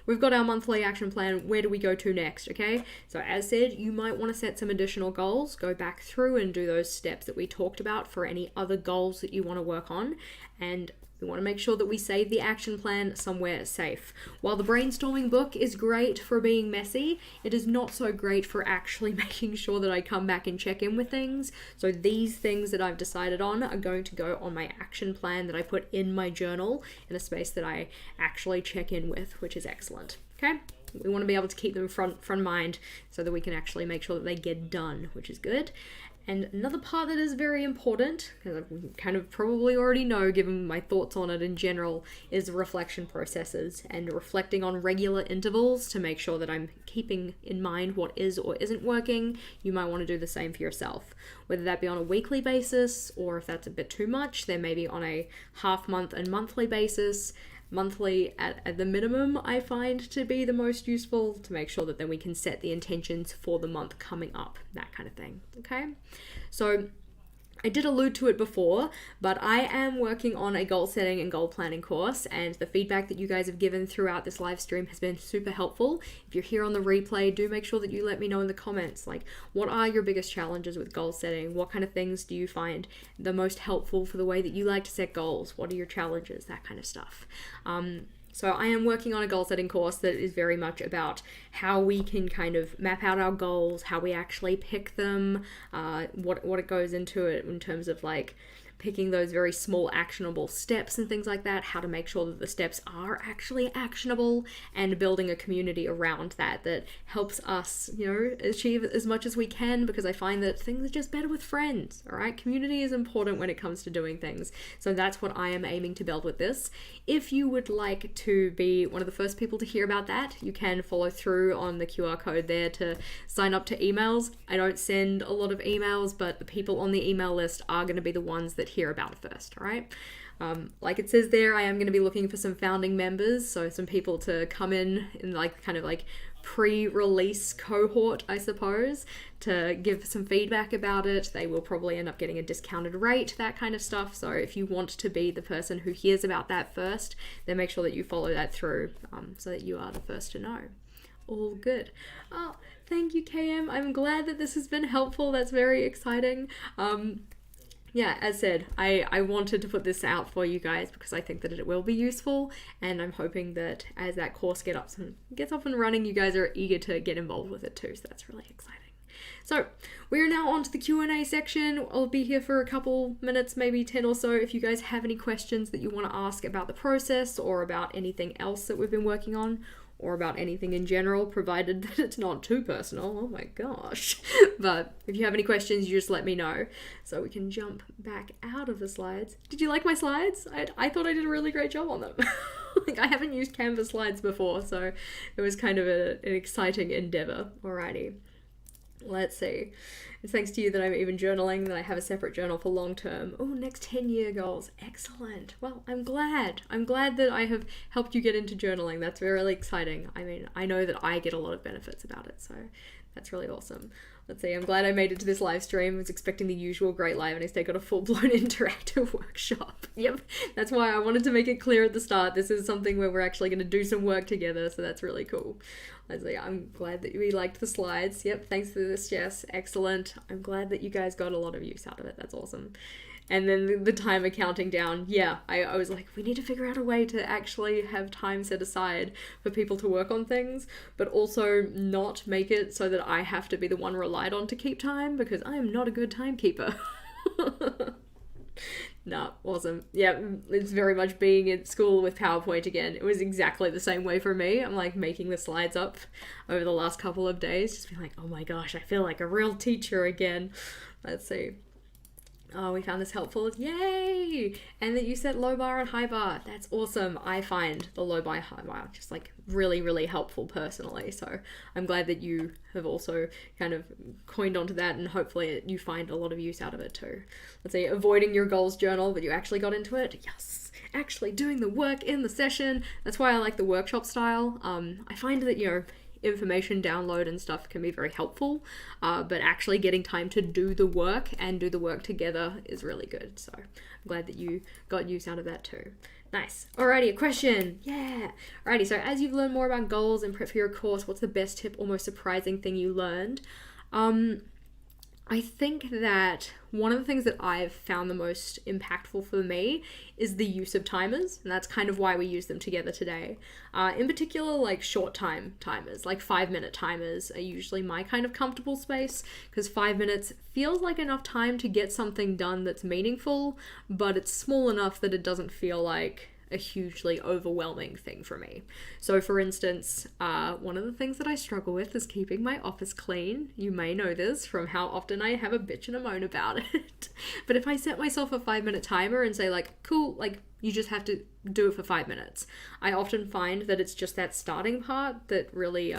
we've got our monthly action plan. Where do we go to next? Okay, so as said, you might want to set some additional goals, go back through and do those steps that we talked about for any other goals that you want to work on, and we want to make sure that we save the action plan somewhere safe. While the brainstorming book is great for being messy, it is not so great for actually making sure that I come back and check in with things. So these things that I've decided on are going to go on my action plan that I put in my journal in a space that I actually check in with, which is excellent. Okay? We want to be able to keep them front mind so that we can actually make sure that they get done, which is good. And another part that is very important, because I kind of probably already know given my thoughts on it in general, is reflection processes and reflecting on regular intervals to make sure that I'm keeping in mind what is or isn't working. You might want to do the same for yourself, whether that be on a weekly basis or if that's a bit too much, then maybe on a half month and monthly basis. Monthly at the minimum I find to be the most useful to make sure that then we can set the intentions for the month coming up, that kind of thing. Okay, so I did allude to it before, but I am working on a goal setting and goal planning course, and the feedback that you guys have given throughout this live stream has been super helpful. If you're here on the replay, do make sure that you let me know in the comments, like, what are your biggest challenges with goal setting? What kind of things do you find the most helpful for the way that you like to set goals? What are your challenges? That kind of stuff. So I am working on a goal setting course that is very much about how we can kind of map out our goals, how we actually pick them, what it goes into it in terms of like picking those very small actionable steps and things like that, how to make sure that the steps are actually actionable, and building a community around that helps us, achieve as much as we can, because I find that things are just better with friends, all right? Community is important when it comes to doing things. So that's what I am aiming to build with this. If you would like to be one of the first people to hear about that, you can follow through on the QR code there to sign up to emails. I don't send a lot of emails, but the people on the email list are going to be the ones that hear about it first, all right? Like it says there, I am going to be looking for some founding members, so some people to come in kind of pre-release cohort, I suppose, to give some feedback about it. They will probably end up getting a discounted rate, that kind of stuff. So if you want to be the person who hears about that first, then make sure that you follow that through, so that you are the first to know. All good. Oh, thank you, KM. I'm glad that this has been helpful. That's very exciting. Yeah, as said, I wanted to put this out for you guys because I think that it will be useful, and I'm hoping that as that course gets up and running, you guys are eager to get involved with it too, so that's really exciting. So we are now on to the Q&A section. I'll be here for a couple minutes, maybe 10 or so, if you guys have any questions that you want to ask about the process or about anything else that we've been working on, or about anything in general, provided that it's not too personal. Oh my gosh. But if you have any questions, you just let me know. So we can jump back out of the slides. Did you like my slides? I thought I did a really great job on them. Like, I haven't used Canva slides before, so it was kind of an exciting endeavor. Alrighty. Let's see. It's thanks to you that I'm even journaling, that I have a separate journal for long term. Oh, next 10-year goals. Excellent. Well, I'm glad. I'm glad that I have helped you get into journaling. That's really exciting. I mean, I know that I get a lot of benefits about it, so that's really awesome. Let's see, I'm glad I made it to this live stream. I was expecting the usual great live and instead got a full-blown interactive workshop. Yep, that's why I wanted to make it clear at the start. This is something where we're actually going to do some work together, so that's really cool. Let's see, I'm glad that we liked the slides. Yep, thanks for this, Jess. Excellent. I'm glad that you guys got a lot of use out of it. That's awesome. And then the timer counting down. Yeah, I was like, we need to figure out a way to actually have time set aside for people to work on things, but also not make it so that I have to be the one relied on to keep time, because I am not a good timekeeper. Nah, awesome. Yeah, it's very much being in school with PowerPoint again. It was exactly the same way for me. I'm like making the slides up over the last couple of days, just being like, oh my gosh, I feel like a real teacher again. Let's see. Oh, we found this helpful. Yay! And that you set low bar and high bar. That's awesome. I find the low bar, high bar just like really, really helpful personally. So I'm glad that you have also kind of coined onto that, and hopefully you find a lot of use out of it too. Let's say avoiding your goals journal, but you actually got into it. Yes! Actually doing the work in the session. That's why I like the workshop style. I find that, information download and stuff can be very helpful, but actually getting time to do the work and do the work together is really good. So I'm glad that you got use out of that too. Nice. Alrighty, a question. Yeah. Alrighty, so as you've learned more about goals and prep for your course, what's the best tip or most surprising thing you learned? I think that one of the things that I've found the most impactful for me is the use of timers, and that's kind of why we use them together today. In particular, like short time timers, like 5-minute timers are usually my kind of comfortable space, because 5 minutes feels like enough time to get something done that's meaningful, but it's small enough that it doesn't feel like a hugely overwhelming thing for me. So for instance, one of the things that I struggle with is keeping my office clean. You may know this from how often I have a bitch and a moan about it. But if I set myself a 5-minute timer and say like, cool, like you just have to do it for 5 minutes, I often find that it's just that starting part that really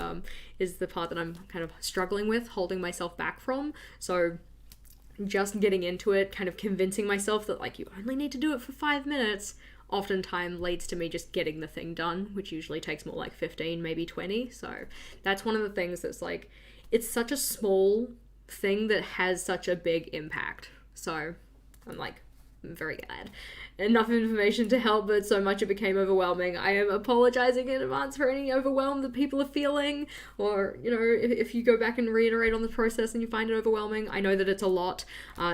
is the part that I'm kind of struggling with, holding myself back from. So just getting into it, kind of convincing myself that like you only need to do it for 5 minutes, oftentimes leads to me just getting the thing done, which usually takes more like 15, maybe 20. So that's one of the things that's like, it's such a small thing that has such a big impact. So I'm like, very glad. Enough information to help, but so much it became overwhelming. I am apologizing in advance for any overwhelm that people are feeling, or, if you go back and reiterate on the process and you find it overwhelming, I know that it's a lot.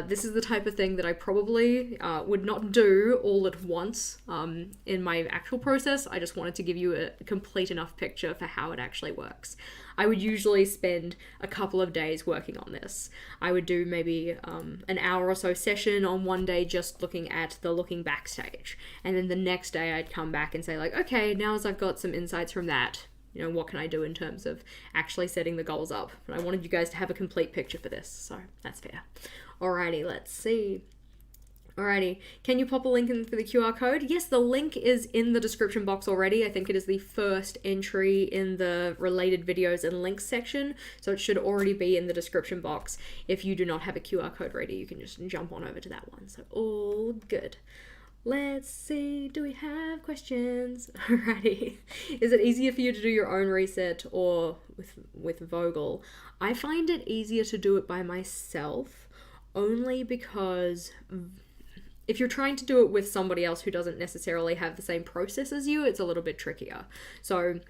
This is the type of thing that I probably would not do all at once in my actual process. I just wanted to give you a complete enough picture for how it actually works. I would usually spend a couple of days working on this. I would do maybe an hour or so session on one day just looking at the looking back stage. And then the next day I'd come back and say like, okay, now as I've got some insights from that, what can I do in terms of actually setting the goals up? And I wanted you guys to have a complete picture for this, so that's fair. Alrighty, let's see. Alrighty, can you pop a link in for the QR code? Yes, the link is in the description box already. I think it is the first entry in the related videos and links section, so it should already be in the description box. If you do not have a QR code ready, you can just jump on over to that one. So all good. Let's see, do we have questions? Alrighty. Is it easier for you to do your own reset or with Vogel? I find it easier to do it by myself, only because if you're trying to do it with somebody else who doesn't necessarily have the same process as you, it's a little bit trickier. So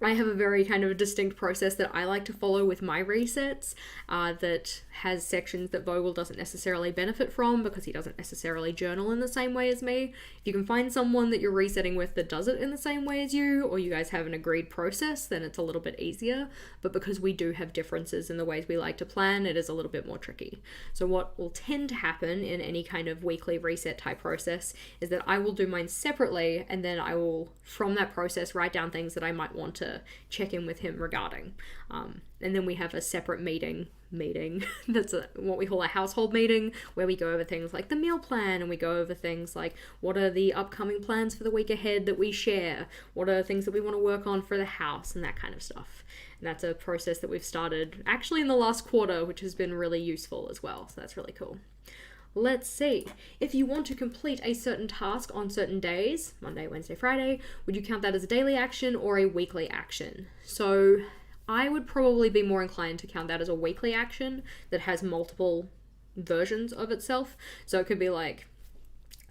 I have a very kind of distinct process that I like to follow with my resets that has sections that Vogel doesn't necessarily benefit from because he doesn't necessarily journal in the same way as me. If you can find someone that you're resetting with that does it in the same way as you, or you guys have an agreed process, then it's a little bit easier. But because we do have differences in the ways we like to plan, it is a little bit more tricky. So what will tend to happen in any kind of weekly reset type process is that I will do mine separately, and then I will, from that process, write down things that I might want to check in with him regarding. And then we have a separate meeting that's what we call a household meeting, where we go over things like the meal plan, and we go over things like what are the upcoming plans for the week ahead that we share, what are things that we want to work on for the house, and that kind of stuff. And that's a process that we've started actually in the last quarter, which has been really useful as well, so that's really cool. Let's see. If you want to complete a certain task on certain days, Monday, Wednesday, Friday, would you count that as a daily action or a weekly action? So I would probably be more inclined to count that as a weekly action that has multiple versions of itself. So it could be like,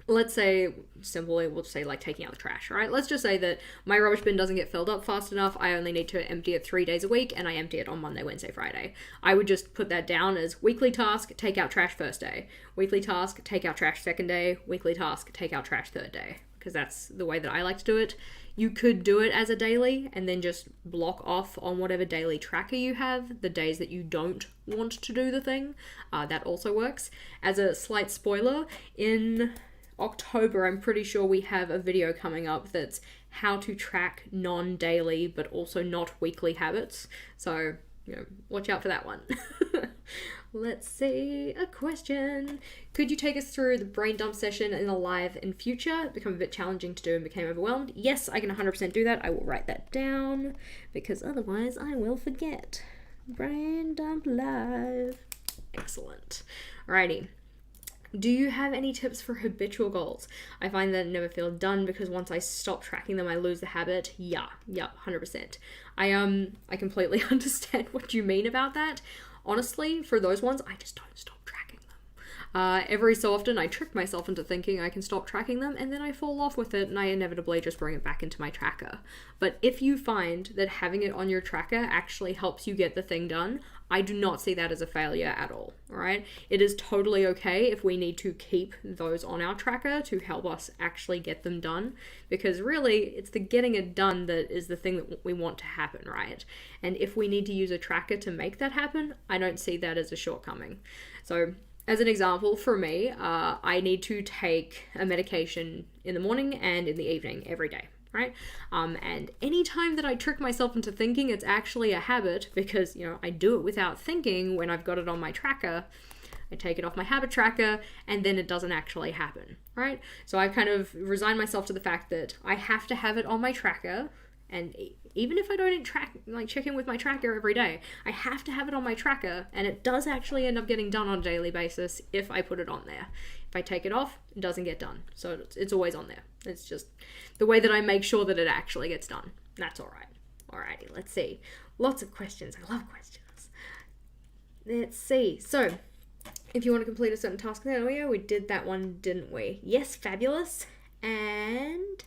let's say, simply, we'll say like taking out the trash, right? Let's just say that my rubbish bin doesn't get filled up fast enough. I only need to empty it 3 days a week, and I empty it on Monday, Wednesday, Friday. I would just put that down as weekly task, take out trash first day. Weekly task, take out trash second day. Weekly task, take out trash third day. Because that's the way that I like to do it. You could do it as a daily and then just block off on whatever daily tracker you have the days that you don't want to do the thing. That also works. As a slight spoiler, in October, I'm pretty sure we have a video coming up that's how to track non-daily but also not weekly habits. So, watch out for that one. Let's see, a question. Could you take us through the brain dump session in a live in future? It became a bit challenging to do and became overwhelmed. Yes, I can 100% do that. I will write that down because otherwise I will forget. Brain dump live. Excellent. Alrighty. Do you have any tips for habitual goals? I find that I never feel done because once I stop tracking them, I lose the habit. Yeah, 100%. I completely understand what you mean about that. Honestly, for those ones, I just don't stop tracking them. Every so often, I trick myself into thinking I can stop tracking them, and then I fall off with it, and I inevitably just bring it back into my tracker. But if you find that having it on your tracker actually helps you get the thing done, I do not see that as a failure at all, alright? It is totally okay if we need to keep those on our tracker to help us actually get them done, because really, it's the getting it done that is the thing that we want to happen, right? And if we need to use a tracker to make that happen, I don't see that as a shortcoming. So, as an example, for me, I need to take a medication in the morning and in the evening every day. Right? And anytime that I trick myself into thinking it's actually a habit, because, I do it without thinking when I've got it on my tracker, I take it off my habit tracker, and then it doesn't actually happen, right? So I kind of resign myself to the fact that I have to have it on my tracker, and even if I don't check in with my tracker every day, I have to have it on my tracker, and it does actually end up getting done on a daily basis if I put it on there. If I take it off, it doesn't get done. So it's always on there. It's just the way that I make sure that it actually gets done. That's all right. Alrighty, let's see. Lots of questions. I love questions. Let's see. So, if you want to complete a certain task, there we go. We did that one, didn't we? Yes, fabulous. And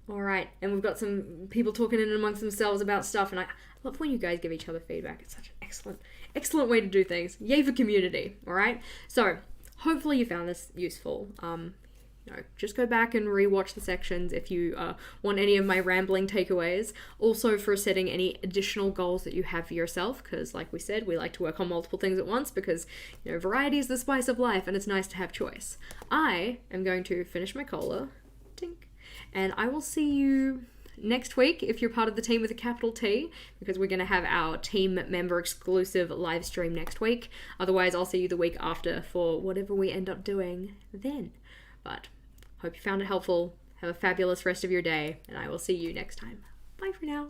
alright, and we've got some people talking in amongst themselves about stuff, and I love when you guys give each other feedback. It's such an excellent way to do things. Yay for community, alright? So, hopefully you found this useful. Just go back and rewatch the sections if you want any of my rambling takeaways. Also for setting any additional goals that you have for yourself, because like we said, we like to work on multiple things at once because, variety is the spice of life and it's nice to have choice. I am going to finish my cola, tink, and I will see you next week if you're part of the team with a capital T, because we're going to have our team member exclusive live stream next week. Otherwise, I'll see you the week after for whatever we end up doing then. But hope you found it helpful. Have a fabulous rest of your day, and I will see you next time. Bye for now.